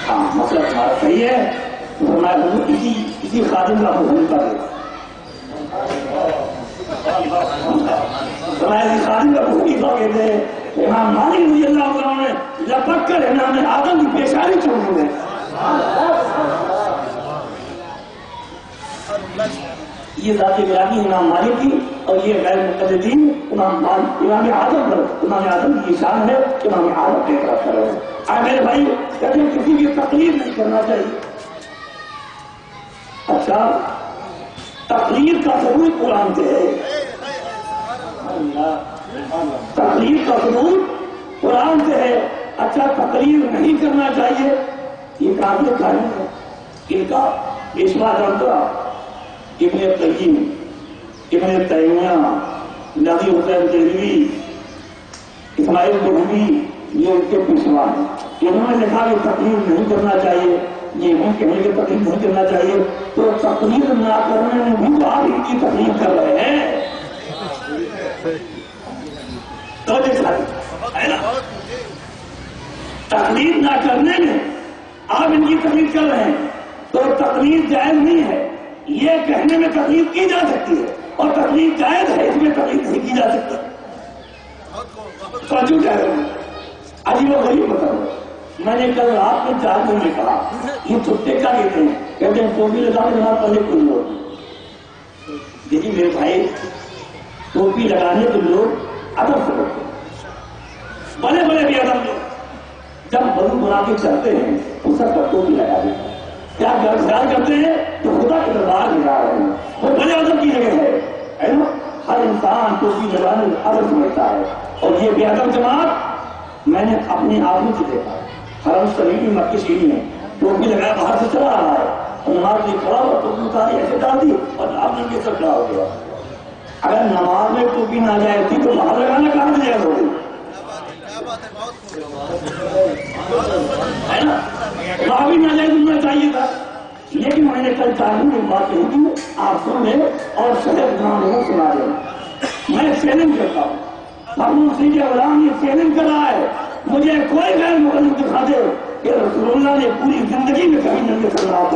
ہاں مسئلہ تمہارا صحیح ہے، فرمایا اسی خادم کا ابو حنیفہ دے، خادم کا ابو حنیفہ کہتے ہیں امام مالک رضی اللہ عنہ نے لپک کر امام آدم کی پیشانی چھوڑ دے۔ یہ ذات گرامی امام مالک کی اور یہ غیر مقلدین امام آدم پر، امام آدم کی شان ہے، امام آدم کے طرف کرو۔ میرے بھائی کہتے ہیں کسی کی تقلید نہیں کرنا چاہیے۔ اچھا تقلید کا ثبوت قرآن سے ہے، تقلید کا ثبوت قرآن سے ہے۔ اچھا تقلید نہیں کرنا چاہیے، یہ قابل قانون ہے۔ ان کا پیشوا جانتا ابن قیم، ابن تیمیہ، نبی حسین دہلوی، اسماعیل بخاری، یہ ان کے پیشوا ہیں۔ انہوں نے لکھا کہ تقلید نہیں کرنا چاہیے، یہ بھی کہیں کہ تقلید نہیں کرنا چاہیے، تو تقلید نہ کرنے میں بھی تو آپ ان کی تقلید کر رہے ہیں۔ تو تقلید نہ کرنے میں آپ ان کی تقلید کر رہے ہیں، تو تقلید جائز نہیں ہے۔ یہ کہنے میں تقلید کی جا سکتی ہے اور تقلید جائز ہے، اس میں تقلید نہیں کی جا سکتی۔ توجہ کہہ رہے ہیں عجیب و غریب بتاؤ۔ میں نے کل رات میں چار دن میں کہا یہ چھٹے کا کہتے ہیں، کہتے ہیں ٹوپی لگانے کے پہلے کوئی لوگ دیکھیے میرے بھائی، ٹوپی لگانے کے لوگ ادب سے ہوتے ہیں، بڑے بڑے بھی ادب لوگ جب بلو بنا کے چلتے ہیں تو سب پر ٹوپی لگا دیتے ہیں، کیا خیال کرتے ہیں تو خدا کے دربار میں جا رہے ہیں، وہ بڑے ادب کی جگہ ہے نا۔ ہر انسان ٹوپی لگانے میں ادب سمجھتا ہے، اور یہ بے ادب جماعت میں نے اپنی آنکھوں سے دیکھا۔ حرم شریف میں مکہ شریف میں ٹوپی لگایا باہر سے چلا رہا ہے، نماز میں کھڑا ہوا ٹوپی اتاری ایسے ڈال دی اور آپ نے یہ سب کھڑا ہو گیا۔ اگر نماز میں ٹوپی نہ جائے تھی تو باہر لگانا کہاں سے جائے ہوگی، ہے نا؟ وہاں بھی نہ جائے ملنا چاہیے تھا۔ لیکن میں نے کل تعلیم کی بات کہی تھی، آپ سن لیں اور شہر نام لوگوں سنا دیں۔ میں چیلنج کرتا ہوں، محمود سنگھ کے غلام یہ چیلنج کر رہا ہے، مجھے کوئی غیر مقلد دکھا دے کہ رسول اللہ نے پوری زندگی میں کبھی ننگے سر رہا ہوا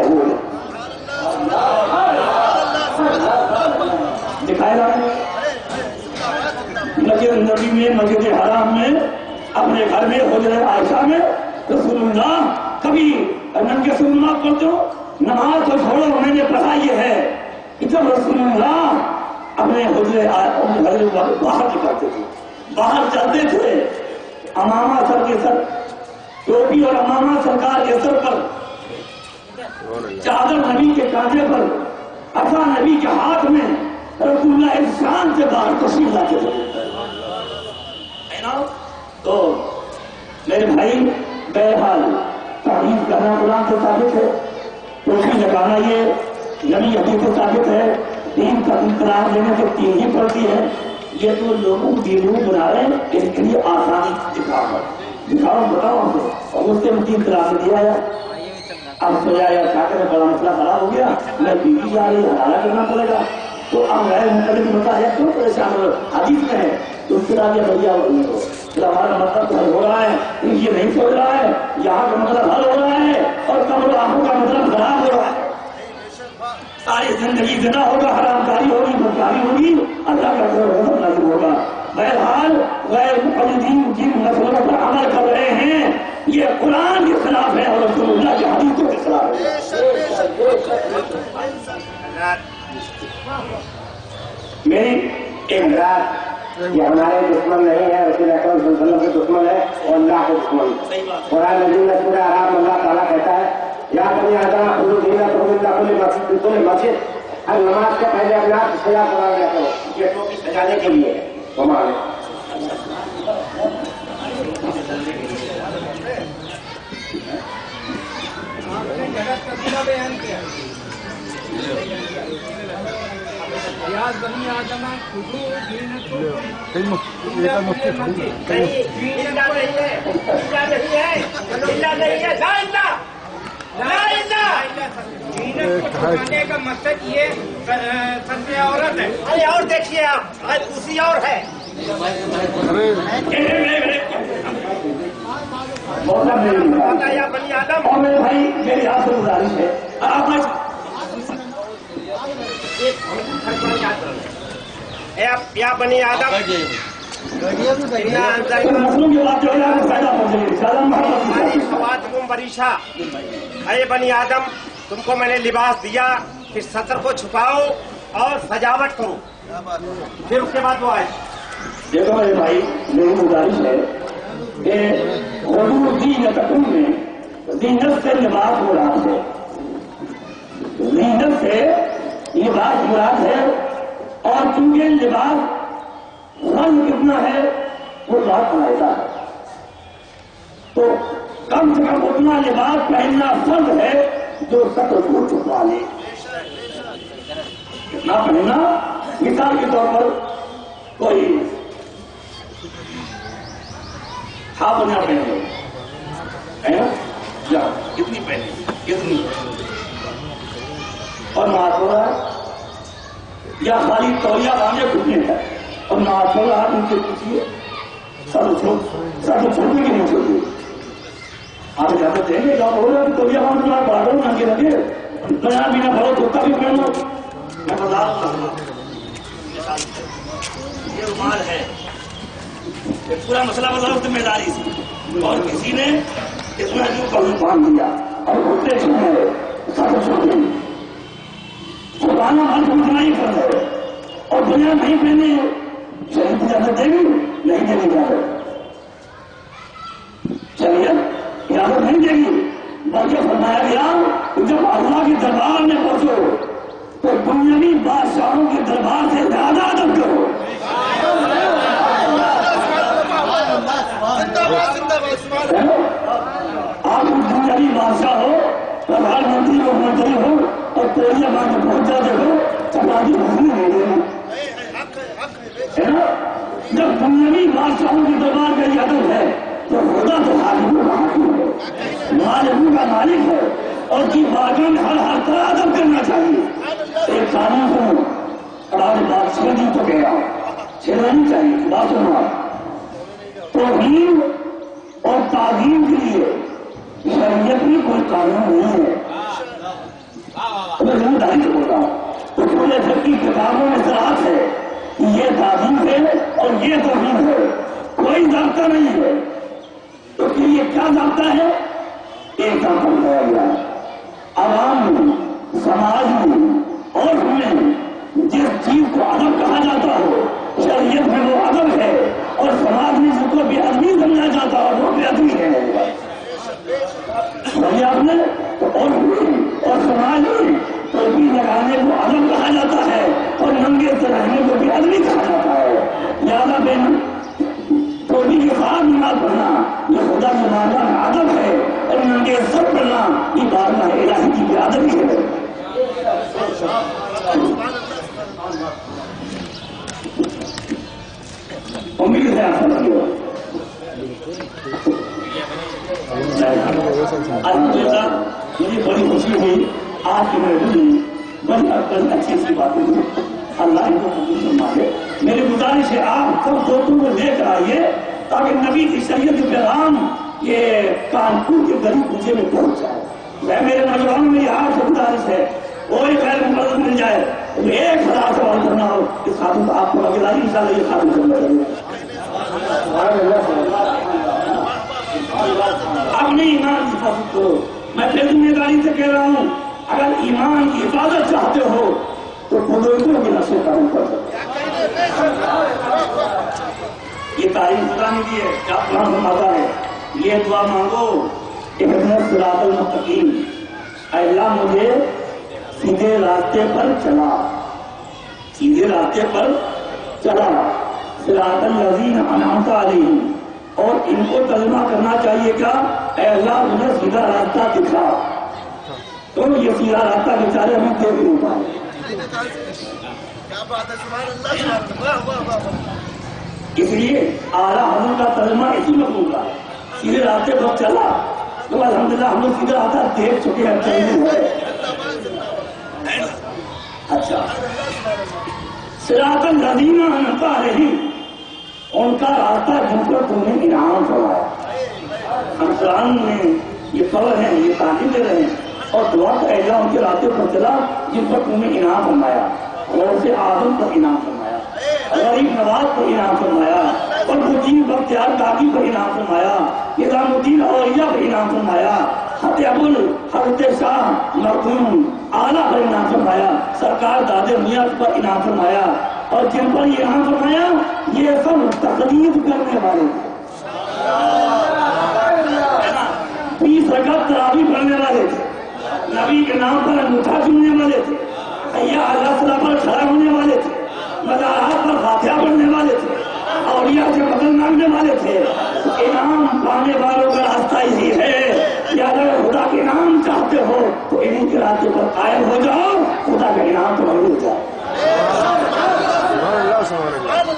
دکھائے گا۔ مسجد نبی میں، مسجد حرام میں، اپنے گھر میں، حجرہ عائشہ میں رسول اللہ کبھی ننگے سر نہ پڑھتے ہو؟ نماز کو چھوڑو، میں نے پڑھا یہ ہے کہ جب رسول اللہ اپنے حجرے باہر نکلتے تھے، باہر چلتے تھے، امامہ سر کے سر، ٹوپی اور امامہ سرکار کے سر پر، چادر نبی کے کاندھے پر، عصا نبی کے ہاتھ میں، رسول اللہ اس شان سے باہر تشریف لاتے تھے۔ تو میرے بھائی بہرحال تعلیم کرنا قرآن سے ثابت ہے، ٹوپی لگانا یہ نبی حدیث سے ثابت ہے، دین کا انقلاب لینے سے تین ہی پڑتی ہے۔ یہ تو لوگوں کو بیرون بنا رہے ہیں، اس کے لیے آسانی دکھاؤ بتاؤ ہم سے، اور اس سے مجھے انقلاب دیا ہے۔ اب سویا یا کھاتے میں بڑا مسئلہ خراب ہو گیا، میں بیوی جا رہی حوالہ کرنا پڑے گا، تو اب غیر مقلد بتایا کیوں پریشان ہو، حدیث میں ہے تو اس کے بعد یہ بڑھیا نہیں ہو، پھر ہمارا مطلب حل ہو رہا ہے، یہ نہیں سوچ رہا ہے یہاں کا مطلب حل ہو رہا ہے اور قبر آنکھوں کا مطلب خراب ہو رہا ہے۔ ساری زندگی زنا ہوگا، حرام کاری ہوگی، بدکاری ہوگی، اللہ کا غضب نازل ہوگا۔ بہرحال غیر مقلدین جن مسئلوں پر عمل کر رہے ہیں یہ قرآن کے خلاف ہے اور رسول اللہ کے حدیثوں کے خلاف ہے۔ میری ایک رات یہ ہمارے دشمن نہیں ہے، رسول اللہ صلی اللہ علیہ وسلم کے دشمن ہے اور اللہ کے دشمن۔ قرآن مجید میں سورہ اعراف میں اللہ تعالیٰ کہتا ہے یا بنی آدم خذوا زینتکم عند کل مسجد، ہر نماز سے پہلے اپنے آپ سجا کرا لیا کرو، یہ ٹوپی سجانے کے لیے ہے۔ بني آدم خذوا زينتكم چھپانے کا مقصد یہ سب عورت ہے. ارے اور دیکھیے آپ آج اسی اور ہے. یا بنی آدم اور میرے بھائی میری آپ سے گزارش ہے آپ یا بنی آدم مسلم کی بات جو ہے آپ فائدہ ہماری خواتین بریشہ. اے بنی آدم تم کو میں نے لباس دیا کہ سطر کو چھپاؤ اور سجاوٹ کرو. پھر اس کے بعد وہ آئے. دیکھو میرے بھائی میری گزارش ہے کہ حضور زینت میں زینت سے لباس مراد ہے. زینت سے لباس مراد ہے اور چونکہ لباس رنگ کتنا ہے وہ بات علیحدہ ہے تو کم سے کم اتنا لباس پہننا فرض ہے جو سطر کو چھپا لے. کتنا پہننا مثال کے طور پر کوئی ہاں بنا پہنے یا کتنی پہنے کتنی اور ناچ ہو رہا ہے یا خالی تولیہ باندھے گھٹنے کا اور ناچ ہو رہا ہے ان سے پوچھیے سب چھوٹنے کی نہیں چھوٹی آپ اجازت دیں گے جب ہو رہا ہے تولیہ باندھ رہا بڑھا دو ننگے لگے بنا بنا بھرو دھوکہ بھی پہنو. میں بتا یہ رومال ہے پورا مسئلہ بتاؤ ذمہ داری سے اور کسی نے اس میں جو پہلو باندھ دیا اور گھٹنے چھوڑے سب چھوڑے چھپانا ہر گھٹنا ہی کر رہے اور دنیا نہیں پہنے شریف اجازت دے گی نہیں دے گی اجازت چلیے اجازت نہیں دے گی بلکہ فرمایا گیا جب اللہ کے دربار میں پہنچو تو دنیاوی بادشاہوں کے دربار سے زیادہ ادب کرو. آپ دنیاوی بادشاہ ہو پردھان منتری ہو منتری ہو اور تولیہ باندھ پہنچ جاتے ہو چپاتی نہیں دے رہے جب دنیاوی بادشاہوں کے دربار کا یہ ادب ہے تو خدا تو حاکم کا حاکم ہے مالک کا مالک ہے اور کی بارگاہ میں ہر طرح ادب کرنا چاہیے. ایک قانون کو اور آج بات چھیڑی تو گیا چھیڑانی چاہیے بات سننا توہین اور تعظیم کے لیے شریعت میں کوئی قانون نہیں ہے. میں ذمہ داری سے بول رہا ہوں اصول فقہ کی کتابوں میں صراحت ہے کہ یہ تعظیم ہے اور یہ توہین ہے کوئی ضابطہ نہیں ہے. تو پھر یہ کیا ضابطہ ہے ایک ضابطہ بتایا گیا ہے عوام میں سماج میں اور ہمیں جس چیز کو ادب کہا جاتا ہو شریعت میں وہ ادب ہے اور سماج میں جس کو بے ادبی سمجھا جاتا ہو وہ بے ادبی ہے. آپ نے اور سماج میں ٹوپی لگانے کو ادب کہا جاتا ہے اور ننگے سے رہنے کو بے ادبی کہا جاتا ہے. زیادہ بین ٹوپی کے ساتھ نماز پڑھنا یہ خدا کے معاملہ میں ادب ہے اور ننگے سب پڑھنا یہ بارگاہ الہی کی بے ادبی ہے. امید ہے آپ سمجھو الحمدللہ مجھے بڑی خوشی ہوئی آج کی محفل بڑی اچھی اچھی باتیں ہوئی. اللہ ان کو قبول فرمائے. میری گزارش ہے آپ سب دوستوں کو لے کر آئیے تاکہ نبی کی شریعت کے پیغام یہ کانپور کے غریب کوچے میں پہنچ جائے. میں میرے نوجوانوں میں یہ آپ سے گزارش ہے کوئی خیر مدد مل جائے تو 1000 سوال کرنا ہو اس خاتون کو آپ کو لگے ان شاء اللہ یہ خاتون کرنا چاہیے. اپنے ایمان کی حفاظت کرو. میں پھر ذمہ داری سے کہہ رہا ہوں اگر ایمان کی حفاظت چاہتے ہو تو بزرگوں کے نقشے قائم کر سکتے. یہ تعریف خدا نے دی ہے کیا قرآن فرماتا ہے یہ دعا مانگو اہدنا الصراط المستقیم اے اللہ مجھے سیدھے راستے پر چلا سیدھے راستے پر چلا صراط الذین انعمت علیہم. اور ان کو ترجمہ کرنا چاہیے کیا اے اللہ مجھے سیدھا راستہ دکھا. تو یہ سیدھا راستہ بیچارے ہمیں دیکھ نہیں پائے اس لیے اعلیٰ حضرت کا ترجمہ اسی میں ہوگا. سیدھے راستے پر چلا تو الحمدللہ ہم لوگ سیدھا راستہ دیکھ چکے ہیں. اچھا صراط الذین انعمت علیہم، ان کا راستہ جن پر تم نے انعام فرمایا. ہم قرآن میں یہ پڑھ رہے ہیں، یہ تعلیم دے رہے ہیں اور دعا کا اعلان ان کے راستے پر چلا جن پر تم نے انعام فرمایا. اور سے آدم پر انعام فرمایا، غریب نواز پر انعام فرمایا، اور مدین بختیار کاکی پر انعام فرمایا، نظام الدین اولیاء پر انعام فرمایا، حضرت ابل حضرت شاہ مرحوم اعلیٰ پر انعام فرمایا، سرکار دادے میاں پر انعام فرمایا. اور جن پر یہ انعام فرمایا یہ سب تقلید کرنے والے تھے. 20 رکعت تراویح پڑھنے والے تھے، نبی کے نام پر انگوٹھا چومنے والے تھے، حیا علی صلاح پر کھڑا ہونے والے تھے، مزارات پر فاتحہ پڑھنے والے تھے، اولیاء سے مدد مانگنے والے تھے. انعام پانے والوں کا راستہ یہی ہے کہ اگر خدا کے انعام چاہتے ہو تو انہیں کے راستے پر قائم ہو جاؤ، خدا کا انعام تمہیں مل جائے.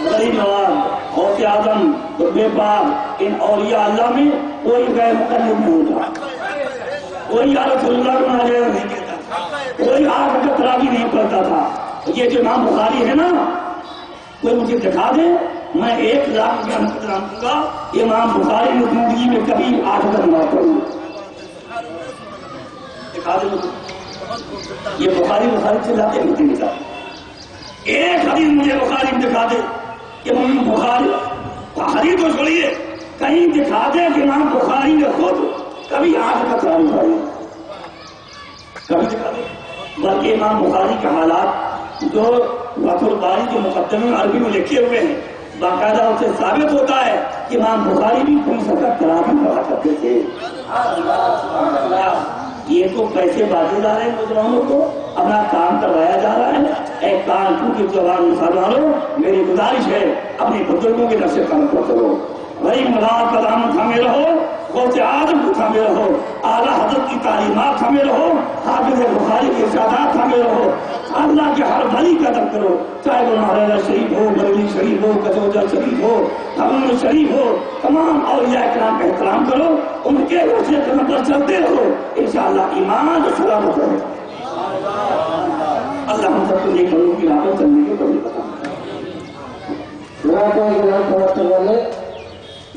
غریب نواز غوث اعظم بے پاک ان اولیاء اللہ میں کوئی غیر مقلد نہیں ہوتا، کوئی یا رسول اللہ کو ناجائز نہیں کہتا، کوئی آگ کا تراویح نہیں پڑھتا تھا. یہ جو امام بخاری ہے نا، کوئی مجھے دکھا دے، میں 1 لاکھ کا انتظام دوں گا امام بخاری نے زندگی میں کبھی 8 کا نماز پڑھی. دکھا دے مجھے، یہ بخاری سے لاتے ہوتے نہیں جاتے. ایک حدیث مجھے بخاری میں دکھا دے کہ امام بخاری کو چھوڑیے، کہیں دکھا دے کہ امام بخاری نے خود کبھی 8 کا تراویح پڑھی، کبھی دکھا دے. بلکہ امام بخاری کے حالات جو فتح الباری کے مقدمے عربی میں لکھے ہوئے ہیں، باقاعدہ اسے ثابت ہوتا ہے کہ امام بخاری بھی 20 کا تراویح پڑھا کرتے تھے. یہ تو پیسے بانٹے جا رہے ہیں نوجوانوں کو، اپنا کام کروایا جا رہا ہے. ایک کام کی جوان مسلمانوں، میری گزارش ہے اپنے بزرگوں کے نقش قدم پر چلو. غریب نواز کا دامن تھامے رہو، غوث اعظم کو تھامے رہو، اعلیٰ حضرت کی تعلیمات تھامے رہو، حافظ بخاری کے ارشادات تھامے رہو. اللہ کے ہر بھلی قدر کرو، چاہے وہ مہاراجہ شریف ہو، بریلی شریف ہو، کچوجا شریف ہو، ہمن شریف ہو، تمام اولیاء کرام کا احترام کرو، ان کے نقش قدم پر چلتے رہو، انشاءاللہ ایمان سلامت رہے. اللہ ہم سب کو نیک لوگوں کی راہ پر چلنے کے قبول بتا.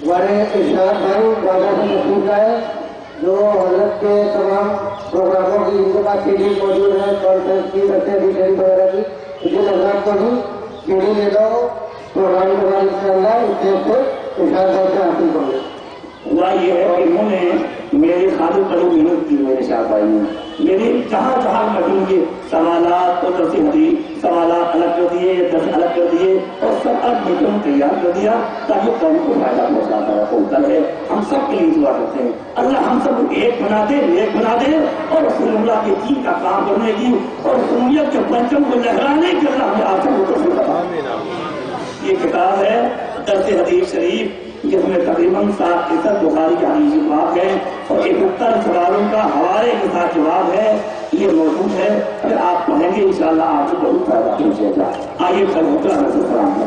بڑے ارشاد بھائی بابا سے مشہور ہے جو حضرت کے تمام پروگراموں کی ان کے پاس سیڈی موجود ہے، کانفرنس کی ڈیٹیل وغیرہ کی. مجھے نظر کو بھی سیڈی لے لو، پروگرام کے بعد ان شاء اللہ اس سے ارشاد بھائی سے حاصل کرو. ہوا یہ ہے کہ انہوں نے میرے خاطر بڑی محنت کی. میرے شاہ بھائی نے میرے جہاں جہاں مجھے کے سوالات اور درس حدیث سوالات الگ کر دیے، درس الگ کر دیے اور سب الگ میٹنگ تیار کر دیا تاکہ قوم کو فائدہ پہنچاتا رہے. ہم سب کے لیے دعا کرتے ہیں اللہ ہم سب کو ایک بنا دے، ایک بنا دے اور رسول اللہ کے دین کا کام کرنے کی اور قومیت کے پرچم کو لہرانے کے اللہ ہمیں آپ کو توفیق عطا فرمائے. یہ کتاب ہے درس حدیث شریف جس میں تقریباً 7 بخاری کے حدیث باب ہے اور 71 سوالوں کا حوالے کے ساتھ جواب ہے. یہ موجود ہے، اگر آپ پڑھیں گے انشاءاللہ آپ کو بہت فائدہ پہنچے گا. آئیے کل ہوتا ہے.